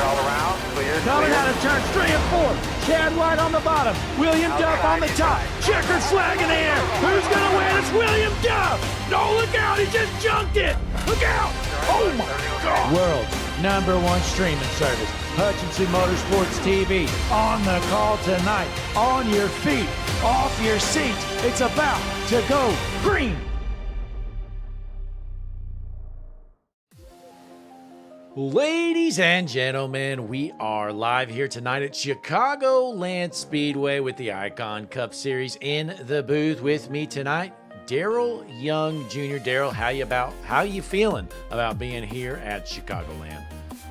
all around. Clear, Coming clear. out of turns 3 and 4. Chad White on the bottom. William Duff on the top. Checkered flag in the air. Who's going to win? It's William Duff. No, look out. He just junked it. Look out. Oh, my God. World's #1 streaming service. Hutchinson Motorsports TV. On the call tonight. On your feet. Off your seats. It's about to go green. Ladies and gentlemen, we are live here tonight at Chicagoland Speedway with the Icon Cup Series. In the booth with me tonight, Daryl Young Jr. Daryl, how you feeling about being here at Chicagoland?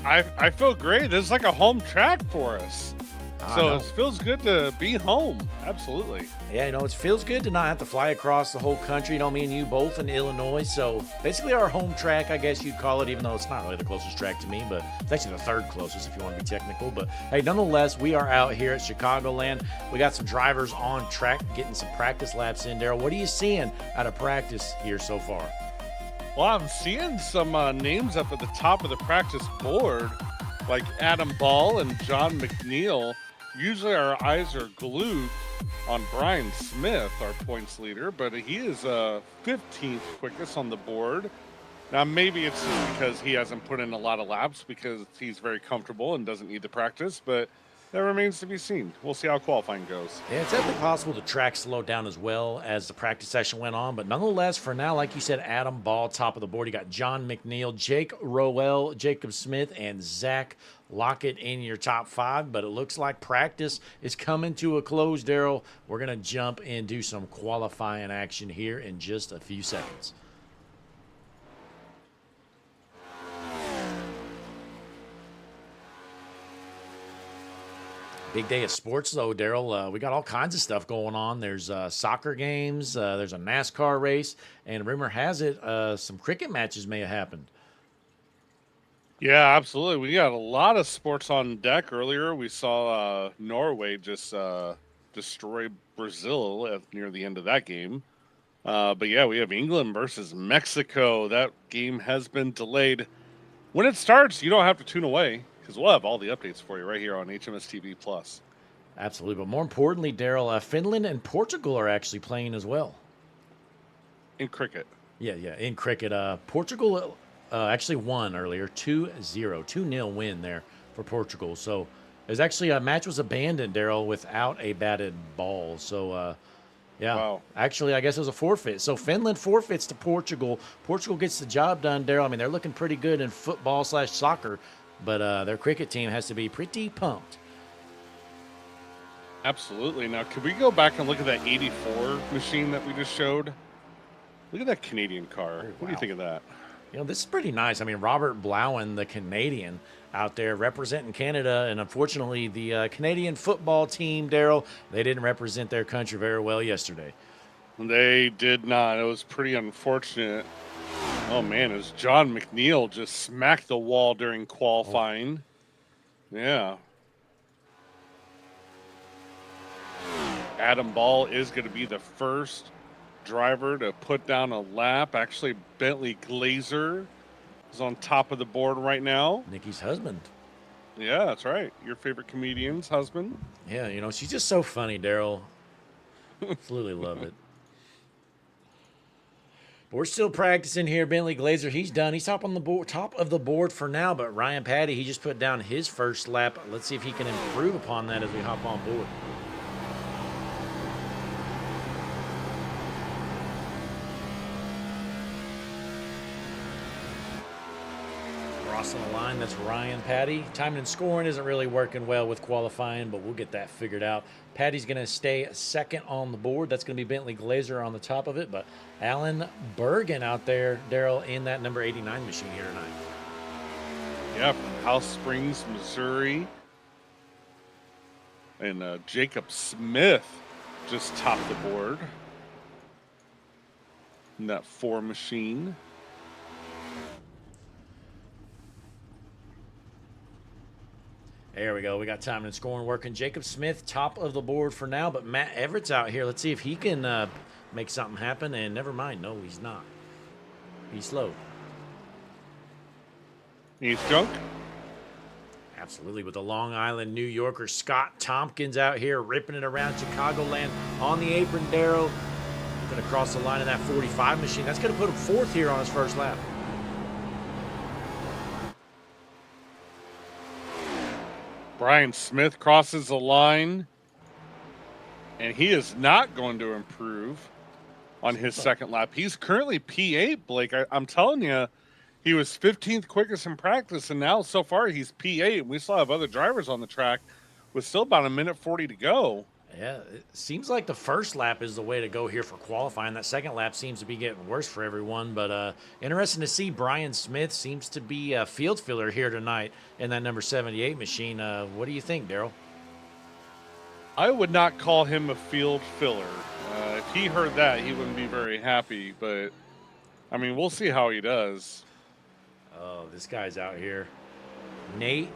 I feel great. This is like a home track for us. So it feels good to be home. Absolutely. Yeah, it feels good to not have to fly across the whole country. Me and you both in Illinois. So basically our home track, I guess you'd call it, even though it's not really the closest track to me, but it's actually the third closest if you want to be technical. But hey, nonetheless, we are out here at Chicagoland. We got some drivers on track getting some practice laps in. Daryl, what are you seeing out of practice here so far? Well, I'm seeing some names up at the top of the practice board, like Adam Ball and John McNeil. Usually our eyes are glued on Brian Smith, our points leader, but he is 15th quickest on the board. Now, maybe it's just because he hasn't put in a lot of laps because he's very comfortable and doesn't need the practice, but that remains to be seen. We'll see how qualifying goes. Yeah, it's definitely possible the track slowed down as well as the practice session went on, but nonetheless, for now, like you said, Adam Ball, top of the board. You got John McNeil, Jake Rowell, Jacob Smith, and Zach Lockett in your top 5, but it looks like practice is coming to a close, Daryl. We're going to jump and do some qualifying action here in just a few seconds. Big day of sports, though, Daryl. We got all kinds of stuff going on. There's soccer games, there's a NASCAR race, and rumor has it some cricket matches may have happened. Yeah, absolutely. We got a lot of sports on deck earlier. We saw Norway just destroy Brazil near the end of that game. But yeah, we have England versus Mexico. That game has been delayed. When it starts, you don't have to tune away because we'll have all the updates for you right here on HMS TV Plus. Absolutely. But more importantly, Daryl, Finland and Portugal are actually playing as well. In cricket. Yeah, in cricket. Portugal actually won earlier, 2-0, 2-0 win there for Portugal. So there's actually a match was abandoned, Daryl, without a batted ball. So, yeah, wow. Actually, I guess it was a forfeit. So Finland forfeits to Portugal. Portugal gets the job done, Daryl. I mean, they're looking pretty good in football/soccer, but their cricket team has to be pretty pumped. Absolutely. Now, could we go back and look at that 84 machine that we just showed? Look at that Canadian car. What do you think of that? This is pretty nice. I mean, Robert Blowen, the Canadian, out there representing Canada, and unfortunately, the Canadian football team, Daryl, they didn't represent their country very well yesterday. They did not. It was pretty unfortunate. Oh, man, as John McNeil just smacked the wall during qualifying. Yeah. Adam Ball is going to be the first driver to put down a lap. Actually, Bentley Glazer is on top of the board right now. Nikki's husband. Yeah, that's right. Your favorite comedian's husband. Yeah, she's just so funny, Daryl. Absolutely love it. But we're still practicing here. Bentley Glazer, he's done. He's top of the board for now. But Ryan Patty, he just put down his first lap. Let's see if he can improve upon that as we hop on board. Crossing the line, that's Ryan Patty. Timing and scoring isn't really working well with qualifying, but we'll get that figured out. Patty's going to stay second on the board. That's going to be Bentley Glazer on the top of it, but Alan Bergen out there, Daryl, in that number 89 machine here tonight. Yeah, from House Springs, Missouri. And Jacob Smith just topped the board in that 4 machine. There we go. We got timing and scoring working. Jacob Smith, top of the board for now, but Matt Everett's out here. Let's see if he can make something happen. And never mind. No, he's not. He's slow. He's drunk? Absolutely, with the Long Island New Yorker Scott Tompkins out here ripping it around Chicagoland on the apron, Daryl. Going to cross the line in that 45 machine. That's going to put him fourth here on his first lap. Brian Smith crosses the line, and he is not going to improve on his second lap. He's currently P8, Blake. I'm telling you, he was 15th quickest in practice, and now so far he's P8. We still have other drivers on the track with still about 1:40 to go. Yeah, it seems like the first lap is the way to go here for qualifying. That second lap seems to be getting worse for everyone, but interesting to see. Brian Smith seems to be a field filler here tonight in that number 78 machine. What do you think, Daryl? I would not call him a field filler. If he heard that, he wouldn't be very happy, but I mean, we'll see how he does. Oh, this guy's out here. Nate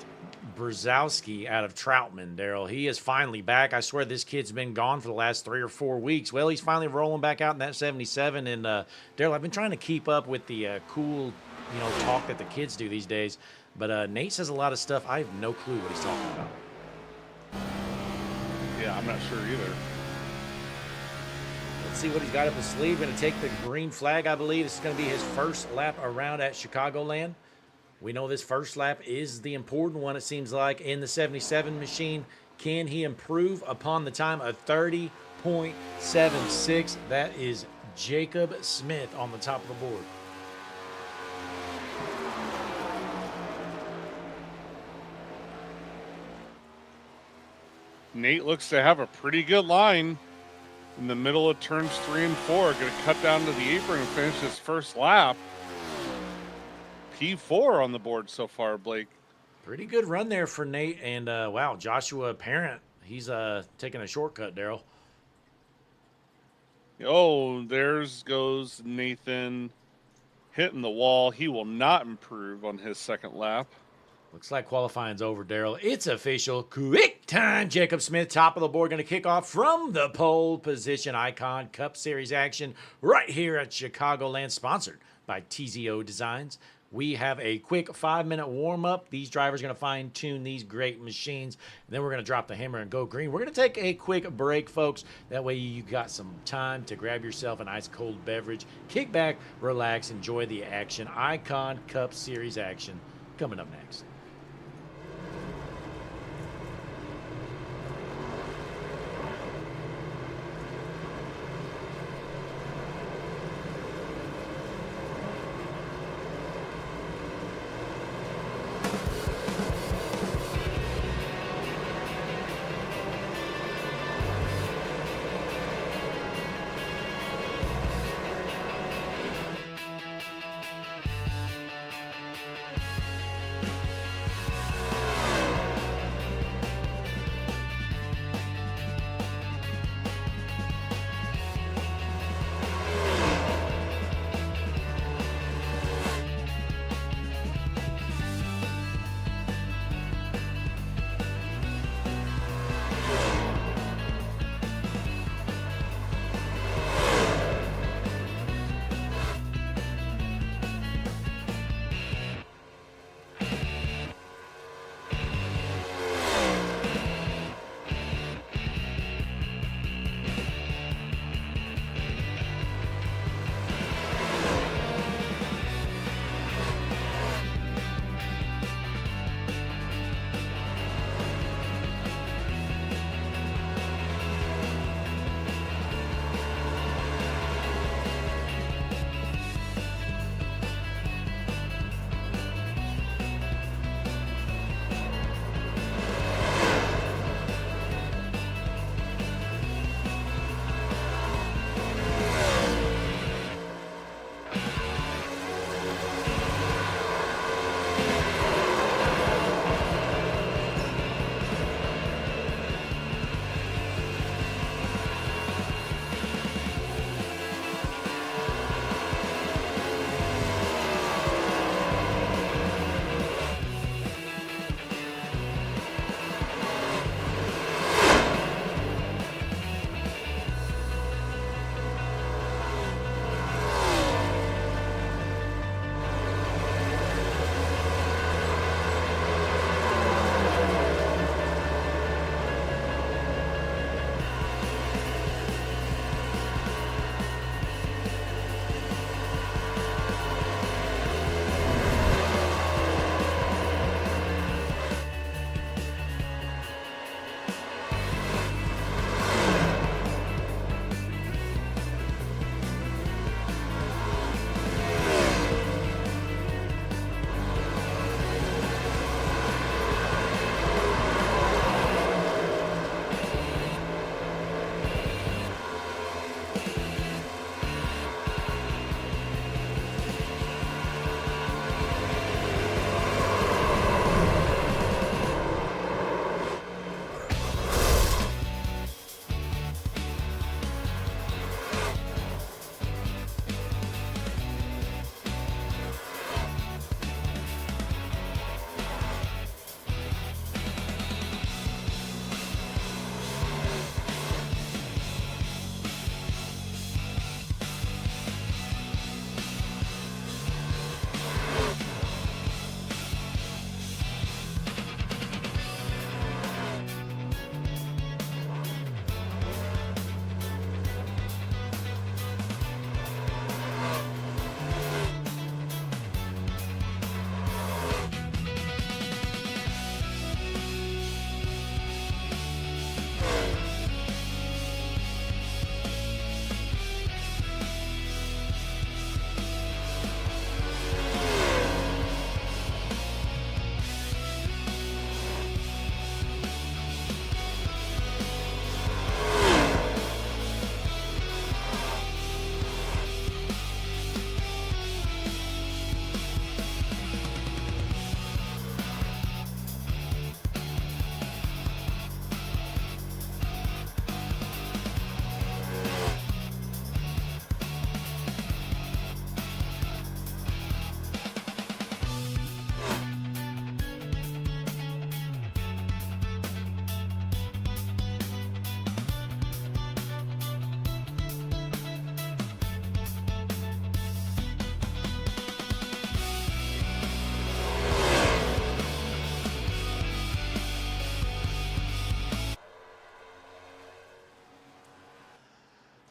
Brzezowski out of Troutman, Daryl. He is finally back. I swear this kid's been gone for the last 3 or 4 weeks. Well, he's finally rolling back out in that 77. And, Daryl, I've been trying to keep up with the cool, talk that the kids do these days. But Nate says a lot of stuff. I have no clue what he's talking about. Yeah, I'm not sure either. Let's see what he's got up his sleeve. Going to take the green flag, I believe. This is going to be his first lap around at Chicagoland. We know this first lap is the important one, it seems like, in the 77 machine. Can he improve upon the time of 30.76? That is Jacob Smith on the top of the board. Nate looks to have a pretty good line in the middle of turns 3 and 4. Going to cut down to the apron and finish his first lap. P4 on the board so far, Blake. Pretty good run there for Nate. And, wow, Joshua Parent, he's taking a shortcut, Daryl. Oh, there's goes Nathan hitting the wall. He will not improve on his second lap. Looks like qualifying's over, Daryl. It's official. Quick time. Jacob Smith, top of the board, going to kick off from the pole position. Icon Cup Series action right here at Chicagoland, sponsored by TZO Designs. We have a quick 5-minute warm-up. These drivers are going to fine-tune these great machines. Then we're going to drop the hammer and go green. We're going to take a quick break, folks. That way you got some time to grab yourself an ice-cold beverage. Kick back, relax, enjoy the action. Icon Cup Series action coming up next.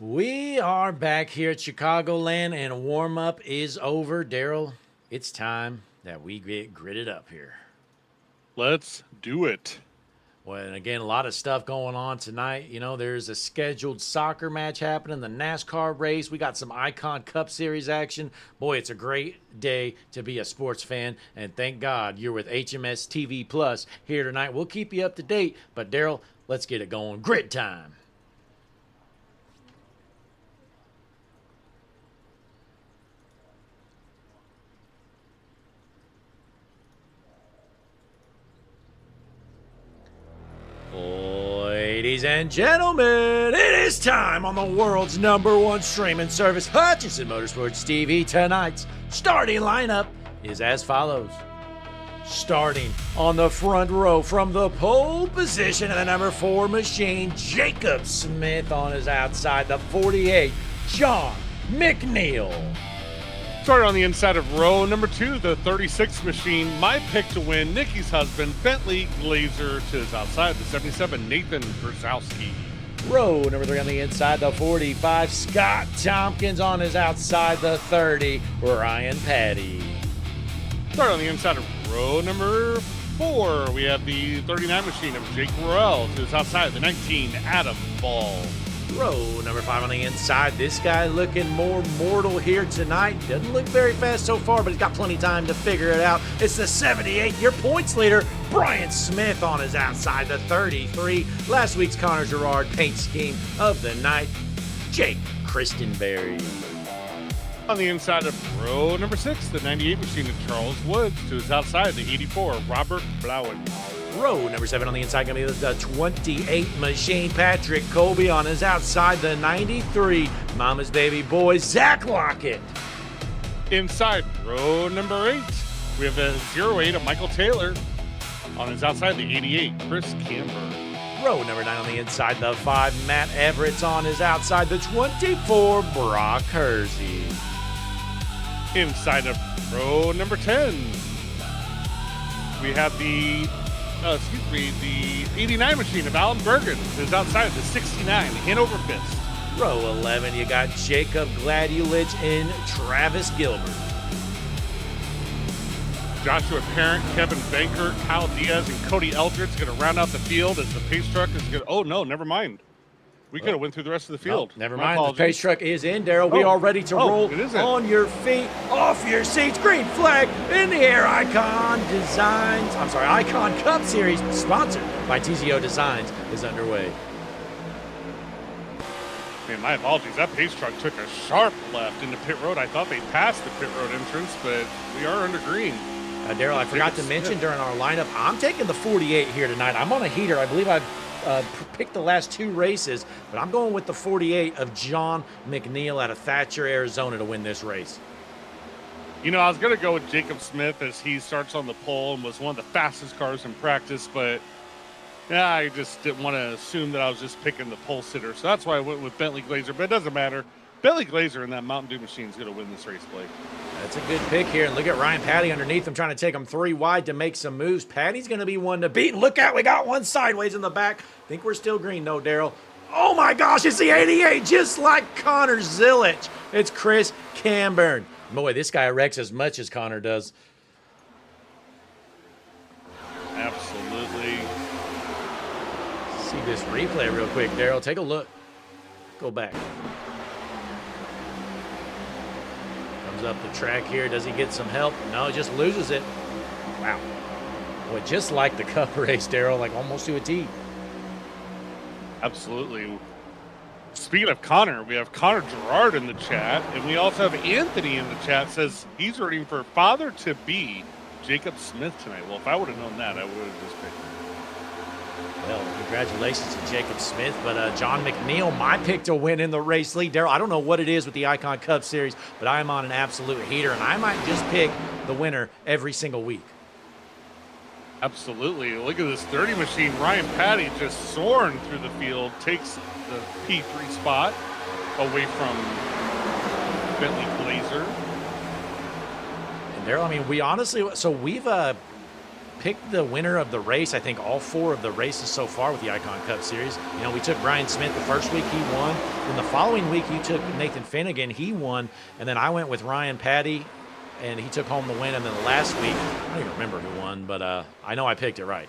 We are back here at Chicagoland, and warm-up is over. Daryl, it's time that we get gridded up here. Let's do it. Well, and again, a lot of stuff going on tonight. You know, there's a scheduled soccer match happening, the NASCAR race. We got some Icon Cup Series action. Boy, it's a great day to be a sports fan, and thank God you're with HMS TV Plus here tonight. We'll keep you up to date, but Daryl, let's get it going. Grid time. Ladies and gentlemen, it is time on the world's #1 streaming service, Hutchinson Motorsports TV. Tonight's starting lineup is as follows. Starting on the front row from the pole position in the #4 machine, Jacob Smith. On his outside, the 48, John McNeil. Starting on the inside of row number 2, the 36 machine, my pick to win, Nikki's husband, Bentley Glazer. To his outside, the 77, Nathan Brzezowski. Row number 3 on the inside, the 45, Scott Tompkins. On his outside, the 30, Ryan Patty. Starting on the inside of row number 4, we have the 39 machine of Jake Royale. To his outside, the 19, Adam Ball. Row number 5 on the inside. This guy looking more mortal here tonight. Doesn't look very fast so far, but he's got plenty of time to figure it out. It's the 78, your points leader, Brian Smith. On his outside, the 33, last week's Connor Gerard paint scheme of the night, Jake Christenberry. On the inside of row number 6, the 98 machine of Charles Woods. To his outside, the 84, Robert Blauen. Row number 7 on the inside, going to be the 28 machine, Patrick Colby. On his outside, the 93, Mama's baby boy, Zach Lockett. Inside row number 8, we have the 08 of Michael Taylor. On his outside, the 88, Chris Camber. Row number 9 on the inside, the 5, Matt Everett's. On his outside, the 24, Brock Hersey. Inside of row number 10, we have the 89 machine of Alan Bergen. Is outside of the 69, Hanover Fist. Row 11, you got Jacob Gladulich and Travis Gilbert. Joshua Parent, Kevin Banker, Kyle Diaz, and Cody Eldred's going to round out the field as the pace truck is going to... Oh, no, never mind. We could have went through the rest of the field. Oh, never mind. The pace truck is in, Daryl. We are ready to roll. On your feet, off your seats. Green flag in the air. Icon Cup Series, sponsored by TZO Designs, is underway. Man, my apologies. That pace truck took a sharp left into pit road. I thought they passed the pit road entrance, but we are under green. Daryl, I forgot to mention during our lineup, I'm taking the 48 here tonight. I'm on a heater. I believe I've picked the last 2 races, but I'm going with the 48 of John McNeil out of Thatcher, Arizona to win this race. You know, I was going to go with Jacob Smith as he starts on the pole and was one of the fastest cars in practice, but yeah, I just didn't want to assume that I was just picking the pole sitter. So that's why I went with Bentley Glazer, but it doesn't matter. Bentley Glazer in that Mountain Dew machine is going to win this race, Blake. That's a good pick here. And look at Ryan Patty underneath him, trying to take him 3 wide to make some moves. Patty's going to be one to beat. And look out, we got one sideways in the back. Think we're still green, though, Daryl. Oh, my gosh, it's the 88, just like Connor Zillich. It's Chris Camburn. Boy, this guy wrecks as much as Connor does. Absolutely. See this replay real quick, Daryl. Take a look. Go back. Up the track here. Does he get some help? No, he just loses it. Wow. Boy, just like the Cup race, Daryl, like almost to a T. Absolutely. Speaking of Connor, we have Connor Gerard in the chat, and we also have Anthony in the chat. Says he's rooting for father-to-be Jacob Smith tonight. Well, if I would have known that, I would have just picked him. Well, congratulations to Jacob Smith, but John McNeil, my pick to win in the race lead. Daryl, I don't know what it is with the Icon Cup Series, but I am on an absolute heater, and I might just pick the winner every single week. Absolutely. Look at this 30 machine. Ryan Patty just soaring through the field, takes the P3 spot away from Bentley Glazer. And Daryl, I mean, we honestly, so we've picked the winner of the race. I think all 4 of the races so far with the Icon Cup Series. You know, we took Brian Smith the first week, he won. Then the following week, you took Nathan Finnegan, he won. And then I went with Ryan Patty, and he took home the win. And then the last week, I don't even remember who won, but I know I picked it right.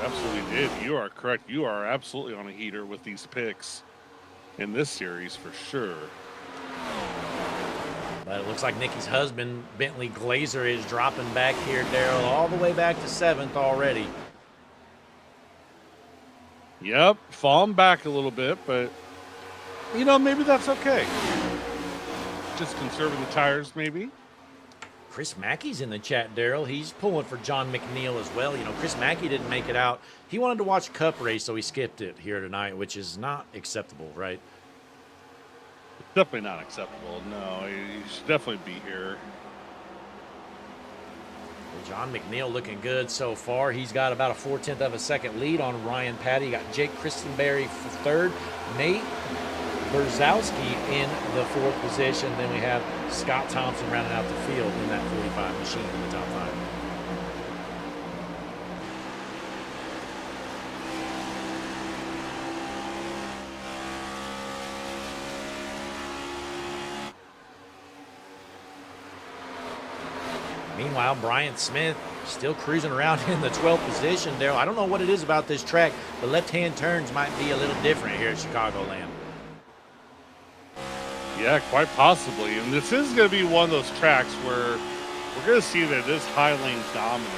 Absolutely did. You are correct. You are absolutely on a heater with these picks in this series for sure. But it looks like Nikki's husband, Bentley Glazer, is dropping back here, Daryl, all the way back to 7th already. Yep, falling back a little bit, but, you know, maybe that's okay. Just conserving the tires, maybe. Chris Mackey's in the chat, Daryl. He's pulling for John McNeil as well. You know, Chris Mackey didn't make it out. He wanted to watch Cup race, so he skipped it here tonight, which is not acceptable, right? Definitely not acceptable. No, you should definitely be here. Well, John McNeil looking good so far. He's got about a 4/10 of a second lead on Ryan Patty. Got Jake Christenberry for 3rd. Nate Berzowski in the 4th position. Then we have Scott Thompson rounding out the field in that 45 machine in the top 5. Meanwhile, Brian Smith still cruising around in the 12th position, Daryl. I don't know what it is about this track, but left-hand turns might be a little different here at Chicagoland. Yeah, quite possibly. And this is going to be one of those tracks where we're going to see that it is high lane dominant.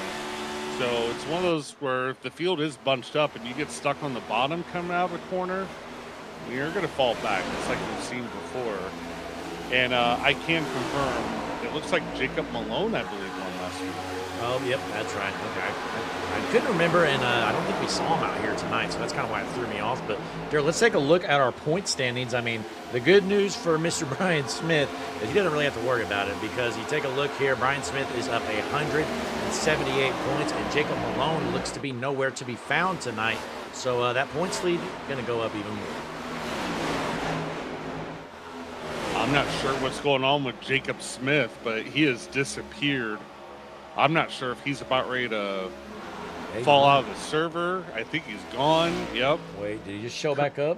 So it's one of those where if the field is bunched up and you get stuck on the bottom coming out of the corner, you're going to fall back, just like we've seen before. And I can confirm, it looks like Jacob Malone, I believe, won last week. Oh, yep, that's right. Okay. I couldn't remember, and I don't think we saw him out here tonight, so that's kind of why it threw me off. But, Daryl, let's take a look at our point standings. I mean, the good news for Mr. Brian Smith is he doesn't really have to worry about it because you take a look here, Brian Smith is up 178 points, and Jacob Malone looks to be nowhere to be found tonight. So that points lead going to go up even more. I'm not sure what's going on with Jacob Smith, but he has disappeared. I'm not sure if he's about ready to fall out of the server. I think he's gone. Yep. Wait, did he just show back up?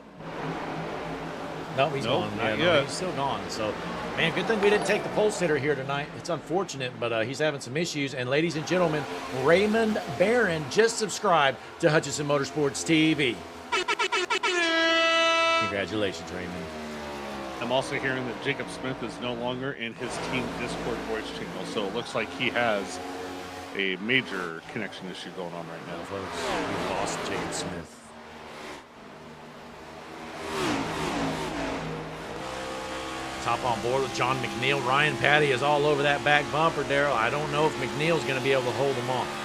No, he's gone. Not No, yet. he's still gone. So, man, good thing we didn't take the pole sitter here tonight. It's unfortunate, but he's having some issues. And ladies and gentlemen, Raymond Barron just subscribed to Hutchinson Motorsports TV. Congratulations, Raymond. I'm also hearing that Jacob Smith is no longer in his team Discord voice channel, so it looks like he has a major connection issue going on right now. Folks, we lost Jacob Smith. Top on board with John McNeil. Ryan Patty is all over that back bumper, Daryl. I don't know if McNeil's going to be able to hold him off.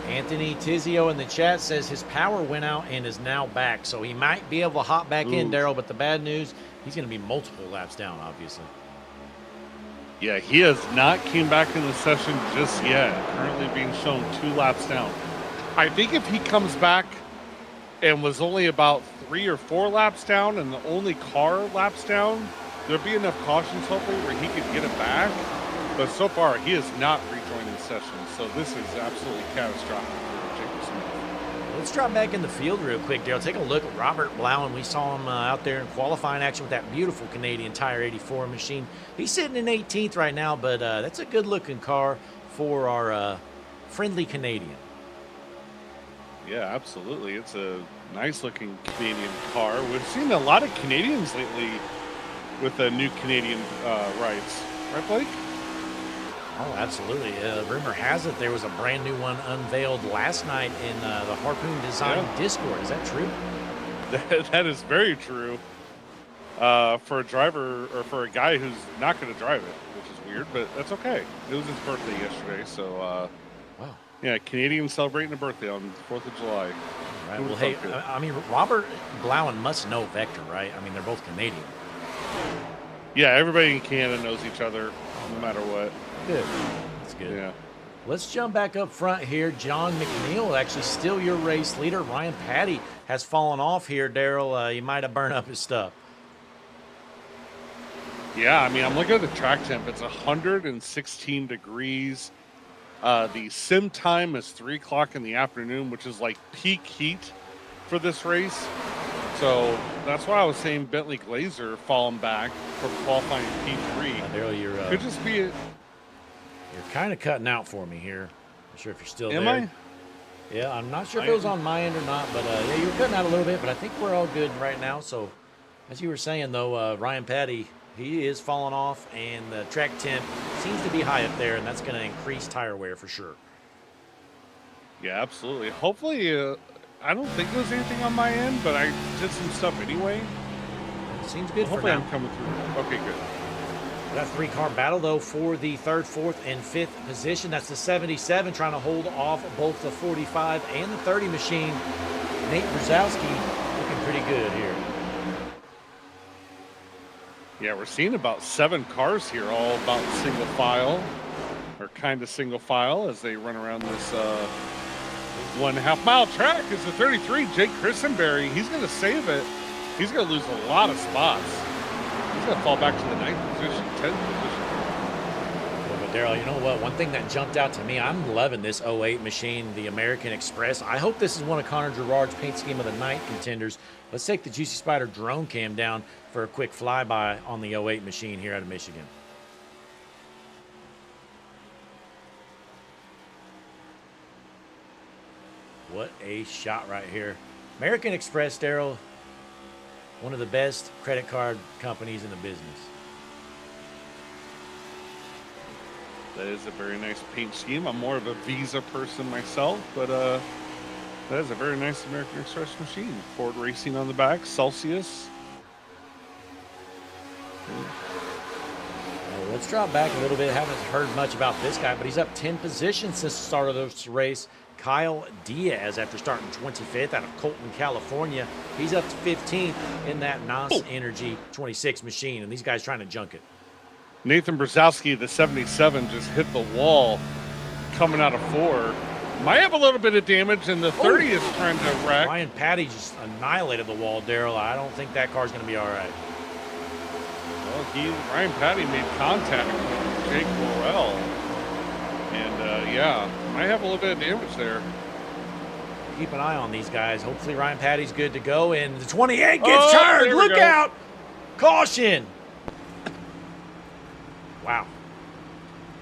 Anthony Tizio in the chat says his power went out and is now back. So he might be able to hop back in, Daryl, but the bad news, he's going to be multiple laps down, obviously. Yeah, he has not came back in the session just yet. Currently being shown 2 laps down. I think if he comes back and was only about 3 or 4 laps down and the only car laps down, there'll be enough cautions hopefully where he could get it back. But so far, he has not rejoined the session, so this is absolutely catastrophic for Jacob Smith. Let's drop back in the field real quick, Daryl. Take a look at Robert Blauen. We saw him out there in qualifying action with that beautiful Canadian Tire 84 machine. He's sitting in 18th right now, but that's a good-looking car for our friendly Canadian. Yeah, absolutely. It's a nice-looking Canadian car. We've seen a lot of Canadians lately with the new Canadian rights. Right, Blake? Oh, absolutely. Rumor has it there was a brand new one unveiled last night in the Harpoon Design Discord. Is that true? That is very true. For a driver or for a guy who's not going to drive it, which is weird, but that's okay. It was his birthday yesterday, so wow. Yeah, Canadians celebrating a birthday on the 4th of July. All right. Well, hey, I mean, Robert Blauen must know Vector, right? I mean, they're both Canadian. Yeah, everybody in Canada knows each other, no matter what. Good. That's good. Yeah. Let's jump back up front here. John McNeil, actually still your race leader. Ryan Patty has fallen off here, Daryl. He might have burned up his stuff. Yeah, I mean, I'm looking at the track temp. It's 116 degrees. The sim time is 3 o'clock in the afternoon, which is like peak heat for this race. So that's why I was saying Bentley Glazer falling back from qualifying P3. Daryl, Could just be you're kind of cutting out for me here. I'm sure if you're still Am there. I? Yeah, I'm not sure if it was on my end or not, but yeah, you were cutting out a little bit, but I think we're all good right now. So, as you were saying, though, Ryan Patty, he is falling off, and the track temp seems to be high up there, and that's going to increase tire wear for sure. Yeah, absolutely. Hopefully, I don't think there's anything on my end, but I did some stuff anyway. Seems good for Hopefully now. I'm coming through. Okay, good. That 3-car battle, though, for the 3rd, 4th, and 5th position. That's the 77 trying to hold off both the 45 and the 30 machine. Nate Brzezowski looking pretty good here. Yeah, we're seeing about 7 cars here, all about single file, or kind of single file, as they run around this 1.5 mile track. Is the 33, Jake Christenberry. He's going to save it. He's going to lose a lot of spots. He's going to fall back to the 9th position, 10th position. Well, but Daryl, you know what? One thing that jumped out to me, I'm loving this 08 machine, the American Express. I hope this is one of Connor Gerard's paint scheme of the night contenders. Let's take the Juicy Spider drone cam down for a quick flyby on the 08 machine here out of Michigan. What a shot right here. American Express, Daryl, one of the best credit card companies in the business. That is a very nice paint scheme. I'm more of a Visa person myself, but that is a very nice American Express machine. Ford Racing on the back, Celsius. Well, let's drop back a little bit. Haven't heard much about this guy, but he's up 10 positions since the start of this race. Kyle Diaz, after starting 25th out of Colton, California, he's up to 15th in that NAS Energy 26 machine, and these guys trying to junk it. Nathan Brzezowski, the 77, just hit the wall coming out of 4. Might have a little bit of damage, and the 30 is trying to wreck. Ryan Patty just annihilated the wall, Daryl. I don't think that car's going to be all right. Well, Ryan Patty made contact with Jake Morrell. And, yeah, might have a little bit of damage there. Keep an eye on these guys. Hopefully Ryan Patty's good to go, and the 28 gets turned. Look out! Caution! Wow.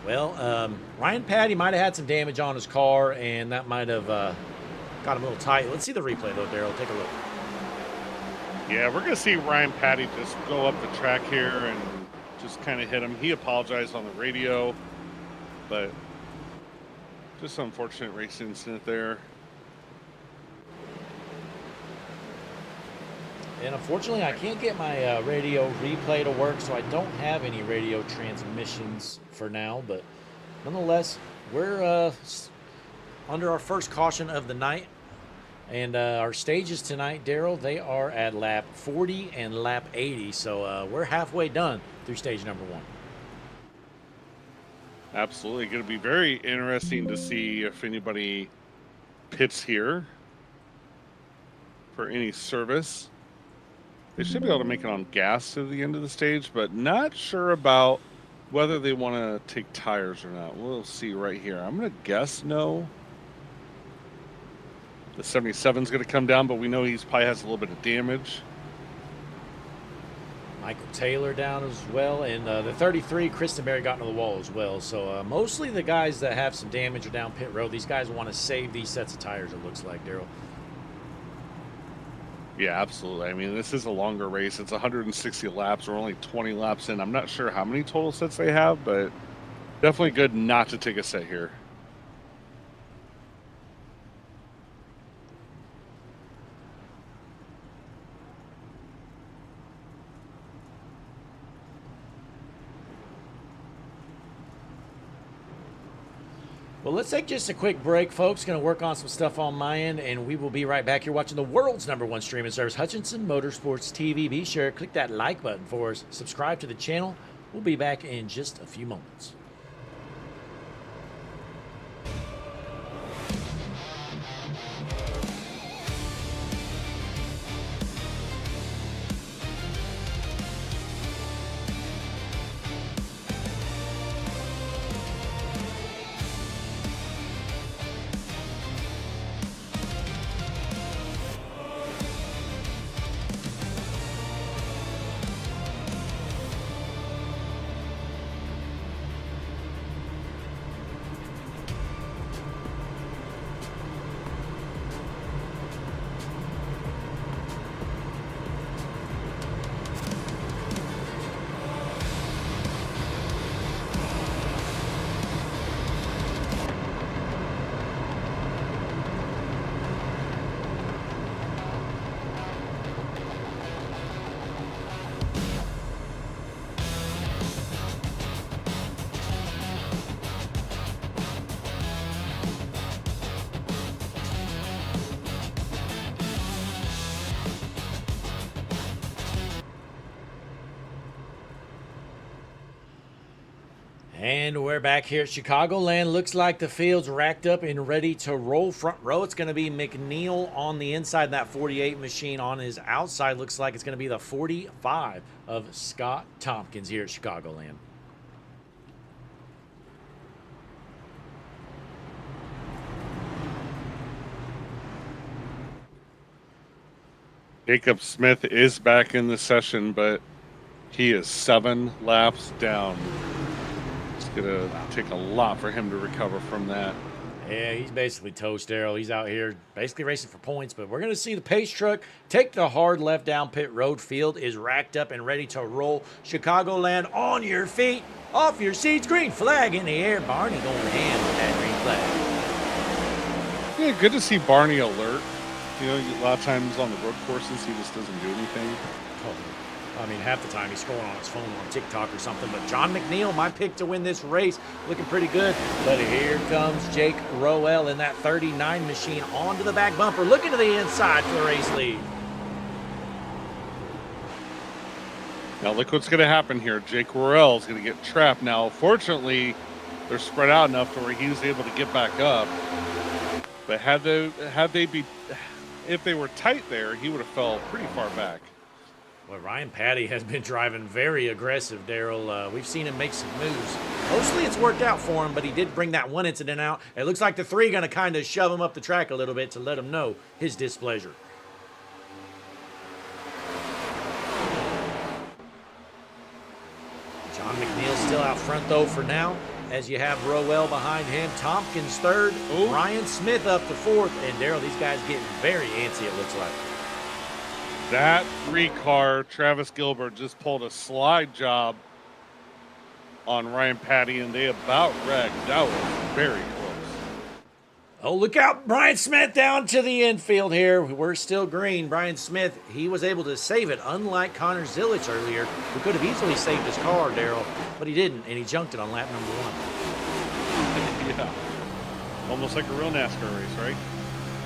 Well, Ryan Patty might have had some damage on his car, and that might have got him a little tight. Let's see the replay, though, Daryl. Take a look. Yeah, we're going to see Ryan Patty just go up the track here and just kind of hit him. He apologized on the radio, but just an unfortunate race incident there. And unfortunately, I can't get my radio replay to work, so I don't have any radio transmissions for now. But nonetheless, we're under our first caution of the night. And our stages tonight, Daryl, they are at lap 40 and lap 80. So we're halfway done through stage number 1. Absolutely. Going to be very interesting to see if anybody pits here for any service. They should be able to make it on gas to the end of the stage, but not sure about whether they want to take tires or not. We'll see right here. I'm going to guess no. The 77 is going to come down, but we know he probably has a little bit of damage. Michael Taylor down as well, and the 33, Christenberry, got into the wall as well. So mostly the guys that have some damage are down pit road. These guys want to save these sets of tires, it looks like, Daryl. Yeah, absolutely. I mean, this is a longer race. It's 160 laps. We're only 20 laps in. I'm not sure how many total sets they have, but definitely good not to take a set here. Well, let's take just a quick break, folks. Going to work on some stuff on my end, and we will be right back here watching the world's #1 streaming service, Hutchinson Motorsports TV. Be sure to click that like button for us. Subscribe to the channel. We'll be back in just a few moments. And we're back here at Chicagoland. Looks like the field's racked up and ready to roll. Front row, it's going to be McNeil on the inside. That 48 machine on his outside looks like it's going to be the 45 of Scott Tompkins here at Chicagoland. Jacob Smith is back in the session, but he is 7 laps down. It's going to take a lot for him to recover from that. Yeah, he's basically toast, Daryl. He's out here basically racing for points, but we're going to see the pace truck take the hard left down pit road. Field is racked up and ready to roll. Chicagoland, on your feet, off your seats, green flag in the air. Barney going hand with that green flag. Yeah, good to see Barney alert. You know, a lot of times on the road courses, he just doesn't do anything. I mean, half the time he's scrolling on his phone on TikTok or something. But John McNeil, my pick to win this race, looking pretty good. But here comes Jake Roel in that 39 machine onto the back bumper, looking to the inside for the race lead. Now look what's going to happen here. Jake Roel is going to get trapped. Now, fortunately, they're spread out enough to where he was able to get back up. But if they were tight there, he would have fell pretty far back. Well, Ryan Patty has been driving very aggressive, Daryl. We've seen him make some moves. Mostly it's worked out for him, but he did bring that one incident out. It looks like the 3 going to kind of shove him up the track a little bit to let him know his displeasure. John McNeil still out front, though, for now, as you have Roel behind him. Tompkins third, Ryan Smith up to 4th, and Daryl, these guys getting very antsy, it looks like. That 3-car, Travis Gilbert just pulled a slide job on Ryan Patty, and they about wrecked. That was very close. Oh, look out. Brian Smith down to the infield here. We're still green. Brian Smith, he was able to save it, unlike Connor Zilic earlier, who could have easily saved his car, Daryl, but he didn't, and he junked it on lap number 1. Yeah. Almost like a real NASCAR race, right?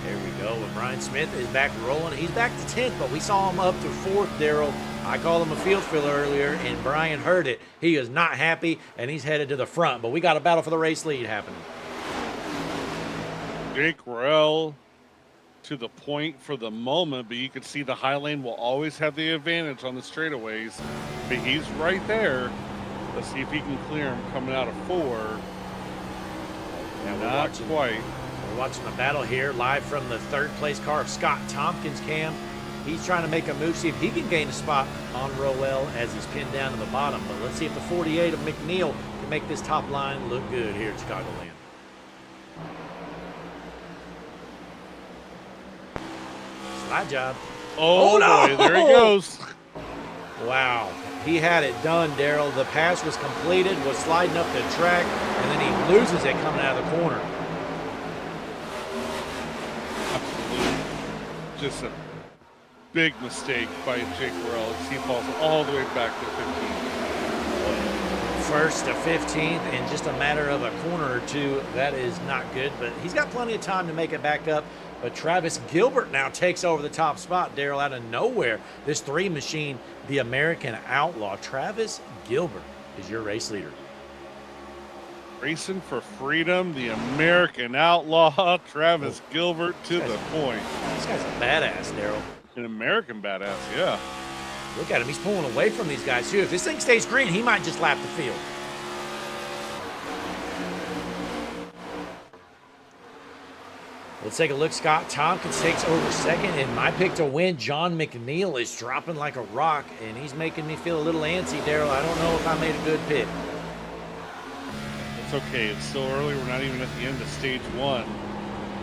There we go. And Brian Smith is back rolling. He's back to 10th, but we saw him up to 4th, Daryl. I called him a field filler earlier, and Brian heard it. He is not happy, and he's headed to the front. But we got a battle for the race lead happening. Jake Roel to the point for the moment, but you can see the high lane will always have the advantage on the straightaways. But he's right there. Let's see if he can clear him coming out of 4. Yeah, not quite. We're watching the battle here live from the 3rd place car of Scott Tompkins' cam. He's trying to make a move, see if he can gain a spot on Roel as he's pinned down to the bottom. But let's see if the 48 of McNeil can make this top line look good here at Chicagoland. Slide job. Oh no! Boy, there he goes. Wow. He had it done, Daryl. The pass was completed, was sliding up the track, and then he loses it coming out of the corner. Just a big mistake by Jake Roel as he falls all the way back to 15th. First to 15th in just a matter of a corner or two. That is not good, but he's got plenty of time to make it back up. But Travis Gilbert now takes over the top spot, Daryl, out of nowhere. This 3 machine, the American Outlaw. Travis Gilbert is your race leader. Racing for freedom, the American Outlaw, Travis Gilbert to the point. This guy's a badass, Daryl. An American badass, yeah. Look at him. He's pulling away from these guys, too. If this thing stays green, he might just lap the field. Let's take a look. Scott Tompkins takes over 2nd, and my pick to win, John McNeil, is dropping like a rock, and he's making me feel a little antsy, Daryl. I don't know if I made a good pick. It's okay. It's still early. We're not even at the end of stage 1.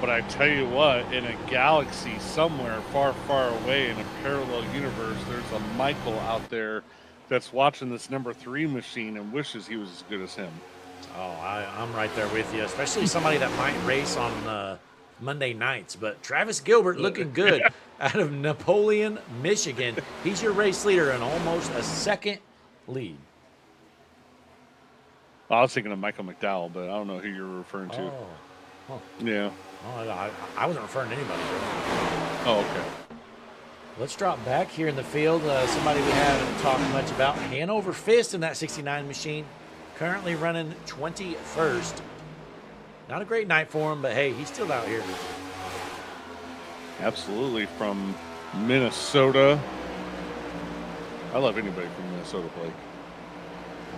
But I tell you what, in a galaxy somewhere far, far away in a parallel universe, there's a Michael out there that's watching this number 3 machine and wishes he was as good as him. Oh, I'm right there with you, especially somebody that might race on Monday nights. But Travis Gilbert looking good out of Napoleon, Michigan. He's your race leader and almost a 2nd lead. I was thinking of Michael McDowell, but I don't know who you're referring to. Oh. Huh. Yeah. Oh, I wasn't referring to anybody. Oh, okay. Let's drop back here in the field. Somebody we haven't talked much about. Hanover Fist in that 69 machine. currently running 21st. Not a great night for him, but hey, he's still out here. Absolutely, from Minnesota. I love anybody from Minnesota, Blake.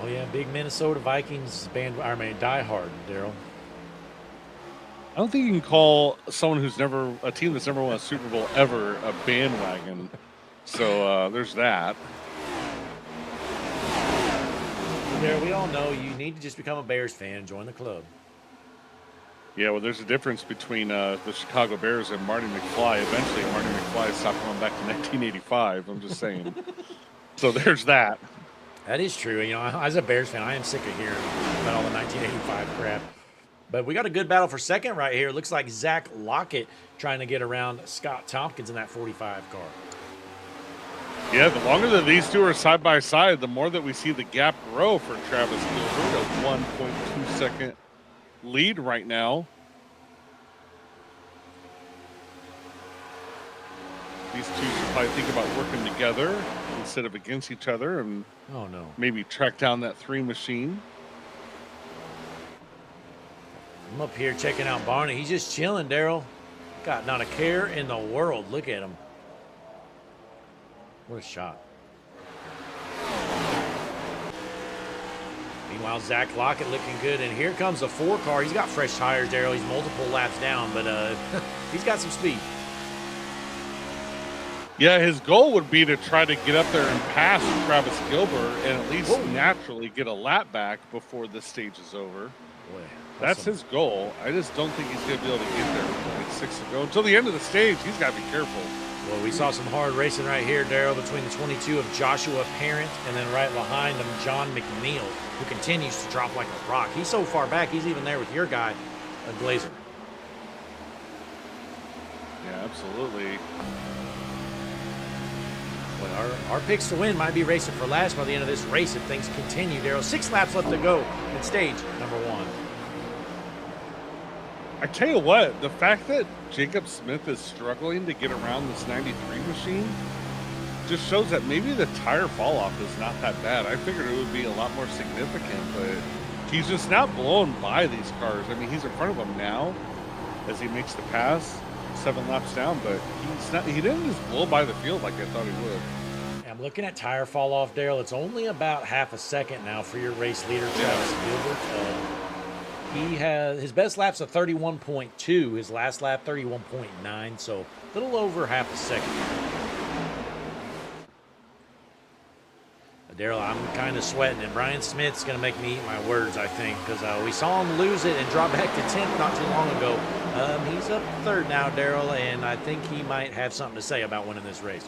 Oh yeah, big Minnesota Vikings die hard, Daryl. I don't think you can call someone who's a team that's never won a Super Bowl ever a bandwagon. So there's that. Daryl, we all know you need to just become a Bears fan and join the club. Yeah, well, there's a difference between the Chicago Bears and Marty McFly. Eventually, Marty McFly stopped going back to 1985. I'm just saying. So there's that. That is true. You know, as a Bears fan, I am sick of hearing about all the 1985 crap. But we got a good battle for second right here. Looks like Zach Lockett trying to get around Scott Tompkins in that 45 car. Yeah, the longer that these two are side by side, the more that we see the gap grow for Travis Gilbert. A 1.2 second lead right now. These two should probably think about working together instead of against each other and maybe track down that 3 machine. I'm up here checking out Barney. He's just chilling, Daryl. Got not a care in the world. Look at him. What a shot. Meanwhile, Zach Lockett looking good. And here comes the 4 car. He's got fresh tires, Daryl. He's multiple laps down, but he's got some speed. Yeah, his goal would be to try to get up there and pass Travis Gilbert and at least naturally get a lap back before this stage is over. Boy, that's his goal. I just don't think he's going to be able to get there with like 6 to go. Until the end of the stage, he's got to be careful. Well, we saw some hard racing right here, Daryl, between the 22 of Joshua Parent and then right behind him, John McNeil, who continues to drop like a rock. He's so far back, he's even there with your guy, Glazer. Yeah, absolutely. Well, our picks to win might be racing for last by the end of this race if things continue, Daryl. 6 laps left to go in stage number 1. I tell you what, the fact that Jacob Smith is struggling to get around this 93 machine just shows that maybe the tire fall off is not that bad. I figured it would be a lot more significant, but he's just not blowing by these cars. I mean, he's in front of them now as he makes the pass, 7 laps down, but he didn't just blow by the field like I thought he would. I'm looking at tire fall off, Daryl. It's only about half a second now for your race leader, Travis Gilbert. He has his best lap's a 31.2, his last lap 31.9, so a little over half a second. Daryl, I'm kind of sweating it. Brian Smith's going to make me eat my words, I think, because we saw him lose it and drop back to 10th not too long ago. He's up 3rd now, Daryl, and I think he might have something to say about winning this race.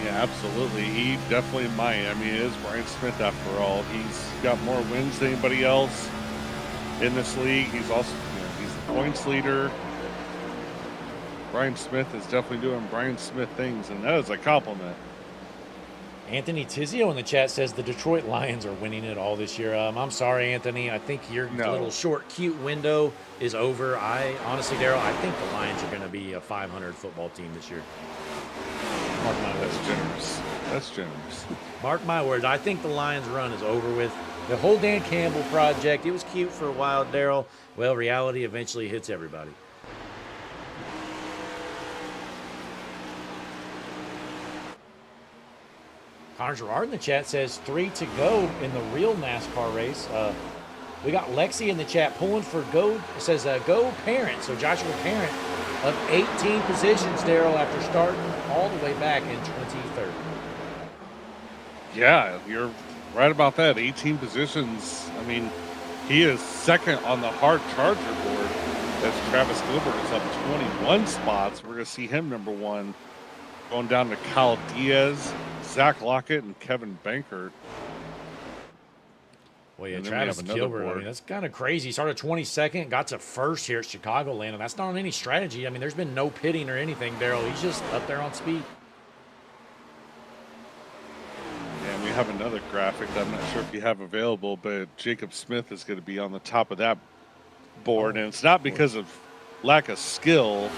Yeah, absolutely. He definitely might. I mean, it is Brian Smith after all. He's got more wins than anybody else in this league. He's also, he's the points leader. Brian Smith is definitely doing Brian Smith things, and that is a compliment. Anthony Tizio in the chat says the Detroit Lions are winning it all this year. I'm sorry, Anthony. I think your little short, cute window is over. Honestly, Daryl, I think the Lions are going to be a 500 football team this year. Mark my words. That's generous. That's generous. Mark my words. I think the Lions run is over with. The whole Dan Campbell project, it was cute for a while, Daryl. Well, reality eventually hits everybody. Connor Gerard in the chat says 3 to go in the real NASCAR race. We got Lexi in the chat pulling for go. It says go Parent. So Joshua Parent up 18 positions, Daryl, after starting all the way back in 23rd. Yeah, you're right about that. 18 positions. I mean, he is 2nd on the hard charger board as Travis Gilbert is up 21 spots. We're going to see him number 1. Going down to Kyle Diaz, Zach Lockett, and Kevin Bankert. Well, yeah, Travis Gilbert, I mean, that's kind of crazy. He started 22nd, got to 1st here at Chicagoland, and that's not on any strategy. I mean, there's been no pitting or anything, Daryl. He's just up there on speed. And we have another graphic that I'm not sure if you have available, but Jacob Smith is going to be on the top of that board, and it's not because of lack of skill.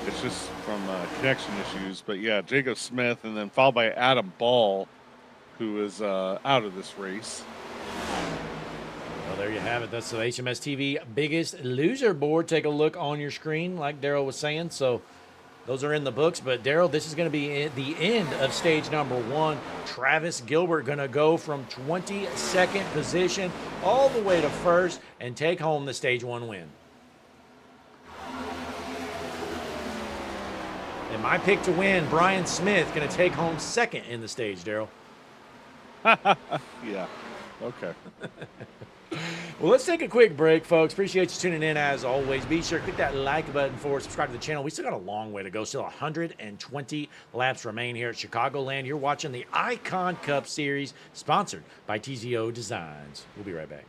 It's just from connection issues. But, yeah, Jacob Smith, and then followed by Adam Ball, who is out of this race. Well, there you have it. That's the HMS TV Biggest Loser board. Take a look on your screen, like Daryl was saying. So those are in the books. But, Daryl, this is going to be the end of stage number 1. Travis Gilbert going to go from 22nd position all the way to 1st and take home the stage 1 win. And my pick to win, Brian Smith, going to take home 2nd in the stage, Daryl. Yeah. Okay. Well, let's take a quick break, folks. Appreciate you tuning in as always. Be sure to click that like button for us. Subscribe to the channel. We still got a long way to go. Still 120 laps remain here at Chicagoland. You're watching the Icon Cup Series, sponsored by TZO Designs. We'll be right back.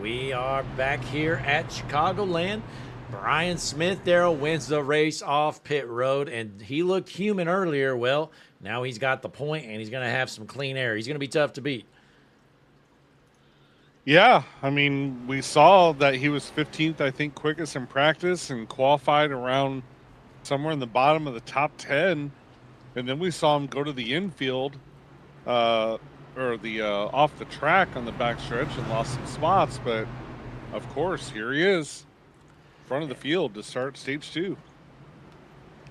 We are back here at Chicagoland. Brian Smith, Daryl, wins the race off pit road, and he looked human earlier. Well, now he's got the point, and he's going to have some clean air. He's going to be tough to beat. Yeah, I mean, we saw that he was 15th, I think, quickest in practice and qualified around somewhere in the bottom of the top 10. And then we saw him go to the infield or the off the track on the back stretch and lost some spots. But, of course, here he is, front of the field to start stage 2.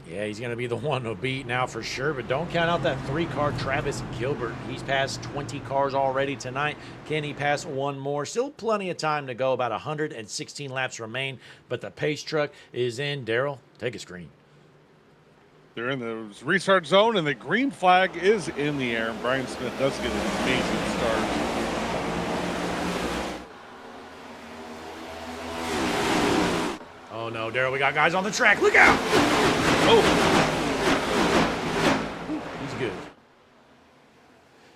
Yeah, he's going to be the one to beat now for sure, but don't count out that 3-car Travis Gilbert. He's passed 20 cars already tonight. Can he pass one more? Still plenty of time to go. About 116 laps remain, but the pace truck is in. Daryl, take a screen. They're in the restart zone, and the green flag is in the air. And Brian Smith does get an amazing start. Oh, no, Daryl, we got guys on the track. Look out! Oh, he's good.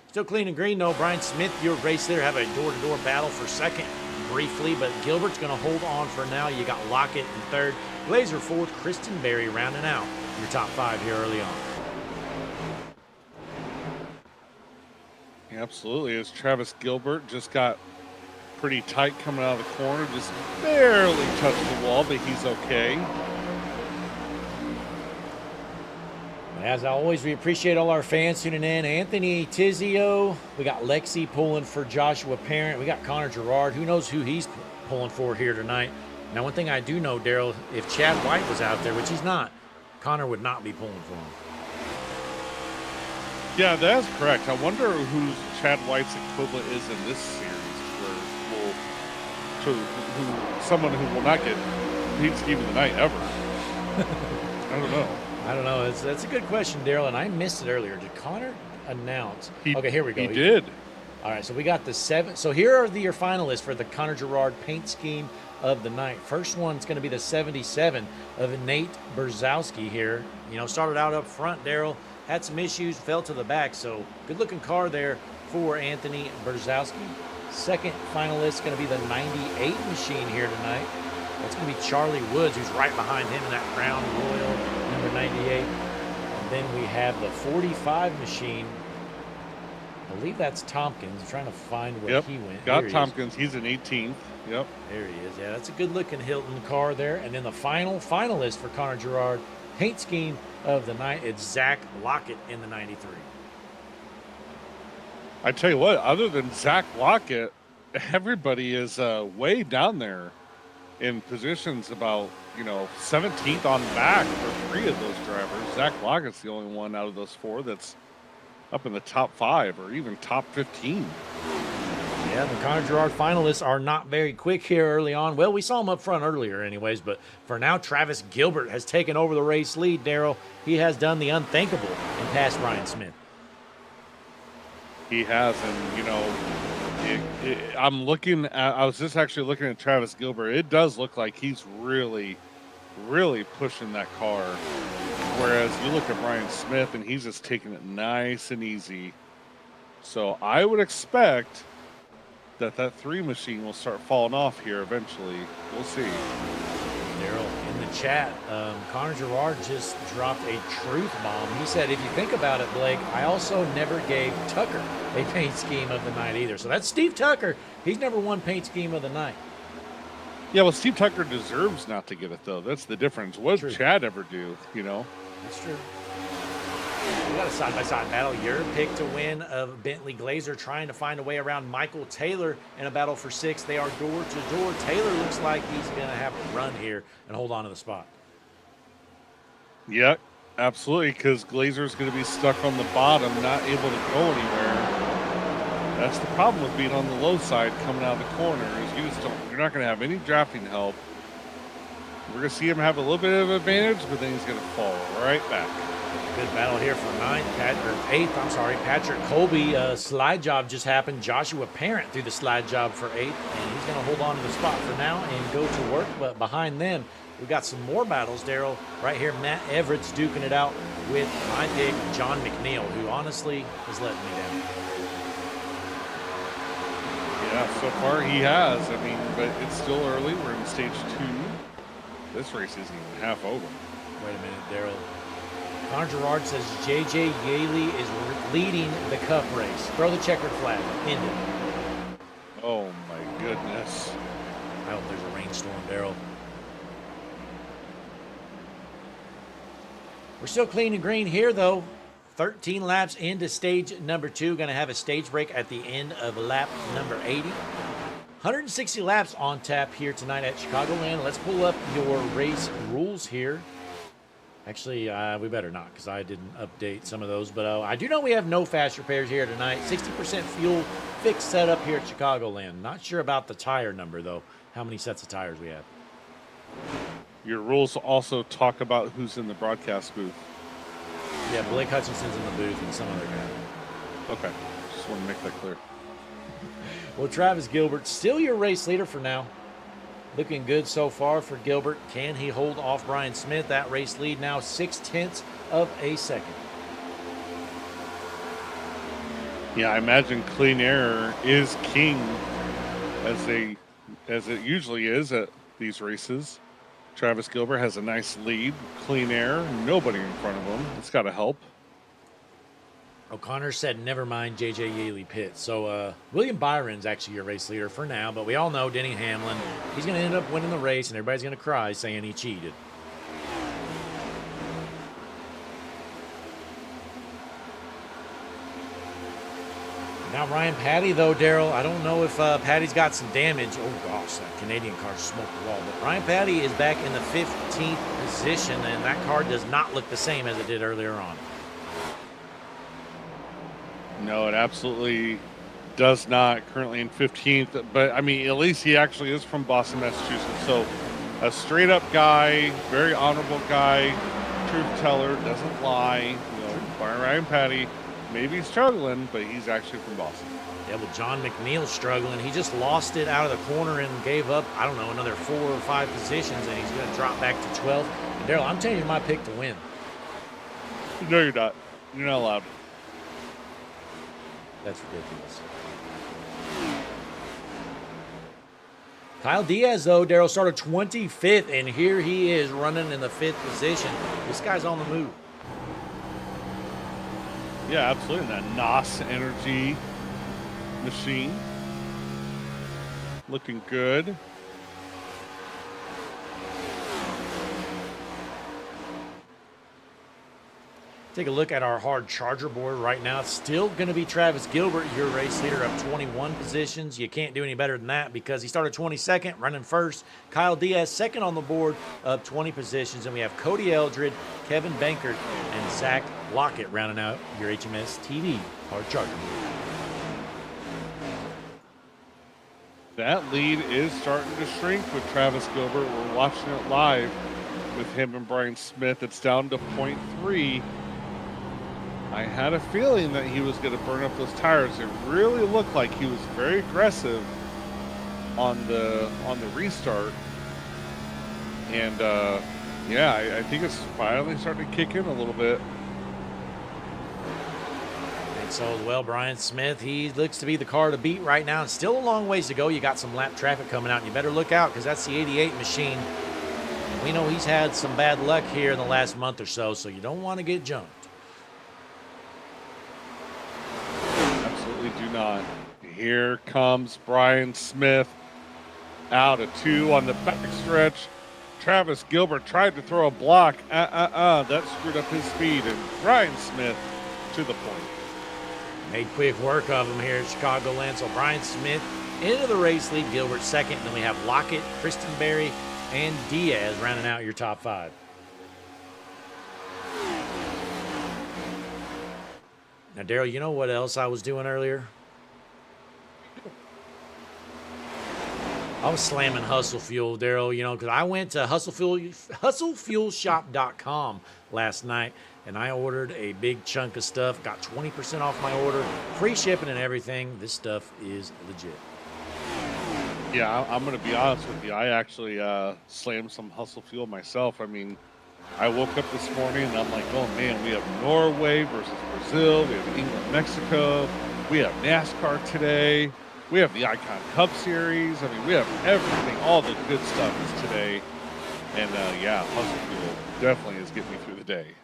Still clean and green, though. Brian Smith, your race there, have a door-to-door battle for second. briefly, but Gilbert's going to hold on for now. You got Lockett in third, Glazer fourth, Kristen Berry rounding out your top 5 here early on. Absolutely, as Travis Gilbert just got pretty tight coming out of the corner, just barely touched the wall, but he's okay. As always, we appreciate all our fans tuning in. Anthony Tizio, we got Lexi pulling for Joshua Parent. We got Connor Gerard. Who knows who he's pulling for here tonight? Now, one thing I do know, Daryl, if Chad White was out there, which he's not, Connor would not be pulling for him. Yeah, that's correct. I wonder who Chad White's equivalent is in this series, someone who will not get Pete's Game of the Night ever. I don't know. I don't know. That's a good question, Daryl, and I missed it earlier. Did Connor announce? Okay, here we go. He did. All right, so we got the 7. So here are your finalists for the Connor Gerard paint scheme of the night. First one's going to be the 77 of Nate Berzowski here. You know, started out up front, Daryl, had some issues, fell to the back. So good-looking car there for Anthony Berzowski. Second finalist going to be the 98 machine here tonight. That's going to be Charlie Woods, who's right behind him in that Crown Royal number 98. And then we have the 45 machine. I believe that's Tompkins. I'm trying to find where he went. Got Tompkins. He's in 18th. Yep. There he is. Yeah, that's a good-looking Hilton car there. And then the final finalist for Connor Gerard paint scheme of the night, it's Zach Lockett in the 93. I tell you what, other than Zach Lockett, everybody is way down there in positions about, 17th on back for 3 of those drivers. Zach Lockett's the only one out of those 4 that's up in the top 5 or even top 15. Yeah, the Connor Gerard finalists are not very quick here early on. Well, we saw him up front earlier anyways, but for now, Travis Gilbert has taken over the race lead, Daryl. He has done the unthinkable and passed Brian Smith. He has, and, I was just actually looking at Travis Gilbert. It does look like he's really, really pushing that car. Whereas you look at Brian Smith, and he's just taking it nice and easy. So I would expect that 3 machine will start falling off here eventually. We'll see. Daryl, in the chat, Connor Gerard just dropped a truth bomb. He said, if you think about it, Blake, I also never gave Tucker a paint scheme of the night either. So that's Steve Tucker. He's never won paint scheme of the night. Yeah, well, Steve Tucker deserves not to get it, though. That's the difference. What did Chad ever do, That's true. We got a side-by-side battle. Your pick to win of Bentley Glazer trying to find a way around Michael Taylor in a battle for 6. They are door to door. Taylor looks like he's going to have a run here and hold on to the spot. Yeah, absolutely, because Glazer's going to be stuck on the bottom, not able to go anywhere. That's the problem with being on the low side coming out of the corner is you're not going to have any drafting help. We're going to see him have a little bit of advantage, but then he's going to fall right back. Good battle here for 8th. Patrick Colby. Slide job just happened. Joshua Parent threw the slide job for 8th, and he's going to hold on to the spot for now and go to work. But behind them, we've got some more battles, Daryl. Right here, Matt Everett's duking it out with my pick, John McNeil, who honestly is letting me down. Yeah, so far he has. But it's still early. We're in stage 2. This race isn't even half over. Wait a minute, Daryl. Connor Gerard says J.J. Yaley is leading the Cup race. Throw the checkered flag. End it. Oh, my goodness. I hope there's a rainstorm, Daryl. We're still clean and green here, though. 13 laps into stage number 2. Going to have a stage break at the end of lap number 80. 160 laps on tap here tonight at Chicagoland. Let's pull up your race rules here. Actually, we better not because I didn't update some of those. But I do know we have no fast repairs here tonight. 60% fuel fixed setup here at Chicagoland. Not sure about the tire number, though, how many sets of tires we have. Your rules also talk about who's in the broadcast booth. Yeah, Blake Hutchinson's in the booth and some other guy. Okay, just want to make that clear. Well, Travis Gilbert, still your race leader for now. Looking good so far for Gilbert. Can he hold off Brian Smith? That race lead now 0.6 of a second. Yeah, I imagine clean air is king as they as it usually is at these races. Travis Gilbert has a nice lead, clean air, nobody in front of him. It's got to help. O'Connor said, never mind, J.J. Yaley pit. So William Byron's actually your race leader for now, but we all know Denny Hamlin, he's going to end up winning the race, and everybody's going to cry saying he cheated. Now Ryan Patty, though, Daryl, I don't know if Patty's got some damage. Oh, gosh, that Canadian car smoked the wall. But Ryan Patty is back in the 15th position, and that car does not look the same as it did earlier on. No, it absolutely does not. Currently in 15th, but I mean, at least he actually is from Boston, Massachusetts. So a straight up guy, very honorable guy, truth teller, doesn't lie. Ryan Patty, maybe struggling, but he's actually from Boston. Yeah, well, John McNeil's struggling. He just lost it out of the corner and gave up, I don't know, another 4 or 5 positions, and he's going to drop back to 12th. And Daryl, I'm telling you my pick to win. No, you're not. You're not allowed. That's ridiculous. Kyle Diaz, though, Daryl, started 25th, and here he is running in the 5th position. This guy's on the move. Yeah, absolutely. That NOS energy machine. Looking good. Take a look at our hard charger board right now. It's still going to be Travis Gilbert, your race leader, up 21 positions. You can't do any better than that because he started 22nd, running first. Kyle Diaz, second on the board, up 20 positions. And we have Cody Eldred, Kevin Bankert, and Zach Lockett rounding out your HMS TV hard charger board. That lead is starting to shrink with Travis Gilbert. We're watching it live with him and Brian Smith. It's down to 0.3. I had a feeling that he was going to burn up those tires. It really looked like he was very aggressive on the restart. And yeah, I think it's finally starting to kick in a little bit. And so as well, Brian Smith, he looks to be the car to beat right now. It's still a long ways to go. You got some lap traffic coming out, and you better look out because that's the 88 machine. We know he's had some bad luck here in the last month or so, so you don't want to get jumped. Absolutely do not. Here comes Brian Smith out of 2 on the backstretch. Travis Gilbert tried to throw a block. That screwed up his speed, and Brian Smith to the point. Made quick work of him here at Chicagoland. So Brian Smith into the race lead, Gilbert second. Then we have Lockett, Kristen Berry, and Diaz rounding out your top 5. Now, Daryl, you know what else I was doing earlier? I was slamming Hustle Fuel, Daryl, because I went to hustlefuelshop.com last night, and I ordered a big chunk of stuff, got 20% off my order, free shipping and everything. This stuff is legit. Yeah, I'm going to be honest with you. I actually slammed some Hustle Fuel myself. I mean, I woke up this morning and I'm like, oh man, we have Norway versus Brazil. We have England, Mexico. We have NASCAR today. We have the Icon Cup Series. I mean, we have everything. All the good stuff is today. And yeah, Hustle Fuel definitely is getting me through the day.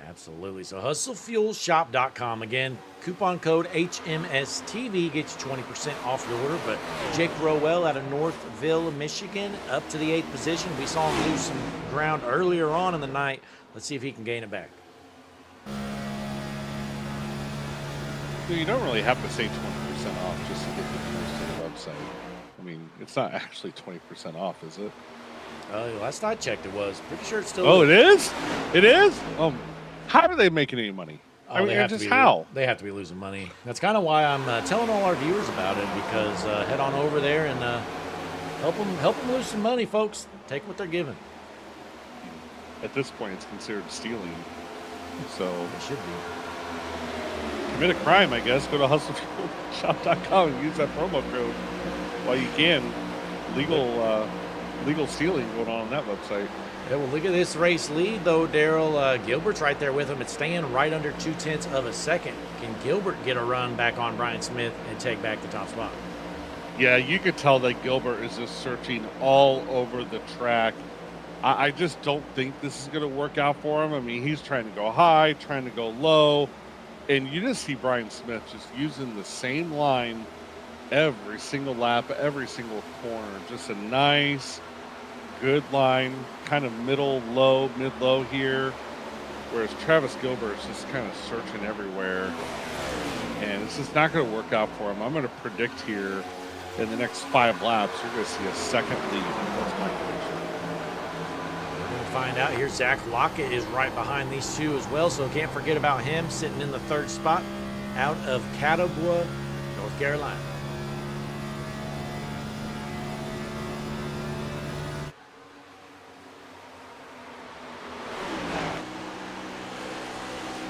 Absolutely. So hustlefuelshop.com. Again, coupon code HMSTV gets you 20% off your order. But Jake Rowell out of Northville, Michigan, up to the 8th position. We saw him lose some ground earlier on in the night. Let's see if he can gain it back. You don't really have to say 20% off just to get the post to the website. I mean, it's not actually 20% off, is it? Last I checked, it was. Pretty sure it's still. Oh, it is? It is? How are they making any money? Oh, I mean, they just how? They have to be losing money. That's kind of why I'm telling all our viewers about it, because head on over there and help them lose some money, folks. Take what they're giving. At this point, it's considered stealing. So It should be. commit a crime, I guess. Go to hustlefuelshop.com and use that promo code while you can. Legal stealing going on that website. Yeah, well, look at this race lead, though, Daryl. Gilbert's right there with him. It's staying right under 0.2 of a second. Can Gilbert get a run back on Brian Smith and take back the top spot? Yeah, you could tell that Gilbert is just searching all over the track. I just don't think this is going to work out for him. I mean, he's trying to go high, trying to go low, and you just see Brian Smith just using the same line every single lap, every single corner. Just a nice, good line, kind of mid-low here, whereas Travis Gilbert is just kind of searching everywhere, and it's just not going to work out for him. I'm going to predict here in the next 5 laps, you're going to see a second lead. That's my prediction. We're going to find out here. Zach Lockett is right behind these two as well, so can't forget about him sitting in the 3rd spot out of Catawba, North Carolina.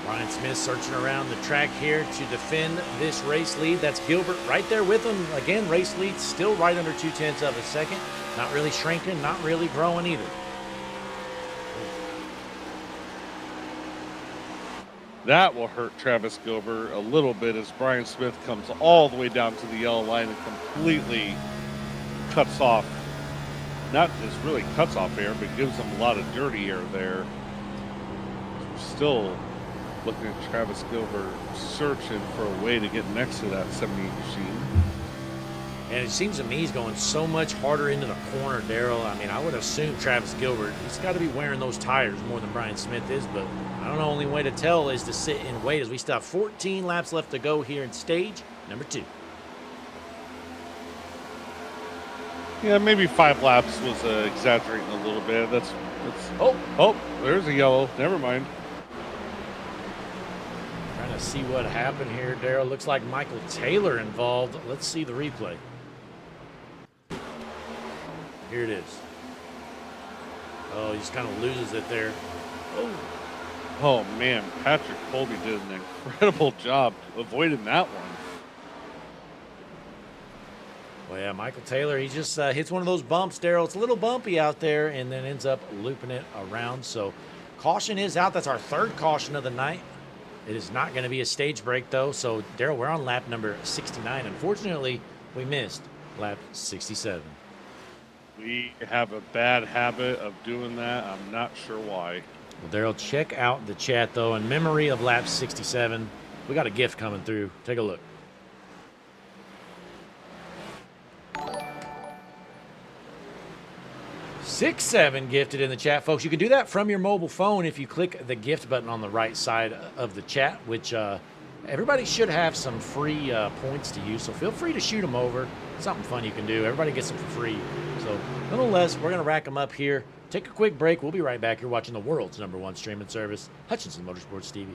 Brian Smith searching around the track here to defend this race lead. That's Gilbert right there with him. Again, race lead still right under 0.2 of a second. Not really shrinking, not really growing either. That will hurt Travis Gilbert a little bit as Brian Smith comes all the way down to the yellow line and completely cuts off, not just really cuts off air, but gives him a lot of dirty air there. Still looking at Travis Gilbert searching for a way to get next to that 78 machine. And it seems to me he's going so much harder into the corner, Daryl. I mean, I would assume Travis Gilbert, he's got to be wearing those tires more than Brian Smith is, but I don't know, only way to tell is to sit and wait as we still have 14 laps left to go here in stage number 2. Yeah, maybe 5 laps was exaggerating a little bit. That's oh, there's a yellow. Never mind. Trying to see what happened here, Daryl. Looks like Michael Taylor involved. Let's see the replay. Here it is. Oh, he just kind of loses it there. Oh man, Patrick Colby did an incredible job avoiding that one. Well, yeah, Michael Taylor, he just hits one of those bumps, Daryl. It's a little bumpy out there and then ends up looping it around. So caution is out. That's our 3rd caution of the night. It is not going to be a stage break, though. So, Daryl, we're on lap number 69. Unfortunately, we missed lap 67. We have a bad habit of doing that. I'm not sure why. Well, Daryl, check out the chat, though. In memory of lap 67, we got a gift coming through. Take a look. $6-7 gifted in the chat, folks. You can do that from your mobile phone if you click the gift button on the right side of the chat, which everybody should have some free points to use, so feel free to shoot them over. Something fun you can do. Everybody gets them for free. So nonetheless, we're going to rack them up here. Take a quick break. We'll be right back. You're watching the world's #1 streaming service, Hutchinson Motorsports TV.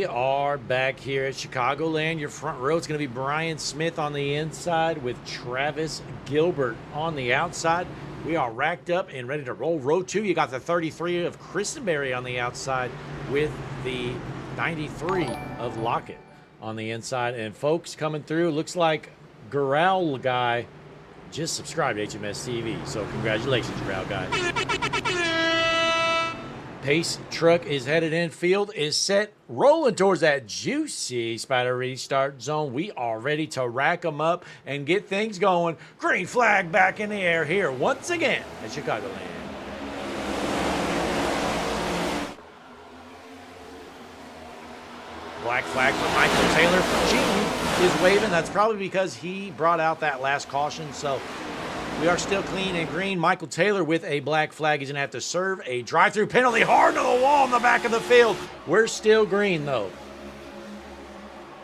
are back here at Chicagoland. Your front row is going to be Brian Smith on the inside with Travis Gilbert on the outside. We are racked up and ready to roll. Row 2, you got the 33 of Christenberry on the outside with the 93 of Lockett on the inside. And folks coming through, looks like Growl guy just subscribed to HMS TV. So congratulations, Growl guy. Pace truck is headed in. Field is set, rolling towards that juicy spider restart zone. We are ready to rack them up and get things going. Green flag back in the air here once again at Chicagoland. Black flag for Michael Taylor for cheating is waving. That's probably because he brought out that last caution. So we are still clean and green. Michael Taylor with a black flag. He's going to have to serve a drive-through penalty hard to the wall in the back of the field. We're still green, though.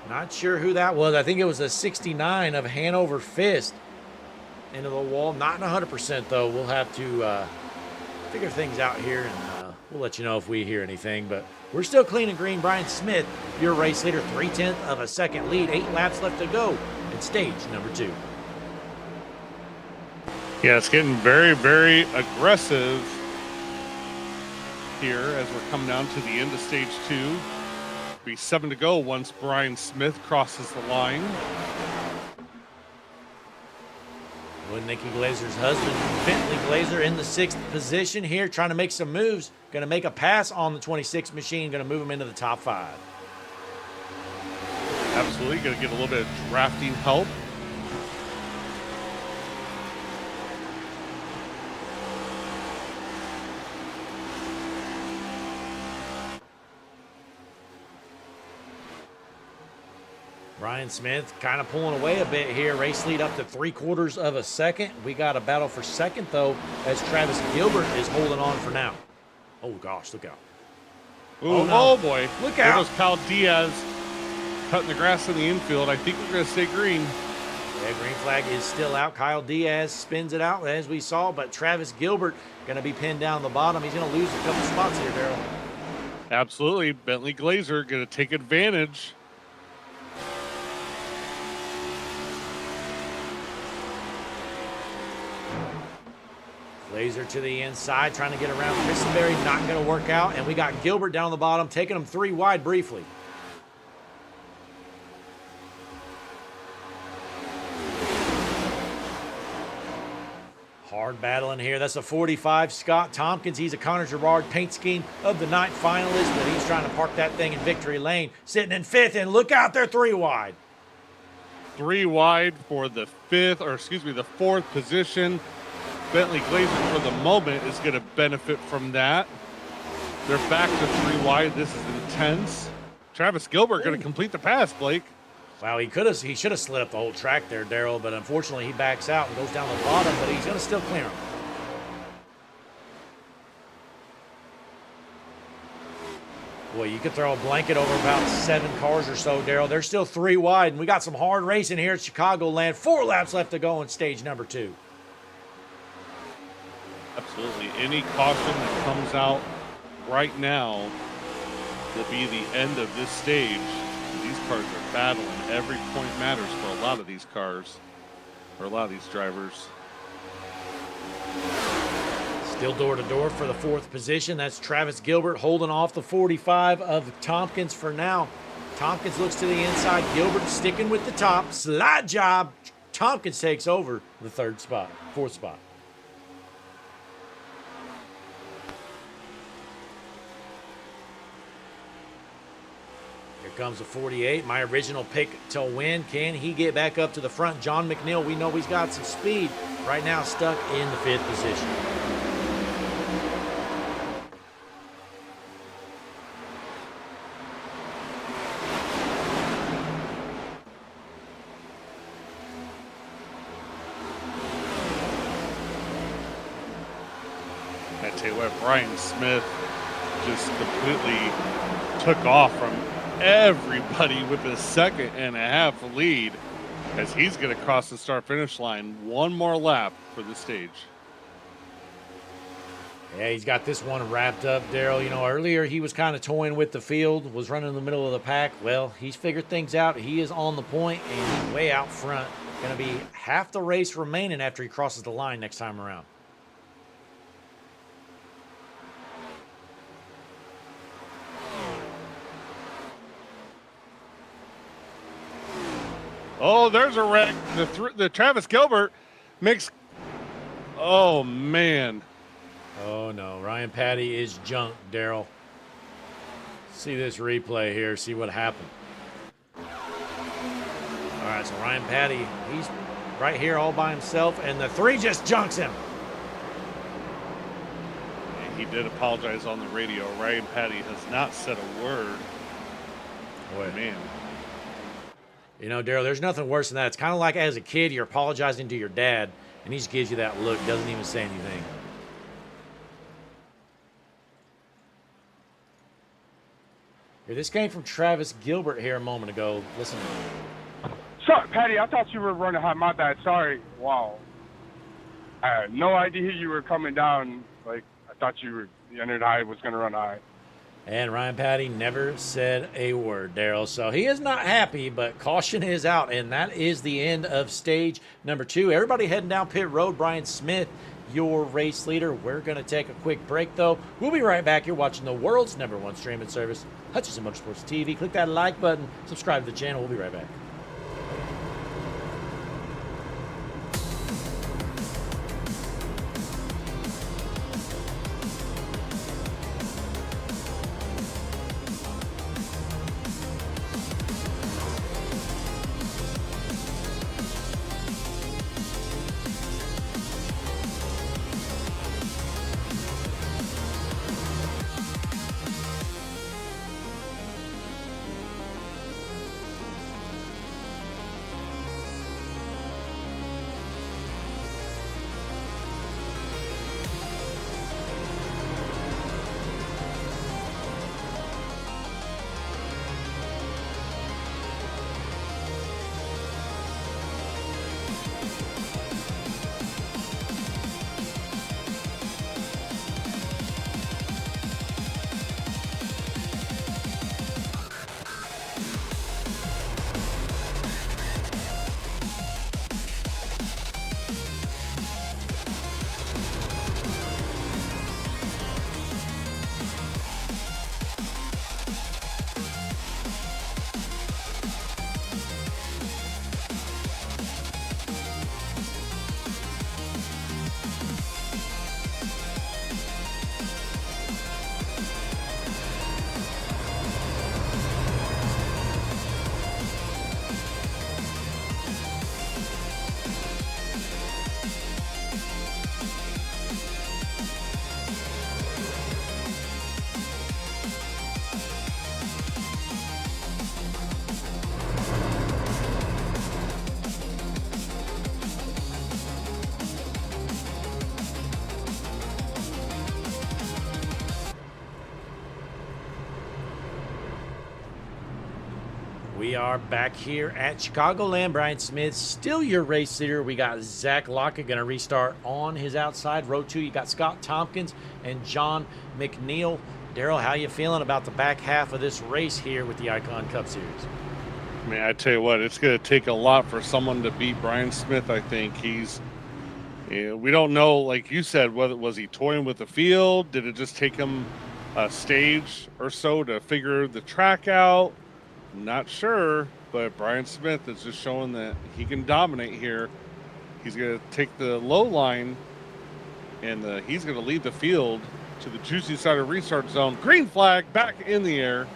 Not sure who that was. I think it was a 69 of Hanover Fist into the wall. Not 100%, though. We'll have to figure things out here, and we'll let you know if we hear anything. But we're still clean and green. Brian Smith, your race leader, 3/10 of a second lead. 8 laps left to go in stage number 2. Yeah, it's getting very, very aggressive here as we're coming down to the end of stage 2. Be 7 to go once Brian Smith crosses the line. With Nikki Glazer's husband, Bentley Glazer, in the 6th position here, trying to make some moves. Going to make a pass on the 26 machine, going to move him into the top 5. Absolutely, going to get a little bit of drafting help. Brian Smith kind of pulling away a bit here. Race lead up to 3/4 of a second. We got a battle for second, though, as Travis Gilbert is holding on for now. Oh, gosh, look out. Ooh, Oh, no. oh boy. Look There out. goes Kyle Diaz cutting the grass in the infield. I think we're going to stay green. Yeah, green flag is still out. Kyle Diaz spins it out, as we saw, but Travis Gilbert going to be pinned down the bottom. He's going to lose a couple spots here, Darrell. Absolutely. Bentley Glazer going to take advantage. Glazer to the inside, trying to get around Christenberry. Not going to work out. And we got Gilbert down the bottom, taking him 3 wide briefly. Hard battle in here. That's a 45. Scott Tompkins, he's a Connor Gerard paint scheme of the night finalist, but he's trying to park that thing in victory lane. Sitting in 5th, and look out there, 3 wide. 3 wide for the 4th position. Bentley Glazer, for the moment, is going to benefit from that. They're back to 3 wide. This is intense. Travis Gilbert going to complete the pass, Blake. Wow, he should have slid up the whole track there, Darrell, but unfortunately he backs out and goes down the bottom, but he's going to still clear him. Boy, you could throw a blanket over about 7 cars or so, Darrell. They're still 3 wide, and we got some hard racing here at Chicagoland. 4 laps left to go in stage number 2. Absolutely. Any caution that comes out right now will be the end of this stage. These cars are battling. Every point matters for a lot of these cars, or a lot of these drivers. Still door to door for the 4th position. That's Travis Gilbert holding off the 45 of Tompkins for now. Tompkins looks to the inside. Gilbert sticking with the top. Slide job. Tompkins takes over the 4th spot. Here comes the 48, my original pick to win. Can he get back up to the front? John McNeil, we know he's got some speed. Right now stuck in the 5th position. I tell you what, Brian Smith just completely took off from everybody with a 2.5 lead as he's going to cross the start-finish line. 1 more lap for the stage. Yeah, he's got this one wrapped up, Daryl. You know, earlier he was kind of toying with the field, was running in the middle of the pack. Well, he's figured things out. He is on the point, and he's way out front. Going to be half the race remaining after he crosses the line next time around. Oh, there's a wreck. The Travis Gilbert makes. Oh man. Oh no, Ryan Patty is junk, Daryl. See this replay here. See what happened. All right, so Ryan Patty, he's right here all by himself, and the 3 just junks him. And he did apologize on the radio. Ryan Patty has not said a word. Boy, man. You know, Daryl, there's nothing worse than that. It's kind of like as a kid, you're apologizing to your dad, and he just gives you that look, doesn't even say anything. Here, this came from Travis Gilbert here a moment ago. Listen. Sorry, Patty, I thought you were running high. My bad. Sorry. Wow. I had no idea you were coming down. Like, I thought you entered high, was going to run high. And Ryan Patty never said a word, Daryl. So he is not happy, but caution is out. And that is the end of stage number 2. Everybody heading down pit road. Brian Smith, your race leader. We're going to take a quick break, though. We'll be right back. You're watching the world's #1 streaming service, Hutchinson Motorsports TV. Click that like button. Subscribe to the channel. We'll be right back. We are back here at Chicagoland. Brian Smith, still your race leader. We got Zach Lockett going to restart on his outside. Row 2, you got Scott Tompkins and John McNeil. Daryl, how you feeling about the back half of this race here with the Icon Cup Series? I mean, I tell you what, it's going to take a lot for someone to beat Brian Smith. I think he's. We don't know, like you said, whether was he toying with the field? Did it just take him a stage or so to figure the track out? Not sure, but Brian Smith is just showing that he can dominate here. He's going to take the low line, and he's going to lead the field to the juicy side of restart zone. Green flag back in the air.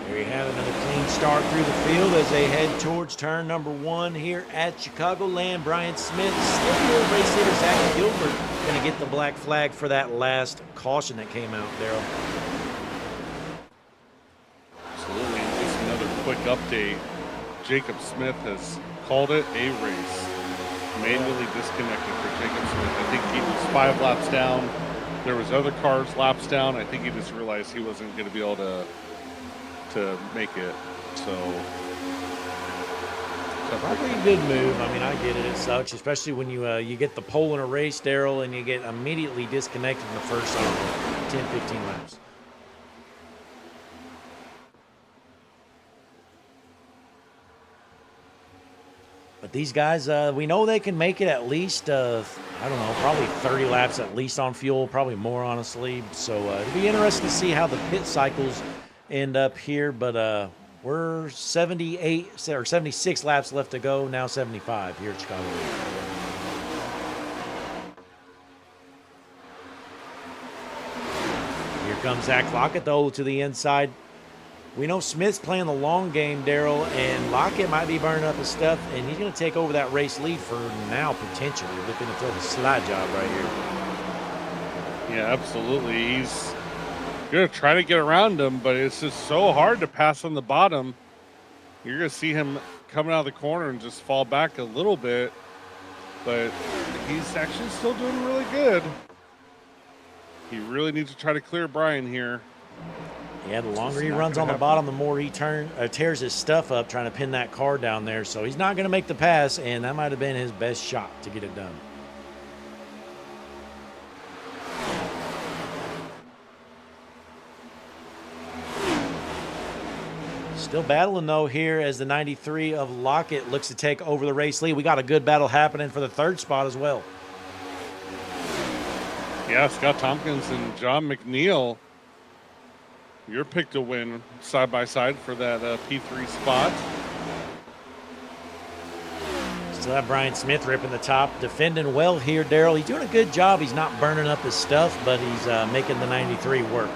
There you have another clean start through the field as they head towards turn number 1 here at Chicagoland. Brian Smith, still your race leader, Zach Gilbert, going to get the black flag for that last caution that came out, Daryl. Absolutely. And just another quick update. Jacob Smith has called it a race. Manually disconnected for Jacob Smith. I think he was 5 laps down. There was other cars laps down. I think he just realized he wasn't going to be able to make it. So Probably a good move. I mean, I get it. It sucks, especially when you get the pole in a race, Daryl, and you get immediately disconnected in the first 10, 15 laps. But these guys, we know they can make it at least, I don't know, probably 30 laps at least on fuel, probably more, honestly. So it'll be interesting to see how the pit cycles end up here. But we're 78 or 76 laps left to go, now 75 here at Chicago. Here comes Zach Lockett, though, to the inside. We know Smith's playing the long game, Daryl, and Lockett might be burning up his stuff, and he's going to take over that race lead for now, potentially. Looking to throw the slide job right here. Yeah, absolutely. He's going to try to get around him, but it's just so hard to pass on the bottom. You're going to see him coming out of the corner and just fall back a little bit, but he's actually still doing really good. He really needs to try to clear Brian here. Yeah, the longer he runs on the bottom, the more he tears his stuff up trying to pin that car down there. So he's not going to make the pass, and that might have been his best shot to get it done. Still battling, though, here as the 93 of Lockett looks to take over the race lead. We got a good battle happening for the third spot as well. Yeah, Scott Tompkins and John McNeil. Your pick to win side by side for that P3 spot. Still have Brian Smith ripping the top, defending well here, Daryl. He's doing a good job. He's not burning up his stuff, but he's making the 93 work.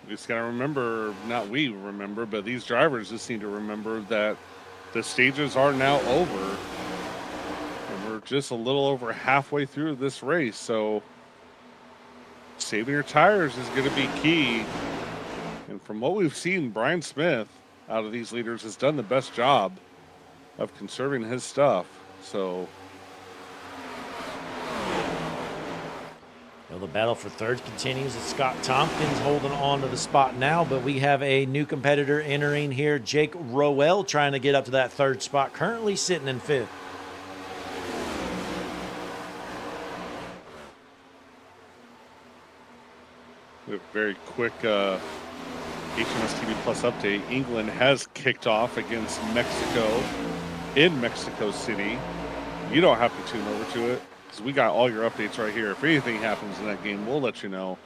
We just got to remember, not we remember, but these drivers just need to remember that the stages are now over. We're just a little over halfway through this race, so saving your tires is going to be key. And from what we've seen, Brian Smith out of these leaders has done the best job of conserving his stuff. So well, the battle for third continues. It's Scott Tompkins holding on to the spot now, but we have a new competitor entering here, Jake Rowell, trying to get up to that third spot, currently sitting in fifth. we have a very quick HMS TV Plus update. England has kicked off against Mexico in Mexico City. You don't have to tune over to it because we got all your updates right here. If anything happens in that game, we'll let you know.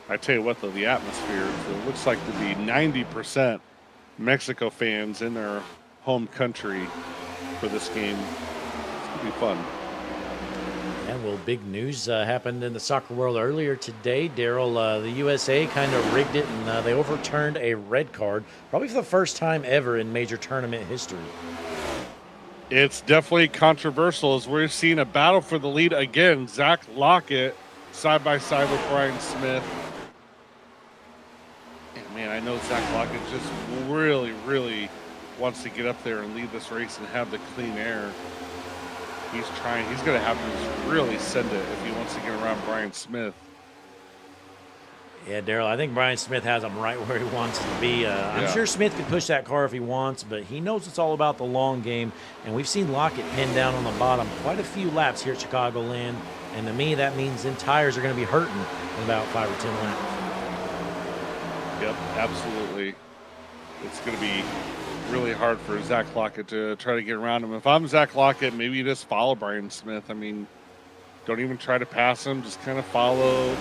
I tell you what, though, the atmosphere, it looks like to be 90% Mexico fans in their home country for this game. It's going to be fun. And well, big news happened in the soccer world earlier today, Daryl. The USA kind of rigged it, and they overturned a red card, probably for the first time ever in major tournament history. It's definitely controversial as we're seeing a battle for the lead again. Zach Lockett side by side with Brian Smith. And man, I know Zach Lockett just really wants to get up there and lead this race and have the clean air. He's trying. He's going to have to really send it if he wants to get around Brian Smith. Yeah, Daryl, I think Brian Smith has him right where he wants to be. I'm sure Smith could push that car if he wants, but he knows it's all about the long game. And we've seen Lockett pinned down on the bottom quite a few laps here at Chicagoland. And to me, that means them tires are going to be hurting in about 5 or 10 laps. Yep, absolutely. It's going to be really hard for Zach Lockett to try to get around him. If I'm Zach Lockett, maybe you just follow Brian Smith. I mean, don't even try to pass him. Just kind of follow.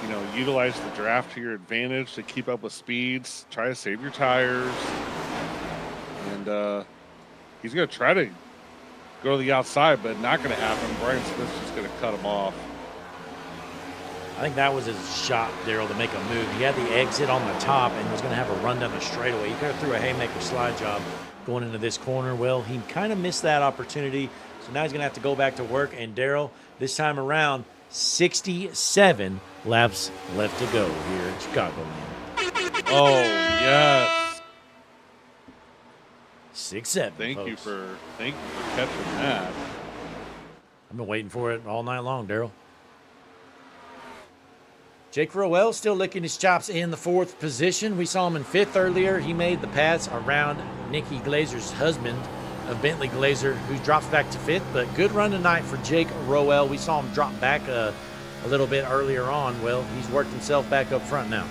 You know, utilize the draft to your advantage to keep up with speeds. Try to save your tires. And he's going to try to go to the outside, but not going to happen. Brian Smith's just going to cut him off. I think that was his shot, Daryl, to make a move. He had the exit on the top and was going to have a run down the straightaway. He could have threw a haymaker slide job going into this corner. Well, he kind of missed that opportunity, so now he's going to have to go back to work. And Daryl, this time around, 67 laps left to go here in Chicagoland. Oh, yes. 6-7. Thank you for catching that. I've been waiting for it all night long, Daryl. Jake Rowell still licking his chops in the 4th position. We saw him in 5th earlier. He made the pass around Nikki Glazer's husband of Bentley Glazer, who drops back to 5th. But good run tonight for Jake Rowell. We saw him drop back a little bit earlier on. Well, he's worked himself back up front now.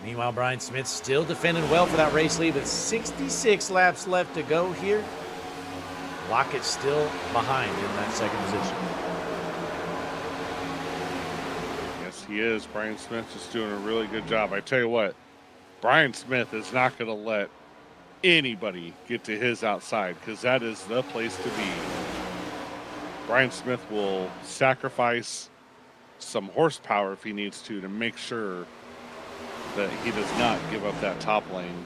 Meanwhile, Brian Smith still defending well for that race lead with 66 laps left to go here. Lockett still behind in that 2nd position. Yes, he is. Brian Smith is doing a really good job. I tell you what, Brian Smith is not going to let anybody get to his outside, because that is the place to be. Brian Smith will sacrifice some horsepower if he needs to make sure that he does not give up that top lane.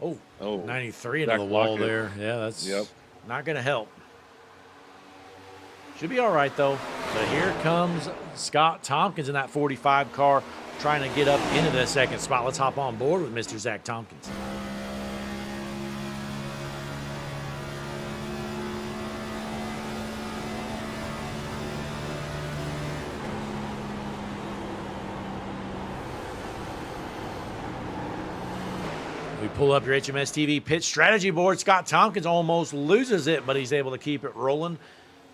Oh, 93 into the wall there. Yeah, that's not going to help. Should be all right, though. But here comes Scott Tompkins in that 45 car trying to get up into the 2nd spot. Let's hop on board with Mr. Zach Tompkins. We pull up your HMS TV pit strategy board. Scott Tompkins almost loses it, but he's able to keep it rolling.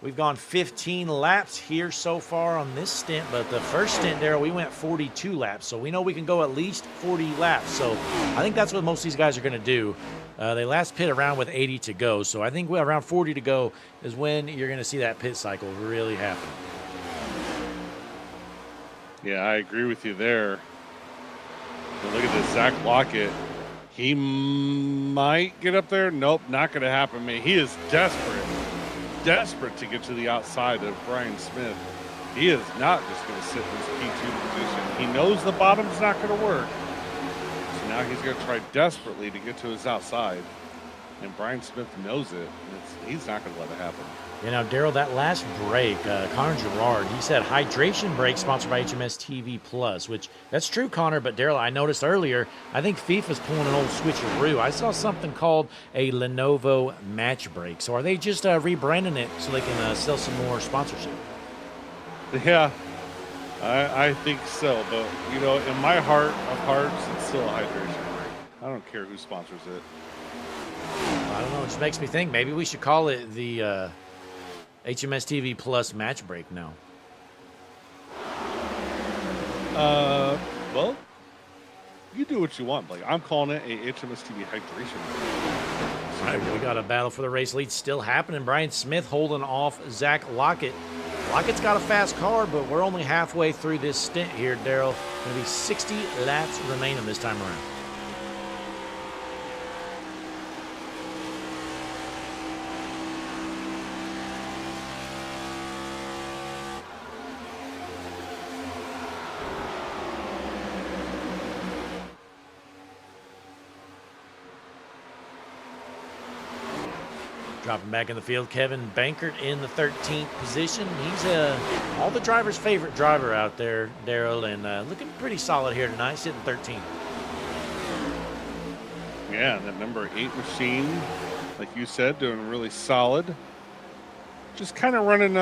We've gone 15 laps here so far on this stint, but the first stint, Daryl, we went 42 laps, so we know we can go at least 40 laps. So I think that's what most of these guys are going to do. They last pit around with 80 to go, so I think around 40 to go is when you're going to see that pit cycle really happen. Yeah, I agree with you there. But look at this, Zach Lockett. He might get up there. Nope, not going to happen, man. He is desperate to get to the outside of Brian Smith. He is not just going to sit in this P2 position. He knows the bottom's not going to work. So now he's going to try desperately to get to his outside. And Brian Smith knows it. He's not going to let it happen. You know, Daryl, that last break, Connor Gerard, he said hydration break sponsored by HMS TV Plus, which that's true, Connor. But Daryl, I noticed earlier, I think FIFA's pulling an old switcheroo. I saw something called a Lenovo match break. So are they just rebranding it so they can sell some more sponsorship? Yeah, I think so. But, you know, in my heart of hearts, it's still a hydration break. I don't care who sponsors it. I don't know. It just makes me think maybe we should call it the HMS TV Plus match break now. Well, you do what you want, Blake. I'm calling it a HMS TV hydration. All right, we got a battle for the race lead still happening. Brian Smith holding off Zach Lockett. Lockett's got a fast car, but we're only halfway through this stint here, Daryl. Going to be 60 laps remaining this time around. Dropping back in the field, Kevin Bankert in the 13th position. He's all the drivers' favorite driver out there, Daryl, and looking pretty solid here tonight, sitting 13th. Yeah, that number 8 machine, like you said, doing really solid. Just kind of running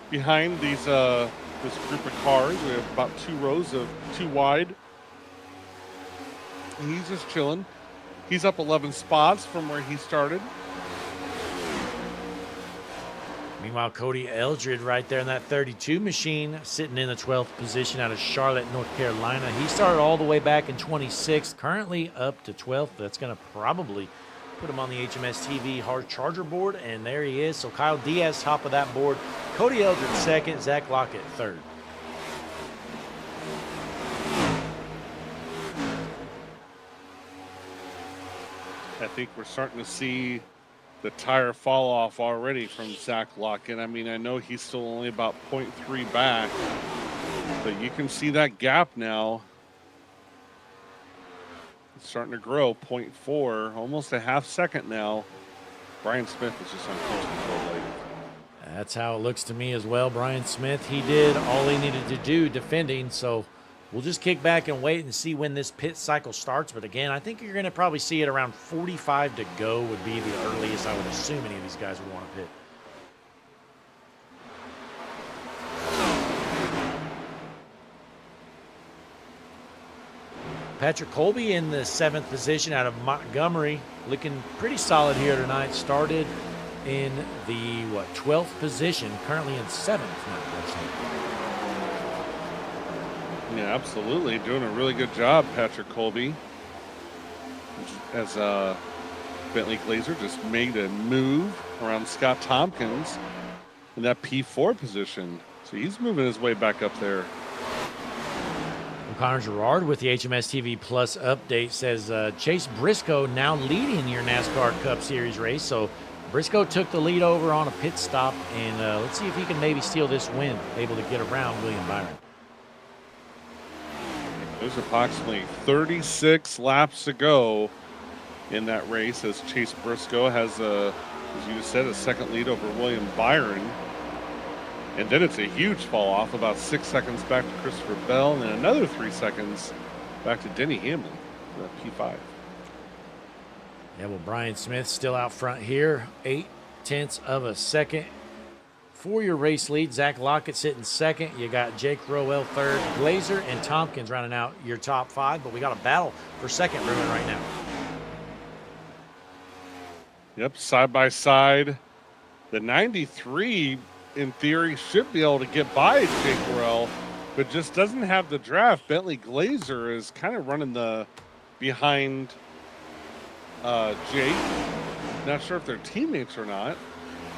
behind these this group of cars. We have about 2 rows of 2 wide. And he's just chilling. He's up 11 spots from where he started. Meanwhile, Cody Eldred right there in that 32 machine, sitting in the 12th position out of Charlotte, North Carolina. He started all the way back in 26th, currently up to 12th. That's going to probably put him on the HMS TV hard charger board, and there he is. So Kyle Diaz, top of that board. Cody Eldred, second. Zach Lockett, third. I think we're starting to see the tire fall off already from Zach Lockett. I mean, I know he's still only about 0.3 back, but you can see that gap now. It's starting to grow, 0.4, almost a half second now. Brian Smith is just on cruise control late. That's how it looks to me as well. Brian Smith, he did all he needed to do defending, so we'll just kick back and wait and see when this pit cycle starts. But again, I think you're going to probably see it around 45 to go would be the earliest I would assume any of these guys would want to pit. Patrick Colby in the 7th position out of Montgomery, looking pretty solid here tonight. Started in the 12th position, currently in 7th now. Yeah, absolutely. Doing a really good job, Patrick Colby. As Bentley Glazer just made a move around Scott Tompkins in that P4 position. So he's moving his way back up there. Connor Gerard with the HMS TV Plus update says Chase Briscoe now leading your NASCAR Cup Series race. So Briscoe took the lead over on a pit stop, and let's see if he can maybe steal this win, able to get around William Byron. There's approximately 36 laps to go in that race as Chase Briscoe has, as you just said, a second lead over William Byron. And then it's a huge fall off, about 6 seconds back to Christopher Bell, and then another 3 seconds back to Denny Hamlin for P5. Yeah, well, Brian Smith still out front here, 0.8 of a second for your race lead. Zach Lockett sitting second. You got Jake Rowell third, Glazer and Tompkins rounding out your top 5, but we got a battle for second brewing right now. Yep, side by side. The 93, in theory, should be able to get by Jake Rowell, but just doesn't have the draft. Bentley Glazer is kind of running the behind Jake. Not sure if they're teammates or not.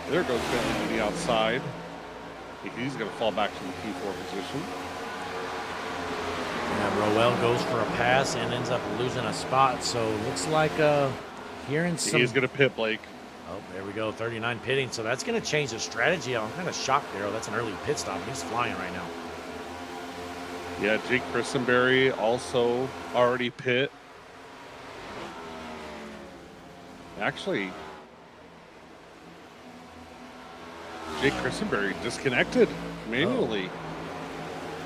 There goes Bentley to the outside. He's going to fall back to the P4 position. Yeah, Rowell goes for a pass and ends up losing a spot. So looks like hearing some. He's going to pit, Blake. Oh, there we go, 39 pitting. So that's going to change the strategy. I'm kind of shocked, Daryl. That's an early pit stop. He's flying right now. Yeah, Jake Christenberry also already pit. Actually, Jake Christenberry disconnected manually.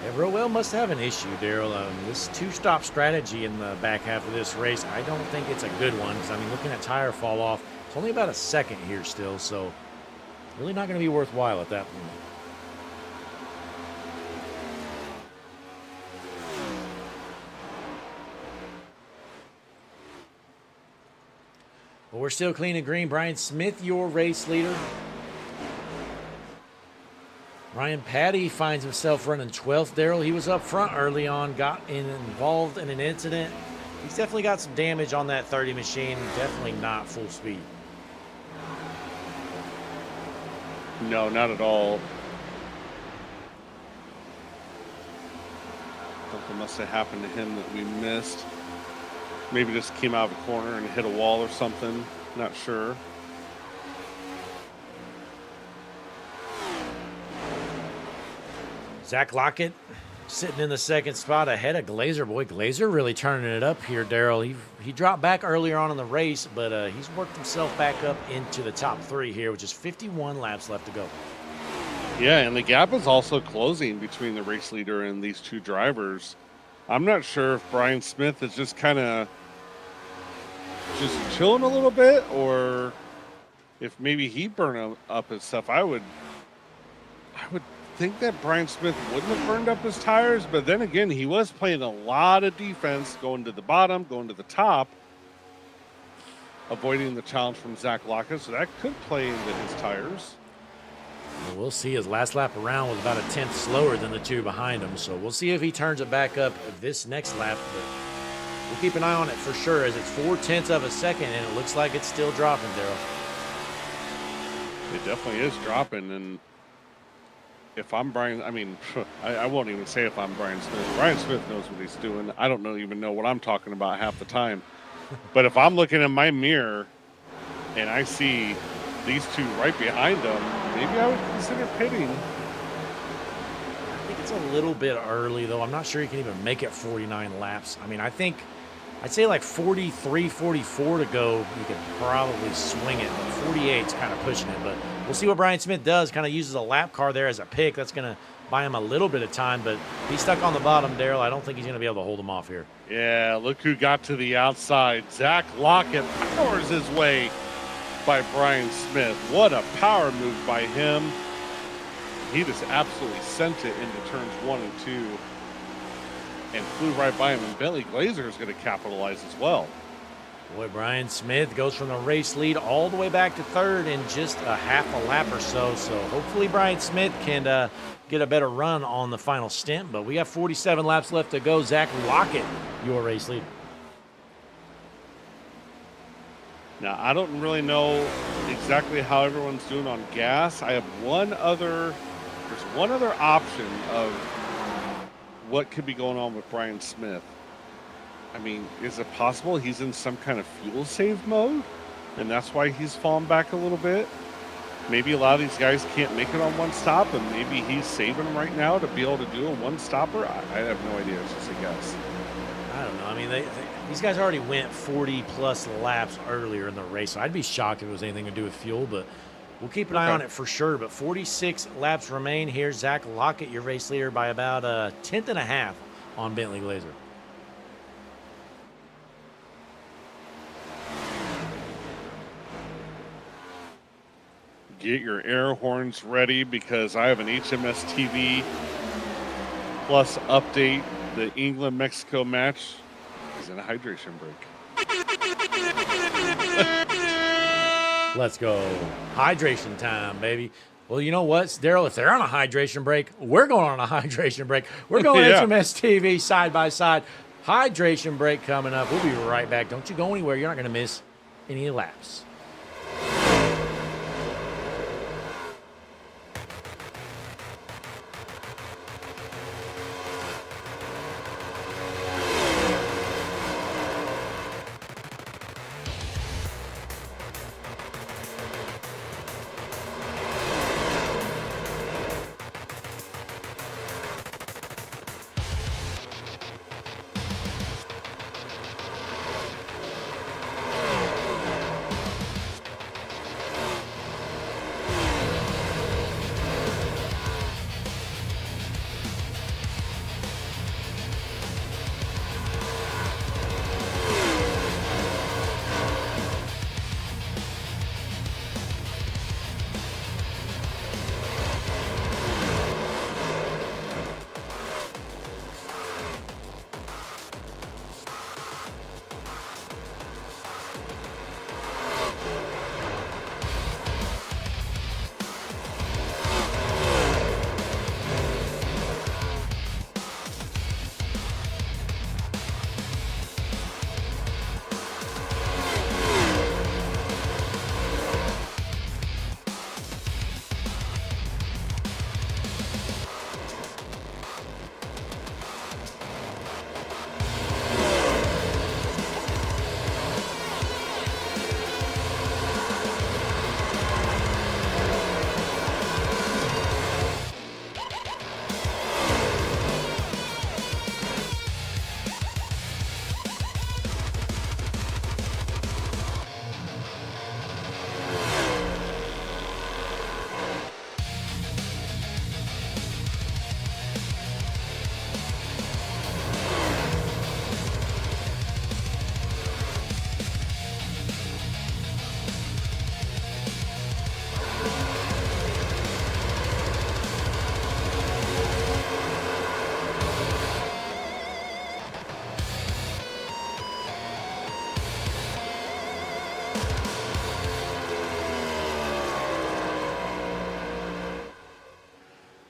Yeah, Rowell must have an issue, Daryl. This two-stop strategy in the back half of this race, I don't think it's a good one. Because, I mean, looking at tire fall off, it's only about a second here still. So, really not going to be worthwhile at that point. But we're still clean and green. Brian Smith, your race leader. Ryan Patty finds himself running 12th. Daryl, he was up front early on, got involved in an incident. He's definitely got some damage on that 30 machine. Definitely not full speed. No, not at all. Something must have happened to him that we missed. Maybe just came out of a corner and hit a wall or something. Not sure. Zach Lockett sitting in the second spot ahead of Glazer. Boy, Glazer really turning it up here, Daryl. He dropped back earlier on in the race, but he's worked himself back up into the top 3 here, which is 51 laps left to go. Yeah, and the gap is also closing between the race leader and these two drivers. I'm not sure if Brian Smith is just kind of just chilling a little bit, or if maybe he burned up his stuff. I would think that Brian Smith wouldn't have burned up his tires, but then again, he was playing a lot of defense, going to the bottom, going to the top, avoiding the challenge from Zach Lockett, so that could play into his tires. Well, we'll see. His last lap around was about a 10th slower than the two behind him, so we'll see if he turns it back up this next lap, but we'll keep an eye on it for sure, as it's 0.4 of a second, and it looks like it's still dropping, Daryl. It definitely is dropping, and if I'm Brian, I mean, I won't even say if I'm Brian Smith. Brian Smith knows what he's doing. I don't even know what I'm talking about half the time. But if I'm looking in my mirror and I see these two right behind them, maybe I would consider pitting. I think it's a little bit early, though. I'm not sure he can even make it 49 laps. I mean, I'd say like 43, 44 to go, you could probably swing it. 48's kind of pushing it, but we'll see what Brian Smith does. Kind of uses a lap car there as a pick. That's going to buy him a little bit of time, but he's stuck on the bottom, Daryl. I don't think he's going to be able to hold him off here. Yeah, look who got to the outside. Zach Lockett powers his way by Brian Smith. What a power move by him. He just absolutely sent it into turns 1 and 2 and flew right by him. And Bentley Glazer is going to capitalize as well. Boy, Brian Smith goes from the race lead all the way back to third in just a half a lap or so. So hopefully Brian Smith can get a better run on the final stint. But we got 47 laps left to go. Zach Lockett, your race leader. Now, I don't really know exactly how everyone's doing on gas. I have there's one other option of what could be going on with Brian Smith. I mean, is it possible he's in some kind of fuel save mode? And that's why he's fallen back a little bit? Maybe a lot of these guys can't make it on one stop, and maybe he's saving them right now to be able to do a one-stopper? I have no idea. It's just a guess. I don't know. I mean, these guys already went 40-plus laps earlier in the race, so I'd be shocked if it was anything to do with fuel, but we'll keep an eye on it for sure. But 46 laps remain here. Zach Lockett, your race leader, by about a tenth and a half on Bentley Glazer. Get your air horns ready because I have an HMS TV plus update. The England-Mexico match is in a hydration break. Let's go. Hydration time, baby. Well, you know what, Daryl? If they're on a hydration break, we're going on a hydration break. We're going HMS TV side by side. Hydration break coming up. We'll be right back. Don't you go anywhere. You're not going to miss any laps.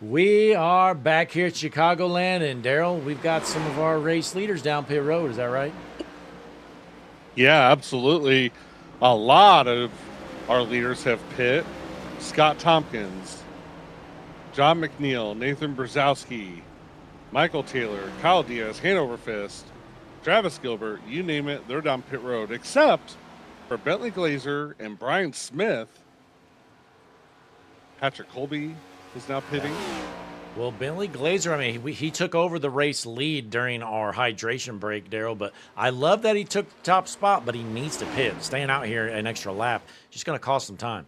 We are back here at Chicagoland, and Daryl, we've got some of our race leaders down pit road. Is that right? Yeah, absolutely. A lot of our leaders have pit. Scott Tompkins, John McNeil, Nathan Brzezowski, Michael Taylor, Kyle Diaz, Hanover Fist, Travis Gilbert, you name it, they're down pit road, except for Bentley Glazer and Brian Smith. Patrick Colby is now pitting. Well, Bentley Glazer, I mean, he took over the race lead during our hydration break, Daryl, but I love that he took the top spot, but he needs to pit. Staying out here an extra lap, just going to cost some time.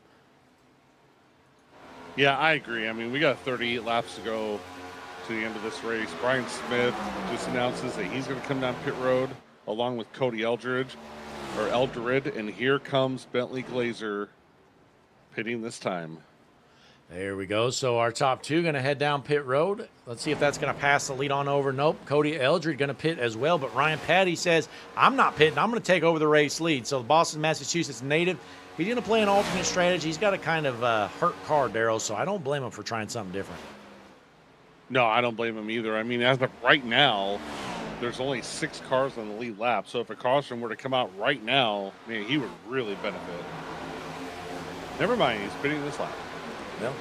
Yeah, I agree. I mean, we got 38 laps to go to the end of this race. Brian Smith just announces that he's going to come down pit road along with Cody Eldred, and here comes Bentley Glazer pitting this time. There we go. So our top two going to head down pit road. Let's see if that's going to pass the lead on over. Nope. Cody Eldred going to pit as well. But Ryan Patty says, I'm not pitting. I'm going to take over the race lead. So the Boston, Massachusetts native, he's going to play an alternate strategy. He's got a kind of hurt car, Daryl, so I don't blame him for trying something different. No, I don't blame him either. I mean, as of right now, there's only 6 cars on the lead lap. So if a caution were to come out right now, man, he would really benefit. Never mind, he's pitting this lap. Well,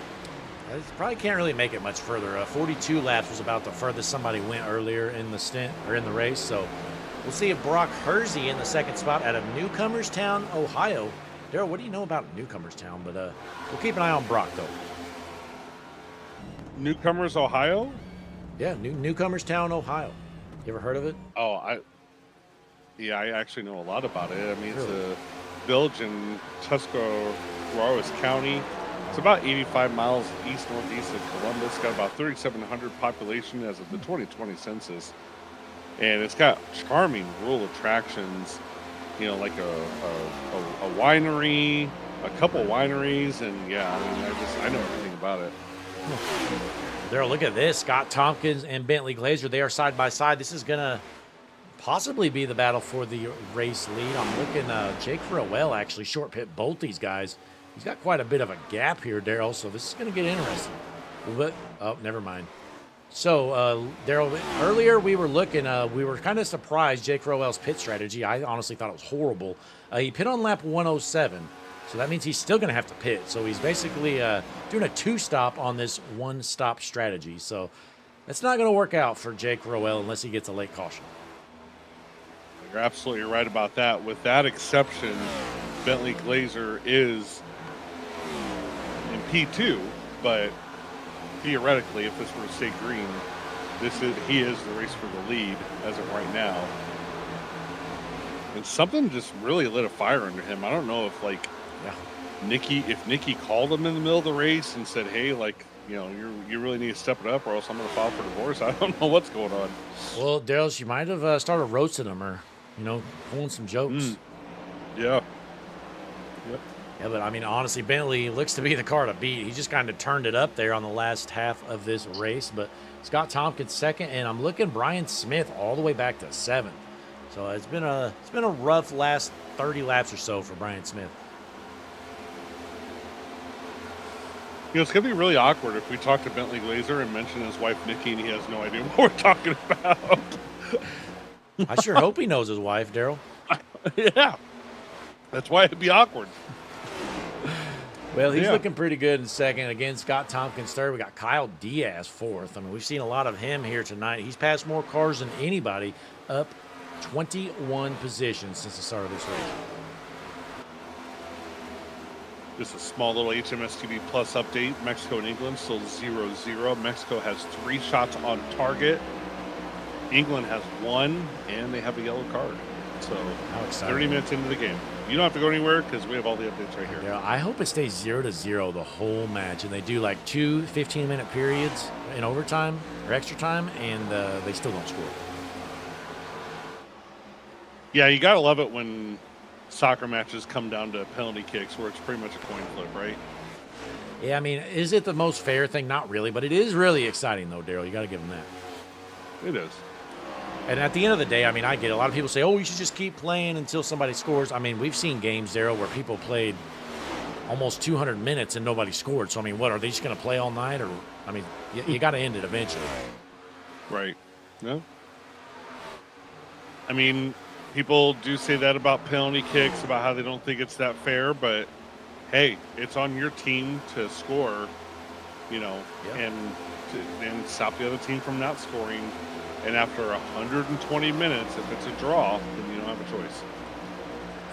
I probably can't really make it much further. 42 laps was about the furthest somebody went earlier in the stint or in the race. So we'll see if Brock Hersey in the second spot out of Newcomerstown, Ohio. Daryl, what do you know about Newcomerstown? But we'll keep an eye on Brock, though. Newcomers, Ohio? Yeah, Newcomerstown, Ohio. You ever heard of it? Oh, I actually know a lot about it. I mean, Really? It's a village in Tuscarawas County. It's about 85 miles east-northeast of Columbus. Got about 3,700 population as of the 2020 census. And it's got charming rural attractions, you know, like a winery, a couple wineries, and yeah, I mean, I know everything about it. Daryl, look at this. Scott Tompkins and Bentley Glazer, they are side by side. This is going to possibly be the battle for the race lead. I'm looking, Jake Farrell actually short pit both these guys. He's got quite a bit of a gap here, Daryl, so this is going to get interesting. But, oh, never mind. So, Daryl, earlier we were looking, we were kind of surprised Jake Farrell's pit strategy. I honestly thought it was horrible. He pit on lap 107, so that means he's still going to have to pit. So he's basically doing a 2-stop on this 1-stop strategy. So that's not going to work out for Jake Farrell unless he gets a late caution. You're absolutely right about that. With that exception, Bentley Glazer is in P2, but theoretically, if this were to stay green, he is the race for the lead as of right now. And something just really lit a fire under him. I don't know if Nikki called him in the middle of the race and said, "Hey, like, you know, you really need to step it up, or else I'm going to file for divorce." I don't know what's going on. Well, Daryl, she might have started roasting him or, you know, pulling some jokes. Yeah. Yep. Yeah, but I mean, honestly, Bentley looks to be the car to beat. He just kind of turned it up there on the last half of this race. But Scott Tompkins second, and I'm looking Brian Smith all the way back to 7th. So it's been a rough last 30 laps or so for Brian Smith. You know, it's going to be really awkward if we talk to Bentley Glazer and mention his wife Nikki, and he has no idea what we're talking about. I sure hope he knows his wife, Daryl. Yeah, that's why it'd be awkward. Well, he's looking pretty good in second. Again, Scott Tompkins third. We got Kyle Diaz fourth. I mean, we've seen a lot of him here tonight. He's passed more cars than anybody, up 21 positions since the start of this race. Just a small little HMS TV Plus update. Mexico and England still 0-0. Mexico has 3 shots on target. England has 1, and they have a yellow card. So 30 minutes into the game. You don't have to go anywhere because we have all the updates right here. Yeah, I hope it stays 0-0 the whole match, and they do like 2 15-minute periods in overtime or extra time, and they still don't score. Yeah, you gotta love it when soccer matches come down to penalty kicks, where it's pretty much a coin flip, right? Yeah, I mean, is it the most fair thing? Not really, but it is really exciting, though, Daryl. You got to give them that. It is. And at the end of the day, I mean, I get it. A lot of people say, oh, you should just keep playing until somebody scores. I mean, we've seen games, Daryl, where people played almost 200 minutes and nobody scored. So, I mean, what, are they just going to play all night? Or, I mean, you got to end it eventually. Right. No. I mean, people do say that about penalty kicks, about how they don't think it's that fair, but hey, it's on your team to score, you know, and stop the other team from not scoring. And after 120 minutes, if it's a draw, then you don't have a choice.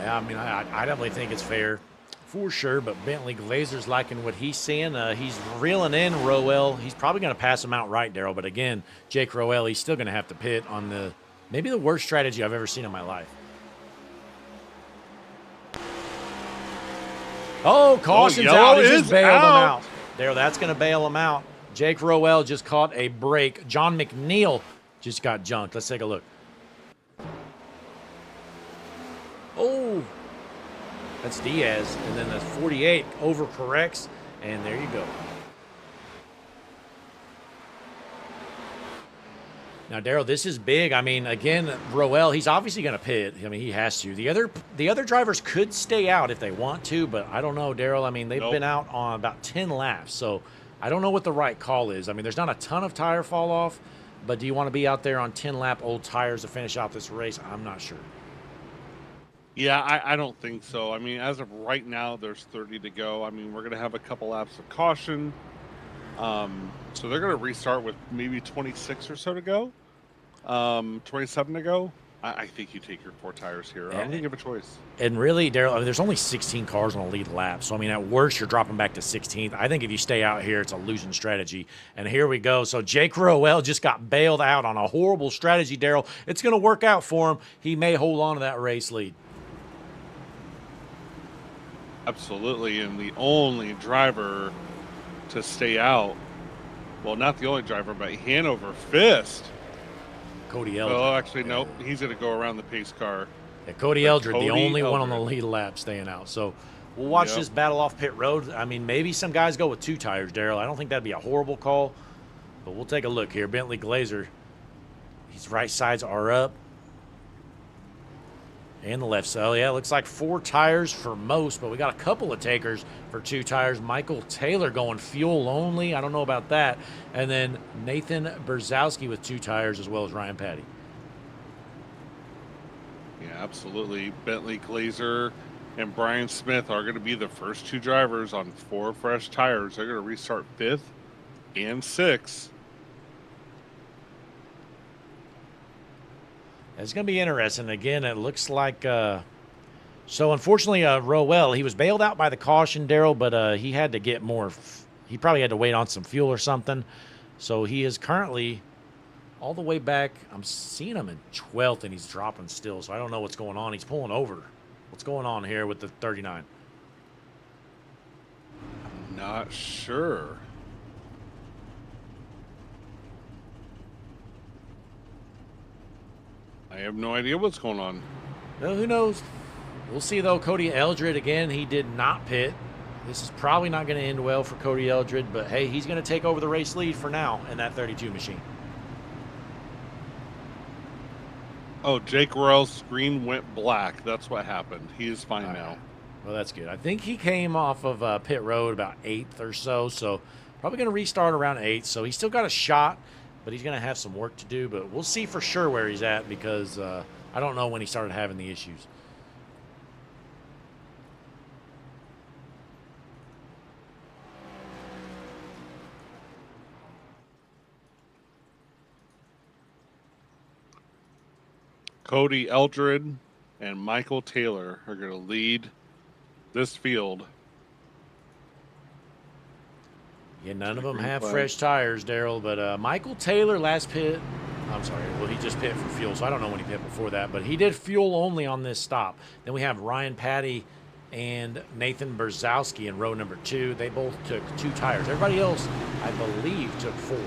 Yeah, I mean, I definitely think it's fair for sure, but Bentley Glazer's liking what he's seeing. He's reeling in Rowell. He's probably going to pass him out right, Daryl, but again, Jake Rowell, he's still going to have to pit on maybe the worst strategy I've ever seen in my life. Oh, caution's out. He just bailed him out. Daryl, that's going to bail him out. Jake Rowell just caught a break. John McNeil just got junked. Let's take a look. Oh, that's Diaz. And then the 48 overcorrects, and there you go. Now, Daryl, this is big. I mean, again, Rowell, he's obviously going to pit. I mean, he has to. The other drivers could stay out if they want to, but I don't know, Daryl. I mean, they've been out on about 10 laps, so I don't know what the right call is. I mean, there's not a ton of tire fall off, but do you want to be out there on 10-lap old tires to finish out this race? I'm not sure. Yeah, I don't think so. I mean, as of right now, there's 30 to go. I mean, we're going to have a couple laps of caution. So they're going to restart with maybe 26 or so to go. 27 to go. I think you take your 4 tires here. I don't think you have a choice. And really, Daryl, I mean, there's only 16 cars on a lead lap. So, I mean, at worst, you're dropping back to 16th. I think if you stay out here, it's a losing strategy. And here we go. So, Jake Rowell just got bailed out on a horrible strategy, Daryl. It's going to work out for him. He may hold on to that race lead. Absolutely. And the only driver to stay out, well, not the only driver, but Hanover Fist. Cody Eldred. Oh, actually, nope. He's going to go around the pace car. Yeah, Cody Eldred, the only one on the lead lap staying out. So we'll watch this battle off pit road. I mean, maybe some guys go with 2 tires, Daryl. I don't think that'd be a horrible call, but we'll take a look here. Bentley Glazer, his right sides are up. And the left side. Oh, yeah, it looks like 4 tires for most, but we got a couple of takers for 2 tires. Michael Taylor going fuel only. I don't know about that. And then Nathan Berzowski with 2 tires, as well as Ryan Patty. Yeah, absolutely. Bentley Glazer and Brian Smith are going to be the first 2 drivers on 4 fresh tires. They're going to restart 5th and 6th. It's going to be interesting. Again, it looks like so unfortunately, Rowell, he was bailed out by the caution, Daryl, but he had to get more. He probably had to wait on some fuel or something. So he is currently all the way back. I'm seeing him in 12th, and he's dropping still. So I don't know what's going on. He's pulling over. What's going on here with the 39? I'm not sure. I have no idea what's going on. Well, who knows? We'll see, though. Cody Eldred, again, he did not pit. This is probably not going to end well for Cody Eldred, but, hey, he's going to take over the race lead for now in that 32 machine. Oh, Jake Rowell's screen went black. That's what happened. He is fine now. Well, that's good. I think he came off of pit road about 8th or so probably going to restart around 8th. So he's still got a shot, but he's going to have some work to do. But we'll see for sure where he's at because I don't know when he started having the issues. Cody Eldred and Michael Taylor are going to lead this field. Yeah, none of them have fresh tires, Daryl, but Michael Taylor last pit, I'm sorry, well, he just pit for fuel, so I don't know when he pit before that, but he did fuel only on this stop. Then we have Ryan Patty and Nathan Berzowski in row number 2. They both took 2 tires. Everybody else, I believe, took 4.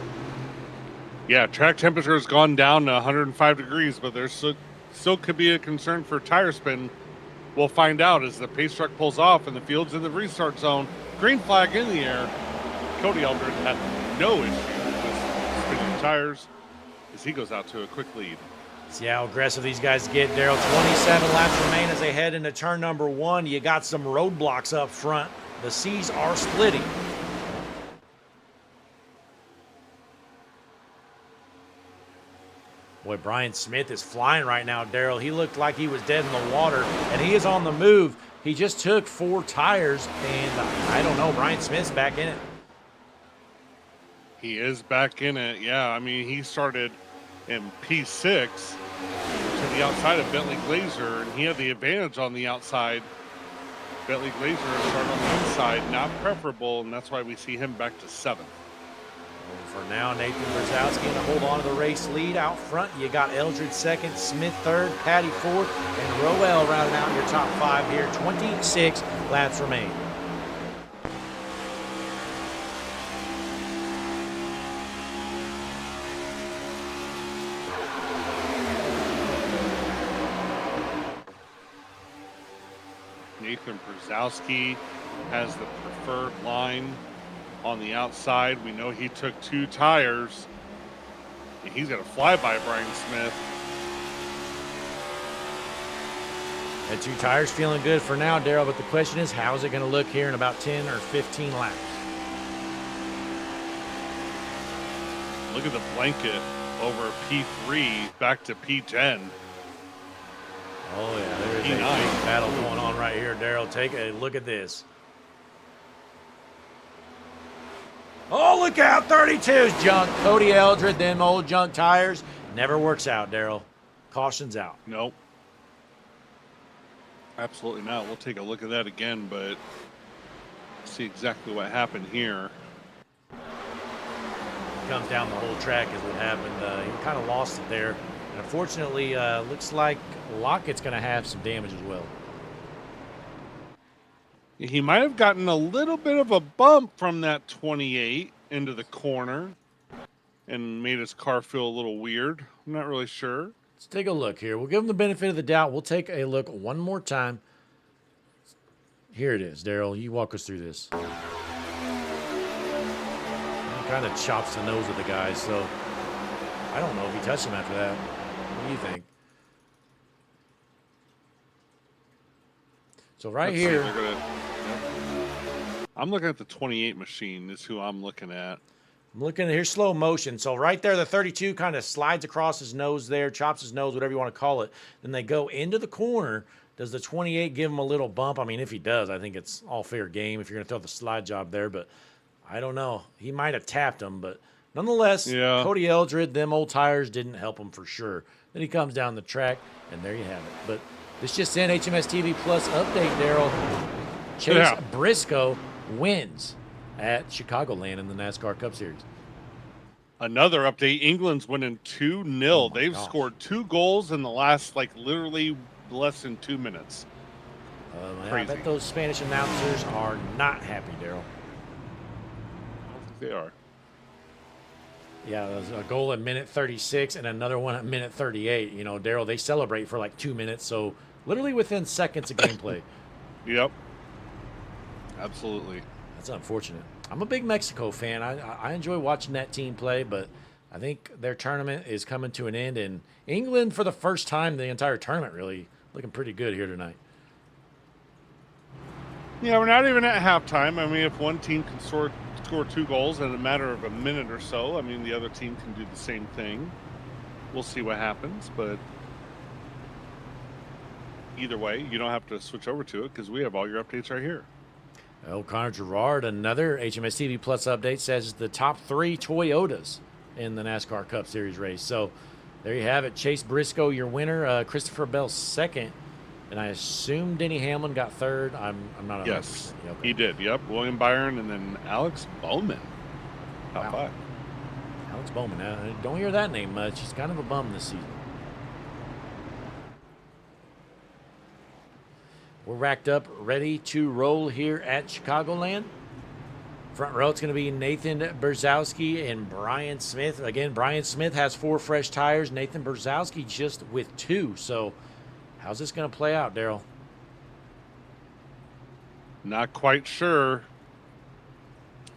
Yeah, track temperature has gone down to 105 degrees, but there's still could be a concern for tire spin. We'll find out as the pace truck pulls off and the field's in the restart zone. Green flag in the air. Cody Eldred had no issue with spinning tires as he goes out to a quick lead. See how aggressive these guys get, Daryl. 27 laps remain as they head into turn number 1. You got some roadblocks up front. The seas are splitting. Boy, Brian Smith is flying right now, Daryl. He looked like he was dead in the water, and he is on the move. He just took 4 tires, and I don't know, Brian Smith's back in it. He is back in it, yeah. I mean, he started in P6 to the outside of Bentley Glazer, and he had the advantage on the outside. Bentley Glazer started on the inside, not preferable, and that's why we see him back to 7th. For now, Nathan Berzowski to hold on to the race lead. Out front, you got Eldred 2nd, Smith 3rd, Patty 4th, and Rowell rounding out your top 5 here. 26 laps remain. Nathan Brzezowski has the preferred line on the outside. We know he took 2 tires. And he's got to fly by Brian Smith. And 2 tires feeling good for now, Daryl, but the question is, how's it going to look here in about 10 or 15 laps? Look at the blanket over P3 back to P10. Oh, yeah, there's a big battle going on right here, Daryl. Take a look at this. Oh, look out, 32's junk. Cody Eldred, them old junk tires. Never works out, Daryl. Caution's out. Nope. Absolutely not. We'll take a look at that again, but see exactly what happened here. Comes down the whole track is what happened. He kind of lost it there. And unfortunately, looks like Lockett's going to have some damage as well. He might have gotten a little bit of a bump from that 28 into the corner and made his car feel a little weird. I'm not really sure. Let's take a look here. We'll give him the benefit of the doubt. We'll take a look one more time. Here it is, Daryl. You walk us through this. He kind of chops the nose of the guy, so I don't know if he touched him after that. What do you think? So right here. I'm looking at the 28 machine is who I'm looking at. I'm looking at here, slow motion. So right there, the 32 kind of slides across his nose there, chops his nose, whatever you want to call it. Then they go into the corner. Does the 28 give him a little bump? I mean, if he does, I think it's all fair game if you're going to throw the slide job there. But I don't know. He might have tapped him. But nonetheless, yeah. Cody Eldred, them old tires didn't help him for sure. Then he comes down the track, and there you have it. But this just in, HMS TV Plus update, Daryl. Chase Briscoe wins at Chicagoland in the NASCAR Cup Series. Another update, England's winning 2-0. Oh They've scored 2 goals in the last, literally less than 2 minutes. I bet those Spanish announcers are not happy, Daryl. I don't think they are. Yeah, there's a goal at minute 36 and another one at minute 38. You know, Daryl, they celebrate for 2 minutes, so literally within seconds of gameplay. Yep. Absolutely. That's unfortunate. I'm a big Mexico fan. I enjoy watching that team play, but I think their tournament is coming to an end. And England, for the first time, the entire tournament really looking pretty good here tonight. Yeah, we're not even at halftime. I mean, if one team can score 2 goals in a matter of a minute or so, I mean, the other team can do the same thing. We'll see what happens, but either way, you don't have to switch over to it because we have all your updates right here. Well, Connor Gerard, another HMS TV Plus update, says the top 3 Toyotas in the NASCAR Cup Series race. So there you have it. Chase Briscoe, your winner. Christopher Bell, second. And I assume Denny Hamlin got third. I'm not. Yes, okay. He did. Yep, William Byron and then Alex Bowman. Top 5. Alex Bowman. Don't hear that name much. He's kind of a bum this season. We're racked up, ready to roll here at Chicagoland. Front row, it's going to be Nathan Brzezowski and Brian Smith. Again, Brian Smith has 4 fresh tires. Nathan Brzezowski just with 2. So how's this going to play out, Daryl? Not quite sure.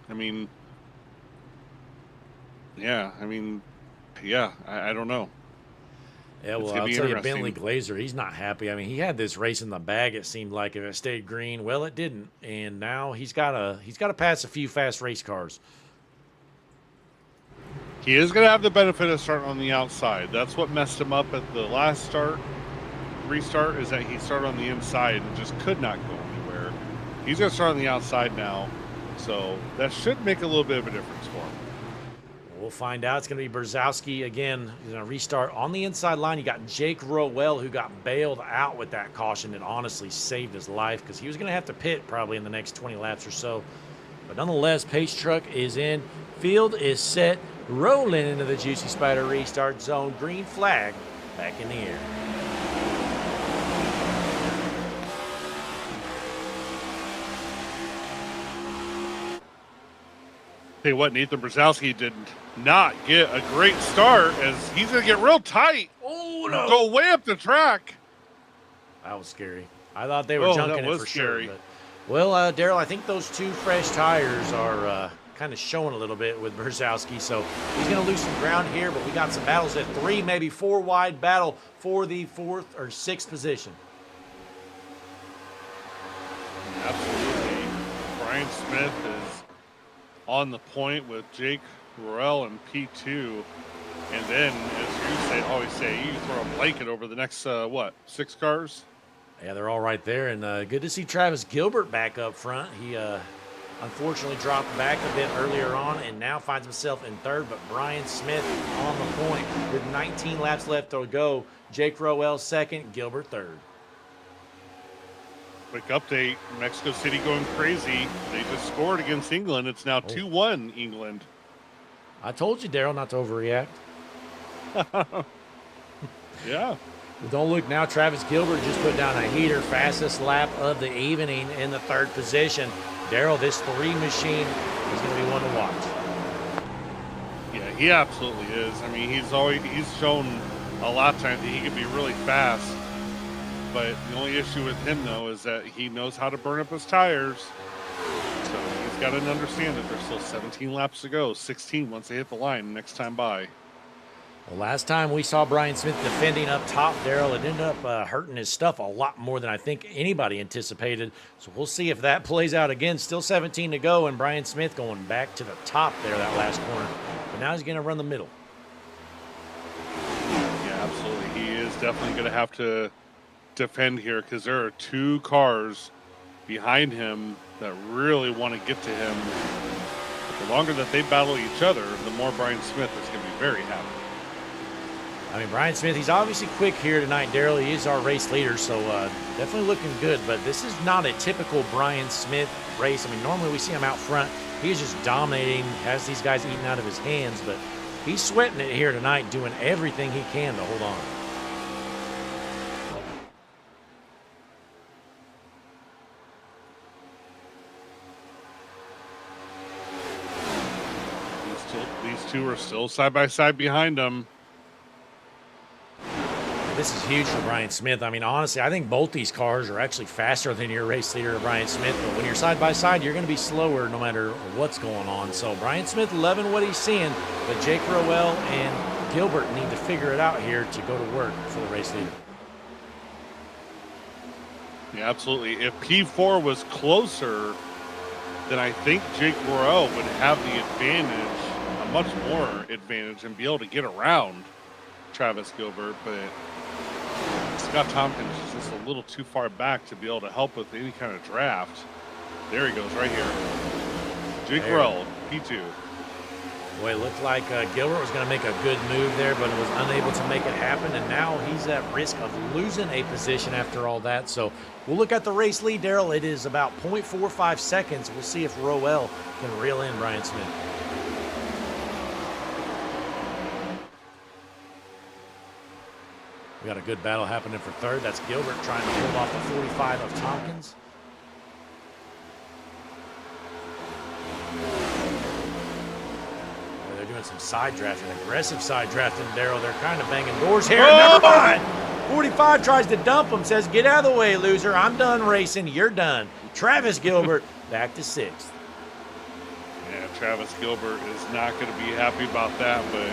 I mean, I don't know. Yeah, well, I'll tell you, Bentley Glazer, he's not happy. I mean, he had this race in the bag, it seemed like, if it stayed green. Well, it didn't. And now he's got to pass a few fast race cars. He is going to have the benefit of starting on the outside. That's what messed him up at the last restart, is that he started on the inside and just could not go anywhere. He's going to start on the outside now, so that should make a little bit of a difference for him. We'll find out. It's going to be Brzezowski again. He's going to restart on the inside line. You got Jake Rowell, who got bailed out with that caution that honestly saved his life because he was going to have to pit probably in the next 20 laps or so. But nonetheless, pace truck is in. Field is set. Rolling into the Juicy Spider restart zone. Green flag back in the air. Tell you what, Nathan Brzezowski did not get a great start as he's going to get real tight. Oh, no. Go way up the track. That was scary. I thought they were Oh, junking that it was for scary. sure. But, well, Daryl, I think those 2 fresh tires are kind of showing a little bit with Brzezowski, so he's going to lose some ground here, but we got some battles at 3, maybe 4 wide battle for the 4th or 6th position. Absolutely. Brian Smith is on the point with Jake Ruel in P2. And then, as you always say, you throw a blanket over the next, 6 cars? Yeah, they're all right there, and good to see Travis Gilbert back up front. He unfortunately dropped back a bit earlier on and now finds himself in 3rd, but Brian Smith on the point with 19 laps left to go. Jake Roel 2nd, Gilbert 3rd. Quick update, Mexico City going crazy. They just scored against England. It's now 2-1 England. I told you, Daryl, not to overreact. Yeah. Well, don't look now. Travis Gilbert just put down a heater, fastest lap of the evening in the 3rd position. Daryl, this 3 machine is going to be one to watch. Yeah, he absolutely is. I mean, he's shown a lot of times that he can be really fast. But the only issue with him, though, is that he knows how to burn up his tires. So he's got to understand that there's still 17 laps to go, 16 once they hit the line next time by. Well, last time we saw Brian Smith defending up top, Daryl, it ended up hurting his stuff a lot more than I think anybody anticipated. So we'll see if that plays out again. Still 17 to go, and Brian Smith going back to the top there, that last corner. But now he's going to run the middle. Yeah, absolutely. He is definitely going to have to defend here because there are 2 cars behind him that really want to get to him. But the longer that they battle each other, the more Brian Smith is going to be very happy. I mean, Brian Smith, he's obviously quick here tonight, Daryl. He is our race leader, so definitely looking good. But this is not a typical Brian Smith race. I mean, normally we see him out front. He's just dominating, has these guys eating out of his hands. But he's sweating it here tonight, doing everything he can to hold on. These 2 are still side by side behind him. This is huge for Brian Smith. I mean, honestly, I think both these cars are actually faster than your race leader, Brian Smith. But when you're side by side, you're going to be slower no matter what's going on. So Brian Smith loving what he's seeing, but Jake Roel and Gilbert need to figure it out here to go to work for the race leader. Yeah, absolutely. If P4 was closer, then I think Jake Roel would have the advantage, a much more advantage, and be able to get around Travis Gilbert. But Scott Tompkins is just a little too far back to be able to help with any kind of draft. There he goes, right here. Jake Roel, P2. Boy, it looked like Gilbert was going to make a good move there, but was unable to make it happen, and now he's at risk of losing a position after all that. So we'll look at the race lead, Daryl. It is about 0.45 seconds. We'll see if Roel can reel in Brian Smith. We got a good battle happening for 3rd. That's Gilbert trying to hold off the 45 of Tompkins. They're doing some side drafting, aggressive side drafting, Daryl. They're kind of banging doors here. Never mind. 45 tries to dump him, says, get out of the way, loser. I'm done racing. You're done. Travis Gilbert back to 6th. Yeah, Travis Gilbert is not going to be happy about that, but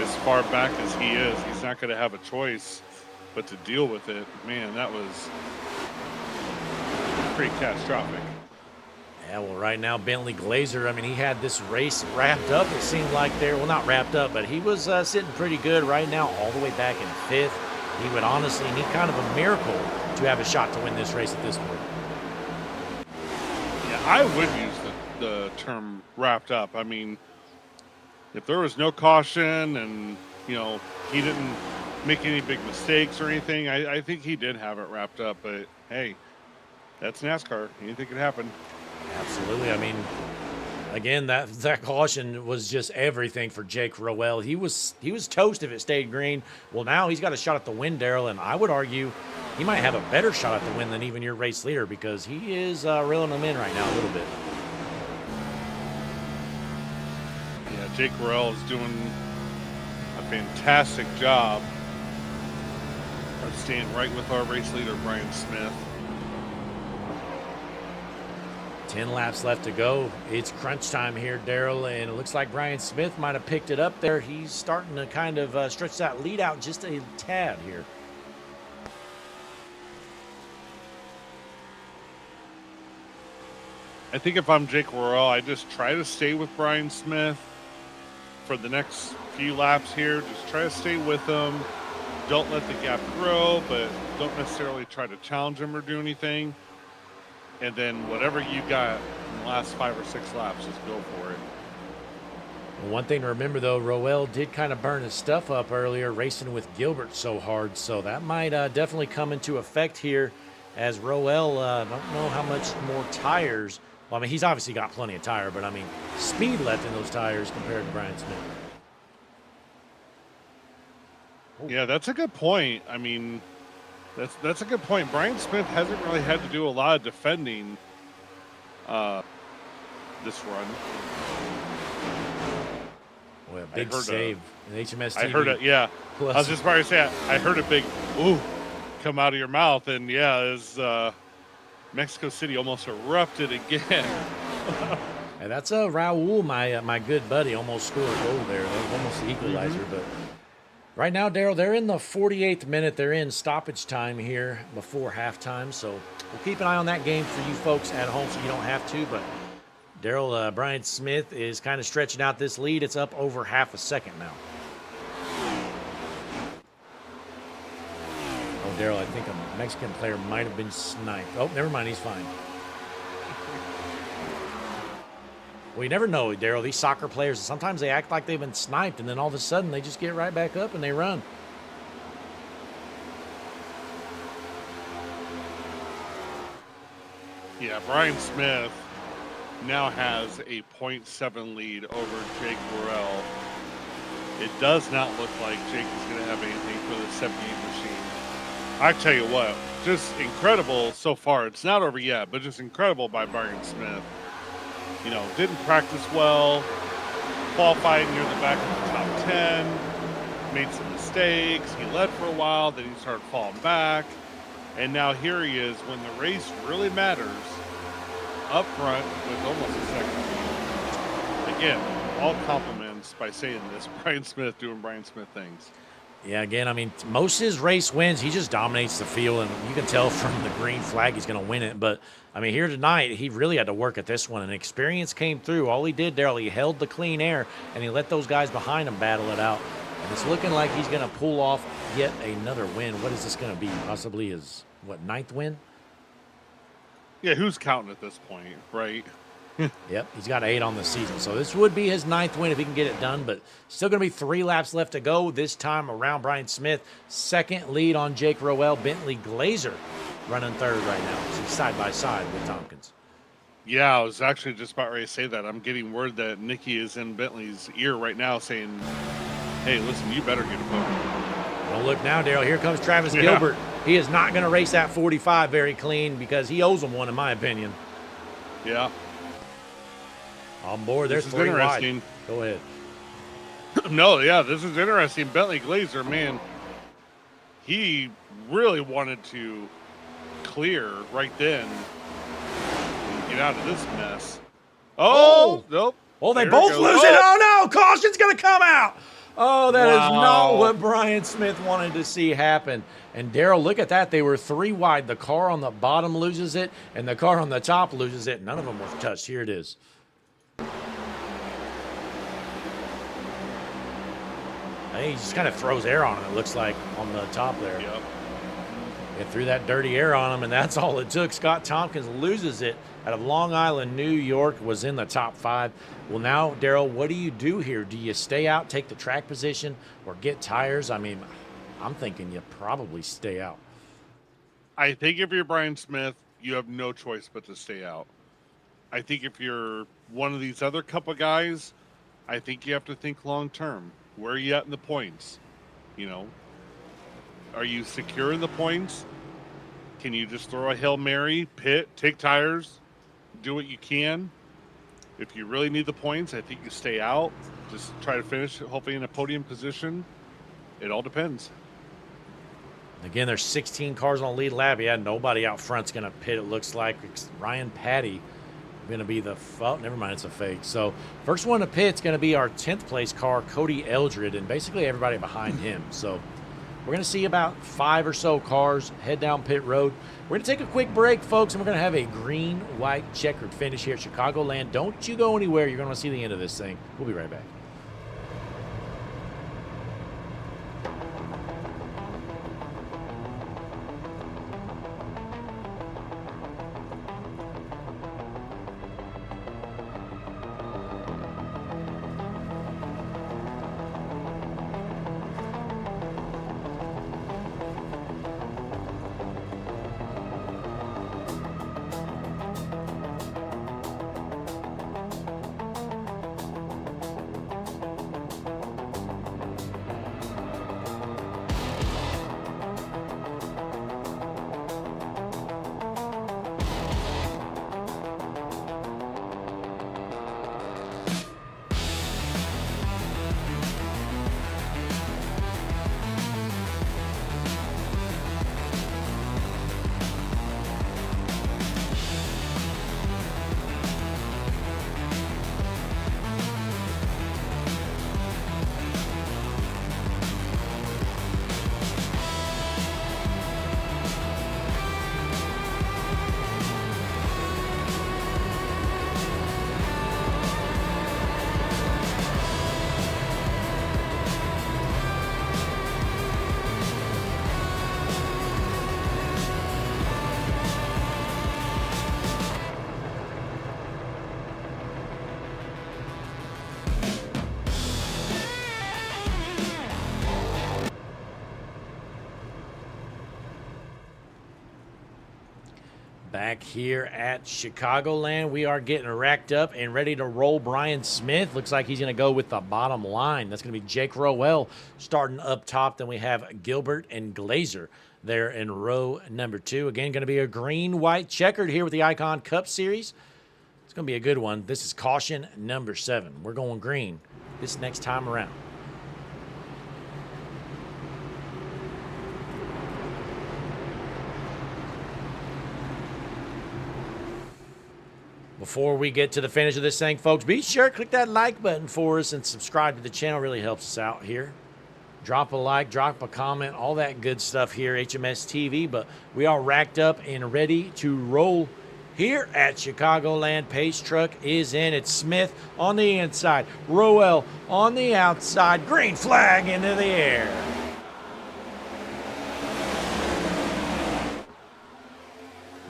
as far back as he is, he's not going to have a choice but to deal with it. Man, that was pretty catastrophic. Yeah, well, right now, Bentley Glazer, I mean, he had this race wrapped up. It seemed like there, well, not wrapped up, but he was sitting pretty good right now, all the way back in 5th. He would honestly need kind of a miracle to have a shot to win this race at this point. Yeah, I would use the term wrapped up. I mean, if there was no caution and, you know, he didn't make any big mistakes or anything, I think he did have it wrapped up. But, hey, that's NASCAR. Anything can happen. Absolutely. I mean, again, that caution was just everything for Jake Roel. He was toast if it stayed green. Well, now he's got a shot at the win, Daryl, and I would argue he might have a better shot at the win than even your race leader because he is reeling them in right now a little bit. Yeah, Jake Roel is doing a fantastic job are staying right with our race leader, Brian Smith. 10 laps left to go. It's crunch time here, Daryl, and it looks like Brian Smith might have picked it up there. He's starting to kind of stretch that lead out just a tad here. I think if I'm Jake Worrell, I just try to stay with Brian Smith for the next few laps here. Just try to stay with him. Don't let the gap grow, but don't necessarily try to challenge him or do anything. And then whatever you got in the last 5 or 6 laps, just go for it. Well, one thing to remember, though, Roel did kind of burn his stuff up earlier racing with Gilbert so hard, so that might definitely come into effect here as Roel, don't know how much more tires. Well, I mean, he's obviously got plenty of tire, but I mean, speed left in those tires compared to Brian Smith. Yeah, that's a good point. I mean, that's a good point. Brian Smith hasn't really had to do a lot of defending this run. Well, big save in HMS TV. I heard it, yeah. Plus, I was just about to say, I heard a big ooh come out of your mouth, and yeah, as Mexico City almost erupted again. and that's Raul, my good buddy, almost scored a goal there. That was almost the equalizer, but right now, Daryl, they're in the 48th minute. They're in stoppage time here before halftime, so we'll keep an eye on that game for you folks at home so you don't have to. But, Daryl, Brian Smith is kind of stretching out this lead. It's up over half a second now. Oh, Daryl, I think a Mexican player might have been sniped. Oh, never mind. He's fine. Well, you never know, Daryl. These soccer players, sometimes they act like they've been sniped, and then all of a sudden they just get right back up and they run. Yeah, Brian Smith now has a 0.7 lead over Jake Worrell. It does not look like Jake is going to have anything for the 78 machine. I tell you what, just incredible so far. It's not over yet, but just incredible by Brian Smith. You know, didn't practice well, qualified near the back of the top 10, made some mistakes. He led for a while, then he started falling back. And now here he is when the race really matters, up front with almost a second lead. Again, all compliments by saying this. Brian Smith doing Brian Smith things. Yeah, again, I mean, most of his race wins, he just dominates the field, and you can tell from the green flag he's going to win it. But, I mean, here tonight, he really had to work at this one, and experience came through. All he did, Daryl, he held the clean air, and he let those guys behind him battle it out. And it's looking like he's going to pull off yet another win. What is this going to be? Possibly his, 9th win? Yeah, who's counting at this point, right? Yep, he's got 8 on the season. So this would be his 9th win if he can get it done, but still going to be 3 laps left to go. This time around Brian Smith. 2nd lead on Jake Roel. Bentley Glazer running 3rd right now. So he's side by side with Tompkins. Yeah, I was actually just about ready to say that. I'm getting word that Nikki is in Bentley's ear right now saying, hey, listen, you better get a podium. Well, look now, Daryl. Here comes Travis Gilbert. He is not going to race that 45 very clean because he owes him one, in my opinion. Yeah. On board, there's 3 interesting. Wide. Go ahead. No, yeah, this is interesting. Bentley Glazer, man, he really wanted to clear right then and get out of this mess. Oh, nope. Oh, they There both it goes. lose it. Oh, no. Caution's going to come out. Oh, that is Wow. not what Brian Smith wanted to see happen. And, Daryl, look at that. They were 3 wide. The car on the bottom loses it, and the car on the top loses it. None of them were touched. Here it is. He just kind of throws air on him, it looks like, on the top there. Yep. It threw that dirty air on him, and that's all it took. Scott Tompkins loses it out of Long Island, New York, was in the top 5. Well, now, Daryl, what do you do here? Do you stay out, take the track position, or get tires? I mean, I'm thinking you probably stay out. I think if you're Brian Smith, you have no choice but to stay out. I think if you're one of these other couple guys, I think you have to think long term. Where are you at in the points? You know, are you secure in the points? Can you just throw a Hail Mary, pit, take tires, do what you can? If you really need the points, I think you stay out. Just try to finish, hopefully in a podium position. It all depends. Again, there's 16 cars on the lead lap. Yeah, nobody out front's going to pit, it looks like. It's Ryan Patty going to be the, oh, never mind, it's a fake. So first one to pit's going to be our 10th place car, Cody Eldred, and basically everybody behind him. So we're going to see about 5 or so cars head down pit road. We're going to take a quick break, folks, and we're going to have a green, white, checkered finish here at Chicagoland. Don't you go anywhere. You're going to see the end of this thing. We'll be right back. Back here at Chicagoland, we are getting racked up and ready to roll. Brian Smith looks like he's going to go with the bottom line. That's going to be Jake Rowell starting up top. Then we have Gilbert and Glazer there in row number 2. Again, going to be a green, white, checkered here with the Icon Cup Series. It's going to be a good one. This is caution number 7. We're going green this next time around. Before we get to the finish of this thing, folks, be sure to click that like button for us and subscribe to the channel. Really helps us out here. Drop a like, drop a comment, all that good stuff here, HMS TV. But we are racked up and ready to roll here at Chicagoland. Pace truck is in. It's Smith on the inside, Rowell on the outside. Green flag into the air.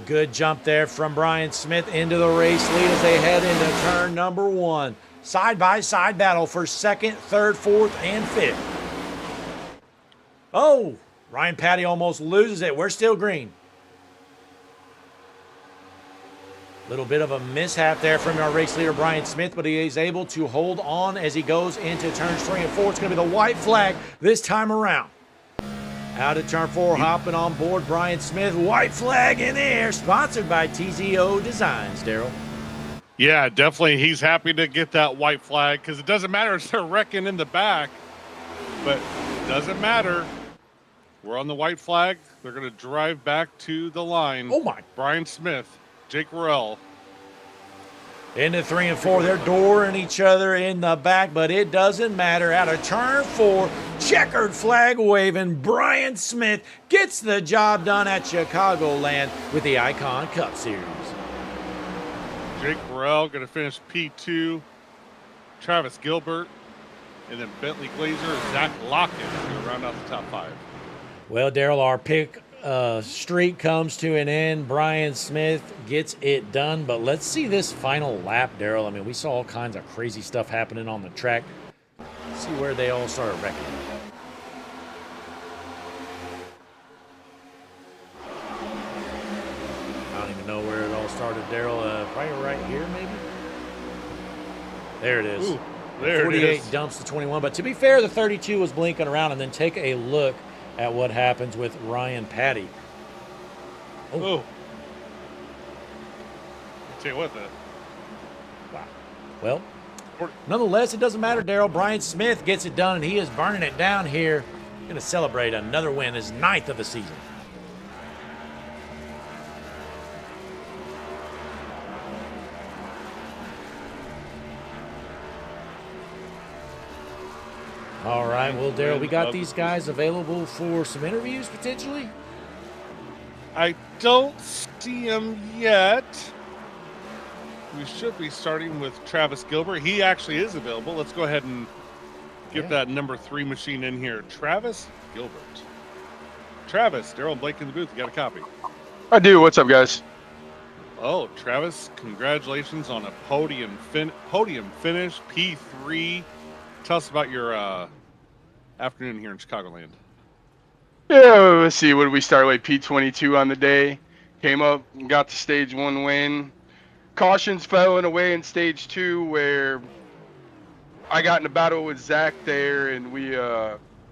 Good jump there from Brian Smith into the race lead as they head into turn number 1. Side-by-side battle for 2nd, 3rd, 4th, and 5th. Oh, Ryan Patty almost loses it. We're still green. Little bit of a mishap there from our race leader, Brian Smith, but he is able to hold on as he goes into turns 3 and 4. It's going to be the white flag this time around. Out of turn 4, hopping on board, Brian Smith. White flag in the air, sponsored by TZO Designs, Daryl. Yeah, definitely. He's happy to get that white flag because it doesn't matter if they're wrecking in the back, but it doesn't matter. We're on the white flag. They're going to drive back to the line. Oh, my. Brian Smith, Jake Rowell. Into 3 and 4, they're dooring each other in the back, but it doesn't matter. Out of turn 4, checkered flag waving, Brian Smith gets the job done at Chicagoland with the Icon Cup Series. Jake Rowell going to finish P2. Travis Gilbert, and then Bentley Glazer and Zach Lockett going to round out the top 5. Well, Daryl, our pick streak comes to an end. Brian Smith gets it done, but let's see this final lap, Daryl. I mean, we saw all kinds of crazy stuff happening on the track. Let's see where they all started wrecking. I don't even know where it all started, Daryl. Probably right here, maybe? There it is. Ooh, there 48 it is. dumps to 21. But to be fair, the 32 was blinking around. And then take a look at what happens with Ryan Patty. Oh. I'll tell you what, that. Wow. Well, nonetheless, it doesn't matter, Daryl. Brian Smith gets it done, and he is burning it down here Going to celebrate another win, his 9th of the season. All right, well, Daryl, we got these guys available for some interviews potentially. I don't see him yet. We should be starting with Travis Gilbert. He actually is available. Let's go ahead and get that number 3 machine in here. Travis Gilbert. Travis, Daryl and Blake in the booth. You got a copy? I do. What's up, guys? Oh, Travis, congratulations on a podium finish, P3. Tell us about your afternoon here in Chicagoland. Yeah, let's see. What did we start with? P22 on the day. Came up and got the stage 1 win. Cautions fell in a way in stage 2 where I got in a battle with Zach there, and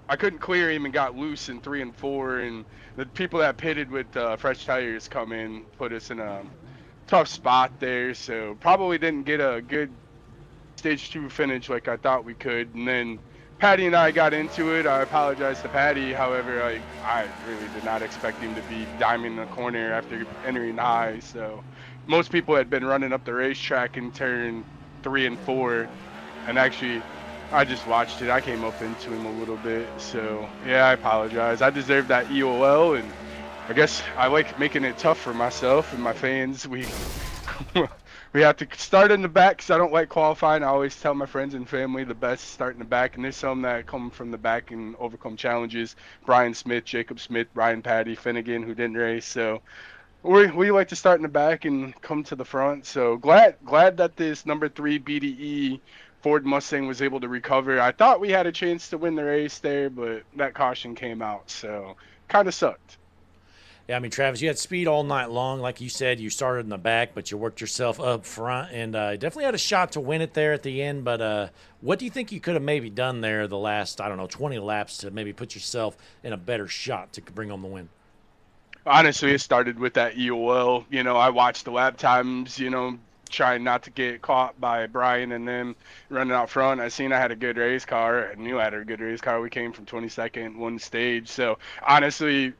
I couldn't clear him and got loose in 3 and 4. And the people that pitted with fresh tires come in, put us in a tough spot there. So probably didn't get a good stage 2 finish like I thought we could. And then Patty and I got into it. I apologize to Patty. However, I really did not expect him to be diming the corner after entering high. So most people had been running up the racetrack in turn 3 and 4. And actually, I just watched it. I came up into him a little bit. So, yeah, I apologize. I deserve that EOL. And I guess I like making it tough for myself and my fans. We have to start in the back because I don't like qualifying. I always tell my friends and family the best start in the back, and there's some that come from the back and overcome challenges. Brian Smith, Jacob Smith, Brian Patty, Finnegan, who didn't race. So we like to start in the back and come to the front. So glad that this number 3 BDE Ford Mustang was able to recover. I thought we had a chance to win the race there, but that caution came out, so kind of sucked. Yeah, I mean, Travis, you had speed all night long. Like you said, you started in the back, but you worked yourself up front, and definitely had a shot to win it there at the end. But what do you think you could have maybe done there the last, 20 laps to maybe put yourself in a better shot to bring home the win? Honestly, it started with that EOL. I watched the lap times, trying not to get caught by Brian and them running out front. I seen I had a good race car. I knew I had a good race car. We came from 22nd, one stage. So, honestly,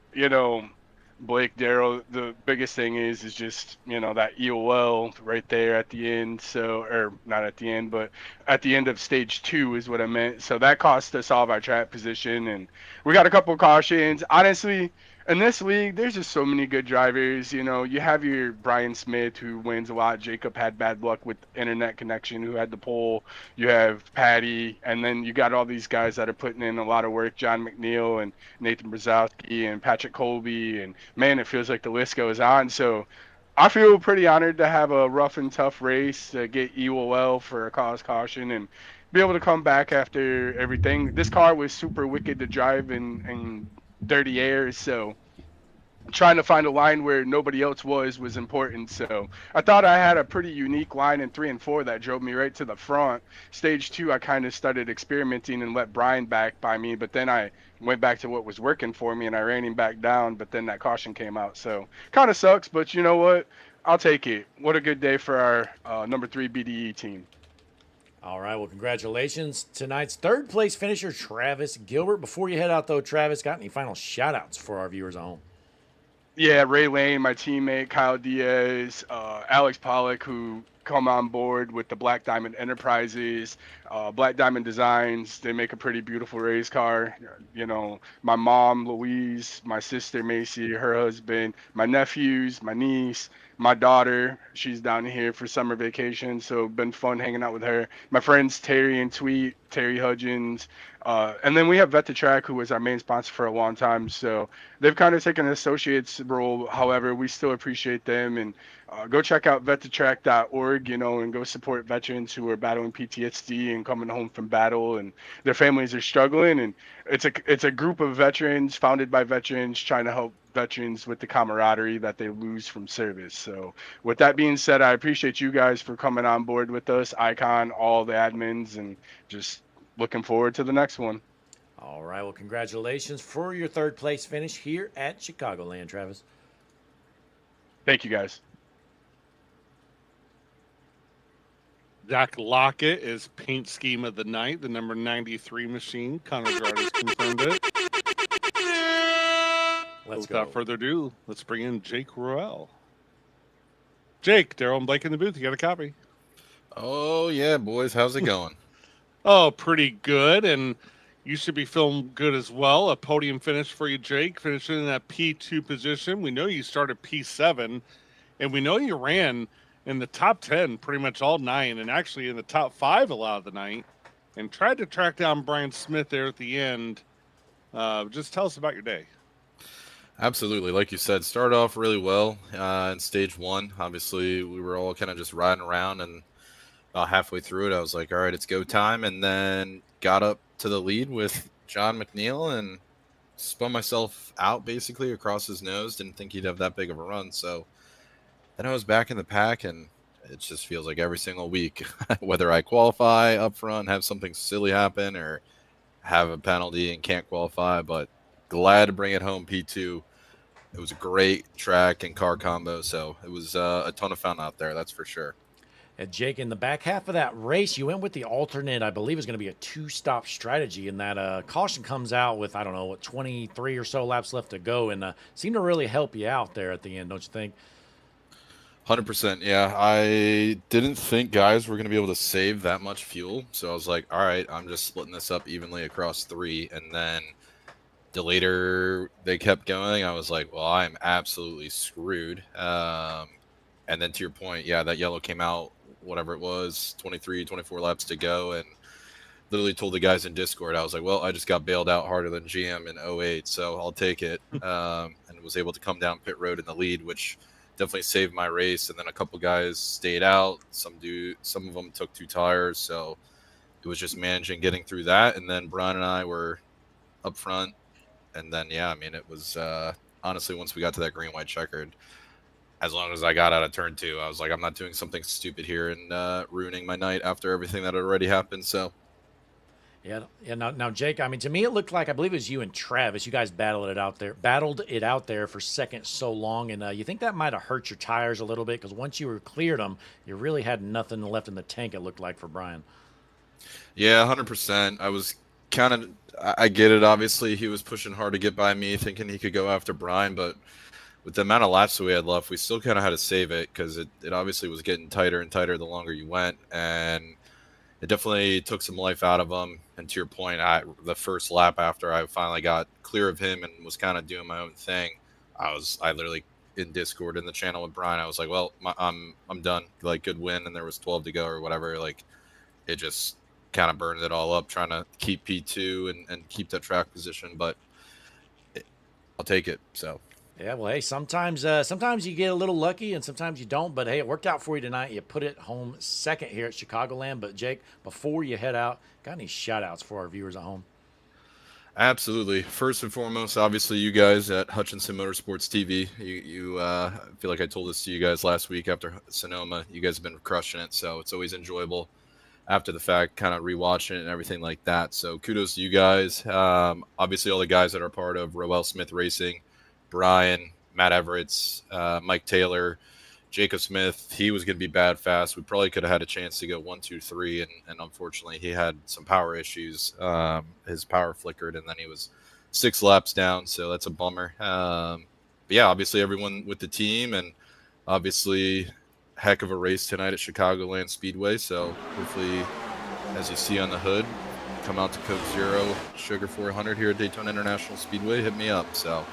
Blake, Daryl, the biggest thing is just, that EOL right there at the end. So, or not at the end, but at the end of stage 2 is what I meant. So that cost us all of our track position, and we got a couple of cautions. Honestly, in this league, there's just so many good drivers. You have your Brian Smith, who wins a lot. Jacob had bad luck with internet connection, who had the pole. You have Patty, and then you got all these guys that are putting in a lot of work. John McNeil and Nathan Brzezowski and Patrick Colby, and man, it feels like the list goes on. So I feel pretty honored to have a rough and tough race, to get EOL for a cause caution and be able to come back after everything. This car was super wicked to drive in dirty air, so trying to find a line where nobody else was important. So I thought I had a pretty unique line in 3 and 4 that drove me right to the front. Stage 2, I kind of started experimenting and let Brian back by me, but then I went back to what was working for me and I ran him back down, but then that caution came out. So kind of sucks, but you know what? I'll take it. What a good day for our number 3 BDE team. All right, well, congratulations. Tonight's third place finisher, Travis Gilbert. Before you head out, though, Travis, got any final shout-outs for our viewers at home? Yeah, Ray Lane, my teammate, Kyle Diaz, Alex Pollock, who come on board with the Black Diamond Enterprises, Black Diamond Designs. They make a pretty beautiful race car. My mom, Louise, my sister, Macy, her husband, my nephews, my niece, my daughter. She's down here for summer vacation, so been fun hanging out with her. My friends, Terry and Tweet, Terry Hudgens. And then we have VettaTrack, who was our main sponsor for a long time. So they've kind of taken an associate's role. However, we still appreciate them. And go check out vettatrack.org, and go support veterans who are battling PTSD and coming home from battle, and their families are struggling. And it's a group of veterans founded by veterans trying to help veterans with the camaraderie that they lose from service. So with that being said, I appreciate you guys for coming on board with us, Icon, all the admins, and just looking forward to the next one. All right, well, congratulations for your third place finish here at Chicagoland, Travis. Thank you, guys. Zach Lockett is paint scheme of the night, the number 93 machine. Connor Gard has confirmed it. Let's Without go. further ado, let's bring in Jake Ruel. Jake, Daryl and Blake in the booth. You got a copy? Oh, yeah, boys. How's it going? Oh, pretty good. And you should be feeling good as well. A podium finish for you, Jake, finishing in that P2 position. We know you started P7, and we know you ran in the top 10 pretty much all night, and actually in the top 5 a lot of the night, and tried to track down Brian Smith there at the end. Just tell us about your day. Absolutely. Like you said, started off really well in stage 1. Obviously, we were all kind of just riding around, and about halfway through it, I was like, all right, it's go time. And then got up to the lead with John McNeil and spun myself out basically across his nose. Didn't think he'd have that big of a run. So then I was back in the pack, and it just feels like every single week, whether I qualify up front, have something silly happen, or have a penalty and can't qualify, but glad to bring it home P2. It was a great track and car combo, so it was a ton of fun out there, that's for sure. And Jake, in the back half of that race, you went with the alternate, I believe is going to be a 2-stop strategy, and that caution comes out with, I don't know, 23 or so laps left to go, and seemed to really help you out there at the end, don't you think? 100%, yeah. I didn't think guys were going to be able to save that much fuel, so I was like, all right, I'm just splitting this up evenly across 3, and then the later they kept going, I was like, well, I'm absolutely screwed. And then to your point, yeah, that yellow came out, whatever it was, 23, 24 laps to go, and literally told the guys in Discord, I was like, well, I just got bailed out harder than GM in 08, so I'll take it. And was able to come down pit road in the lead, which definitely saved my race. And then a couple guys stayed out. Some of them took 2 tires, so it was just managing getting through that. And then Brian and I were up front. And then, yeah, I mean, it was honestly, once we got to that green, white checkered, as long as I got out of turn 2, I was like, I'm not doing something stupid here and ruining my night after everything that had already happened. So, Yeah. Now, Jake, I mean, to me, it looked like, I believe it was you and Travis. You guys battled it out there for second so long. And you think that might have hurt your tires a little bit? Because once you were cleared them, you really had nothing left in the tank, it looked like, for Brian. yeah, 100%. I was kind of, I get it. Obviously, he was pushing hard to get by me, thinking he could go after Brian. But with the amount of laps that we had left, we still kind of had to save it, because it obviously was getting tighter and tighter the longer you went. And it definitely took some life out of him. And to your point, the first lap after I finally got clear of him and was kind of doing my own thing, I literally in Discord in the channel with Brian, I was like, well, I'm done. Like, good win, and there was 12 to go or whatever. Like, it just kind of burned it all up trying to keep P2 and keep that track position. But I'll take it. So. Yeah, well, hey, sometimes you get a little lucky and sometimes you don't. But, hey, it worked out for you tonight. You put it home second here at Chicagoland. But, Jake, before you head out, got any shout-outs for our viewers at home? Absolutely. First and foremost, obviously, you guys at Hutchinson Motorsports TV. You I feel like I told this to you guys last week after Sonoma. You guys have been crushing it, so it's always enjoyable after the fact, kind of rewatching it and everything like that. So kudos to you guys. Obviously, all the guys that are part of Roel Smith Racing, Brian, Matt Everett's, Mike Taylor, Jacob Smith. He was going to be bad fast. We probably could have had a chance to go 1, 2, 3, and unfortunately he had some power issues. His power flickered, and then he was 6 laps down, so that's a bummer. But yeah, obviously everyone with the team, and obviously heck of a race tonight at Chicagoland Speedway. So hopefully, as you see on the hood, come out to Coke Zero Sugar 400 here at Daytona International Speedway. Hit me up. So.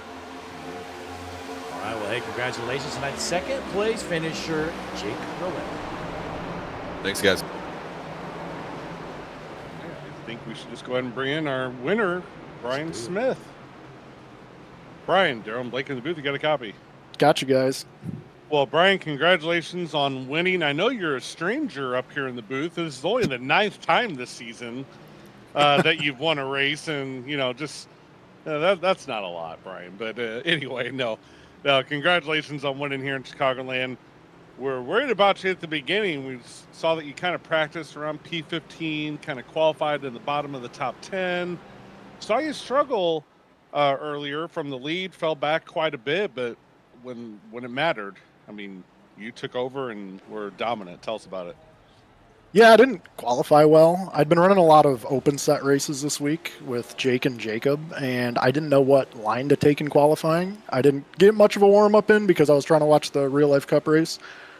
All right, well, hey, congratulations tonight. Second place finisher, Jake Ruel. Thanks, guys. I think we should just go ahead and bring in our winner, Brian Smith. Brian, Daryl and Blake in the booth, you got a copy. Got you guys. Well, Brian, congratulations on winning. I know you're a stranger up here in the booth. This is only the 9th time this season that you've won a race, and just that's not a lot, Brian. But anyway, no, congratulations on winning here in Chicagoland. We're worried about you at the beginning. We saw that you kind of practiced around P15, kind of qualified in the bottom of the top 10. Saw you struggle earlier from the lead, fell back quite a bit, but when it mattered, I mean, you took over and were dominant. Tell us about it. Yeah, I didn't qualify well. I'd been running a lot of open set races this week with Jake and Jacob, and I didn't know what line to take in qualifying. I didn't get much of a warm up in because I was trying to watch the real life cup race.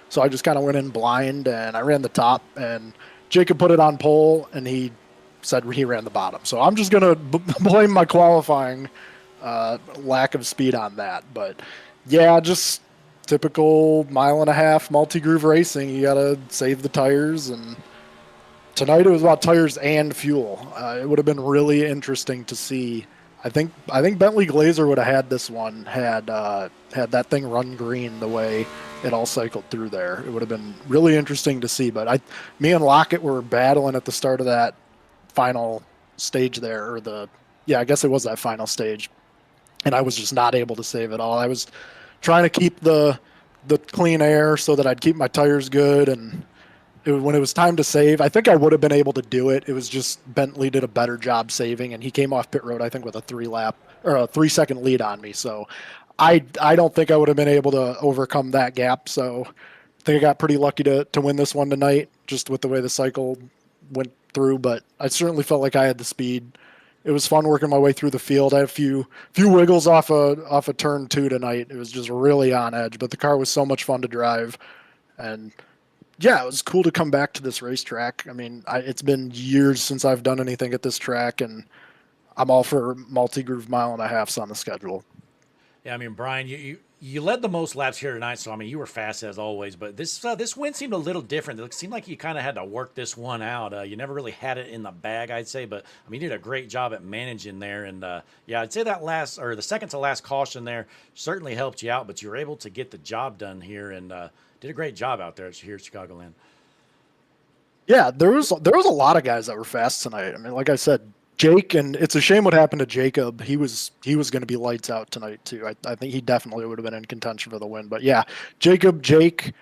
So I just kind of went in blind and I ran the top, and Jacob put it on pole and he said he ran the bottom. So I'm just going to blame my qualifying lack of speed on that. But yeah, just typical mile and a half multi-groove racing. You got to save the tires, and tonight it was about tires and fuel. It would have been really interesting to see. I think Bentley Glazer would have had this one had that thing run green the way it all cycled through there. It would have been really interesting to see. But me and Lockett were battling at the start of that final stage there, I guess it was that final stage, and I was just not able to save it all. I was trying to keep the clean air so that I'd keep my tires good, and when it was time to save, I think I would have been able to do it. It was just Bentley did a better job saving, and he came off pit road, I think, with a 3-second lead on me. So I don't think I would have been able to overcome that gap. So I think I got pretty lucky to win this one tonight, just with the way the cycle went through. But I certainly felt like I had the speed. It was fun working my way through the field. I had a few wiggles off a turn 2 tonight. It was just really on edge, but the car was so much fun to drive, and yeah, it was cool to come back to this racetrack. I mean, it's been years since I've done anything at this track, and I'm all for multi-groove mile and a halfs on the schedule. Yeah, I mean, Brian, you led the most laps here tonight, so I mean, you were fast as always. But this win seemed a little different. It seemed like you kind of had to work this one out. You never really had it in the bag, I'd say. But I mean, you did a great job at managing there. And yeah, I'd say that the second to last caution there certainly helped you out. But you were able to get the job done here, and did a great job out there here at Chicagoland. Yeah, there was a lot of guys that were fast tonight. I mean, like I said, Jake, and it's a shame what happened to Jacob. He was going to be lights out tonight too. I think he definitely would have been in contention for the win. But yeah, Jacob, Jake,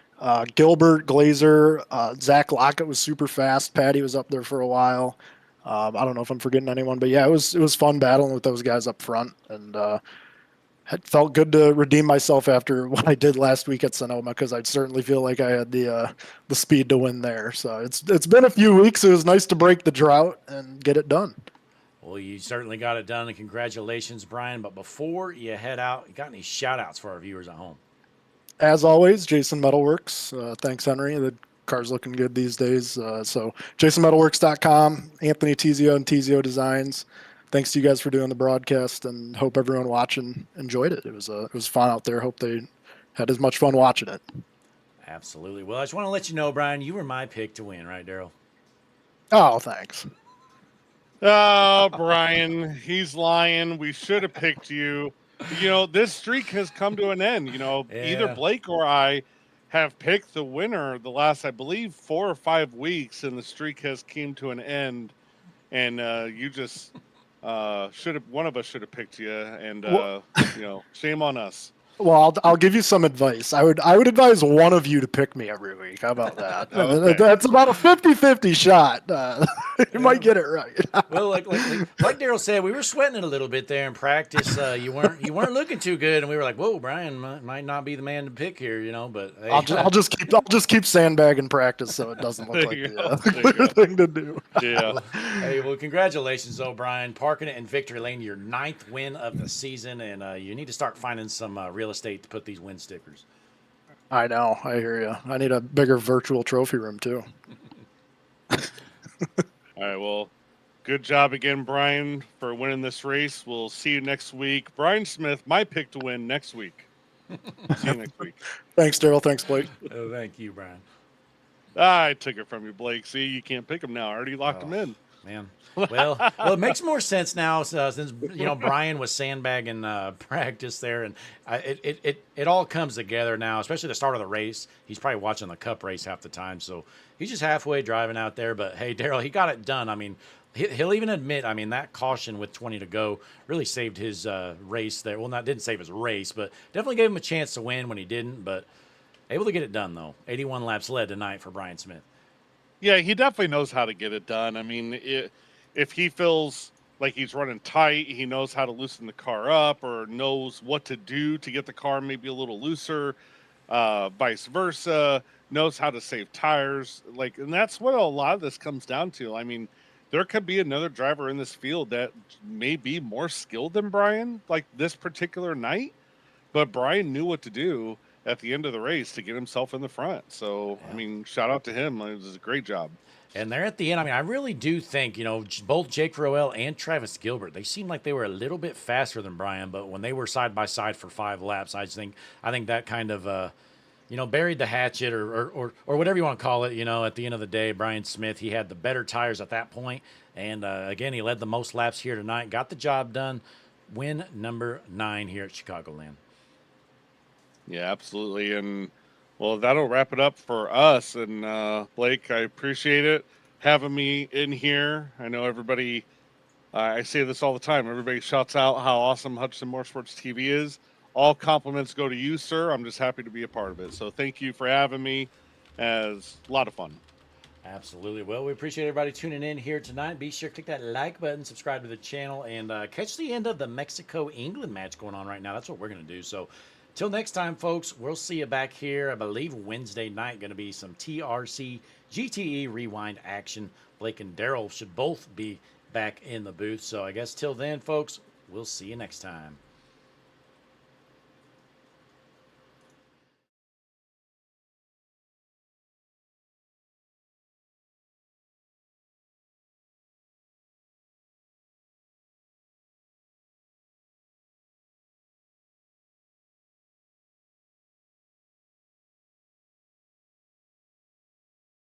Gilbert, Glazer, Zach Lockett was super fast. Patty was up there for a while. I don't know if I'm forgetting anyone, but yeah, it was fun battling with those guys up front, and it felt good to redeem myself after what I did last week at Sonoma, because I certainly feel like I had the speed to win there. So it's been a few weeks. It was nice to break the drought and get it done. Well, you certainly got it done, and congratulations, Brian. But before you head out, you got any shout-outs for our viewers at home? As always, Jason Metalworks. Thanks, Henry. The car's looking good these days. So jasonmetalworks.com, Anthony Tizio and Tizio Designs. Thanks to you guys for doing the broadcast, and hope everyone watching enjoyed it. It was fun out there. Hope they had as much fun watching it. Absolutely. Well, I just want to let you know, Brian, you were my pick to win, right, Daryl? Oh, thanks. Oh, Brian, he's lying. We should have picked you. You know, this streak has come to an end. You know, either Blake or I have picked the winner the last, I believe, 4 or 5 weeks, and the streak has came to an end. And you just one of us should have picked you, and you know, shame on us. Well, I'll give you some advice. I would advise one of you to pick me every week. How about that? Okay. That's about a 50-50 shot. You might get it right. Well, like Daryl said, we were sweating it a little bit there in practice. You weren't looking too good, and we were like, "Whoa, Brian might not be the man to pick here," you know. But hey. I'll just keep sandbagging practice so it doesn't look like the thing to do. Yeah. Hey, well, congratulations, though, Brian, parking it in victory lane, your 9th win of the season, and you need to start finding some real estate to put these win stickers. I know. I hear you. I need a bigger virtual trophy room too. All right. Well, good job again, Brian, for winning this race. We'll see you next week. Brian Smith, my pick to win next week. See you next week. Thanks, Daryl. Thanks, Blake. Oh, thank you, Brian. I took it from you, Blake. See, you can't pick him now. I already locked him in. Man. Well, it makes more sense now since Brian was sandbagging practice there, and it all comes together now, especially the start of the race. He's probably watching the Cup race half the time, so he's just halfway driving out there. But hey, Daryl, he got it done. I mean, he'll even admit, I mean, that caution with 20 to go really saved his race there. Well, didn't save his race, but definitely gave him a chance to win when he didn't. But able to get it done though. 81 laps led tonight for Brian Smith. Yeah, he definitely knows how to get it done. I mean, if he feels like he's running tight, he knows how to loosen the car up or knows what to do to get the car maybe a little looser. vice versa, knows how to save tires. Like, and that's what a lot of this comes down to. I mean, there could be another driver in this field that may be more skilled than Brian, like this particular night, but Brian knew what to do at the end of the race to get himself in the front. So, I mean, shout out to him. It was a great job. And they're at the end. I mean, I really do think, both Jake Roel and Travis Gilbert, they seemed like they were a little bit faster than Brian, but when they were side by side for 5 laps, I think that kind of, buried the hatchet or whatever you want to call it. At the end of the day, Brian Smith, he had the better tires at that point. And again, he led the most laps here tonight, got the job done. Win number 9 here at Chicagoland. Yeah, absolutely. And well, that'll wrap it up for us. And Blake, I appreciate it having me in here. I know everybody, I say this all the time, everybody shouts out how awesome Hudson Motorsports TV is. All compliments go to you, sir. I'm just happy to be a part of it. So thank you for having me. It's a lot of fun. Absolutely. Well, we appreciate everybody tuning in here tonight. Be sure to click that like button, subscribe to the channel, and catch the end of the Mexico-England match going on right now. That's what we're going to do. So till next time, folks, we'll see you back here. I believe Wednesday night going to be some TRC GTE Rewind action. Blake and Daryl should both be back in the booth. So I guess till then, folks, we'll see you next time.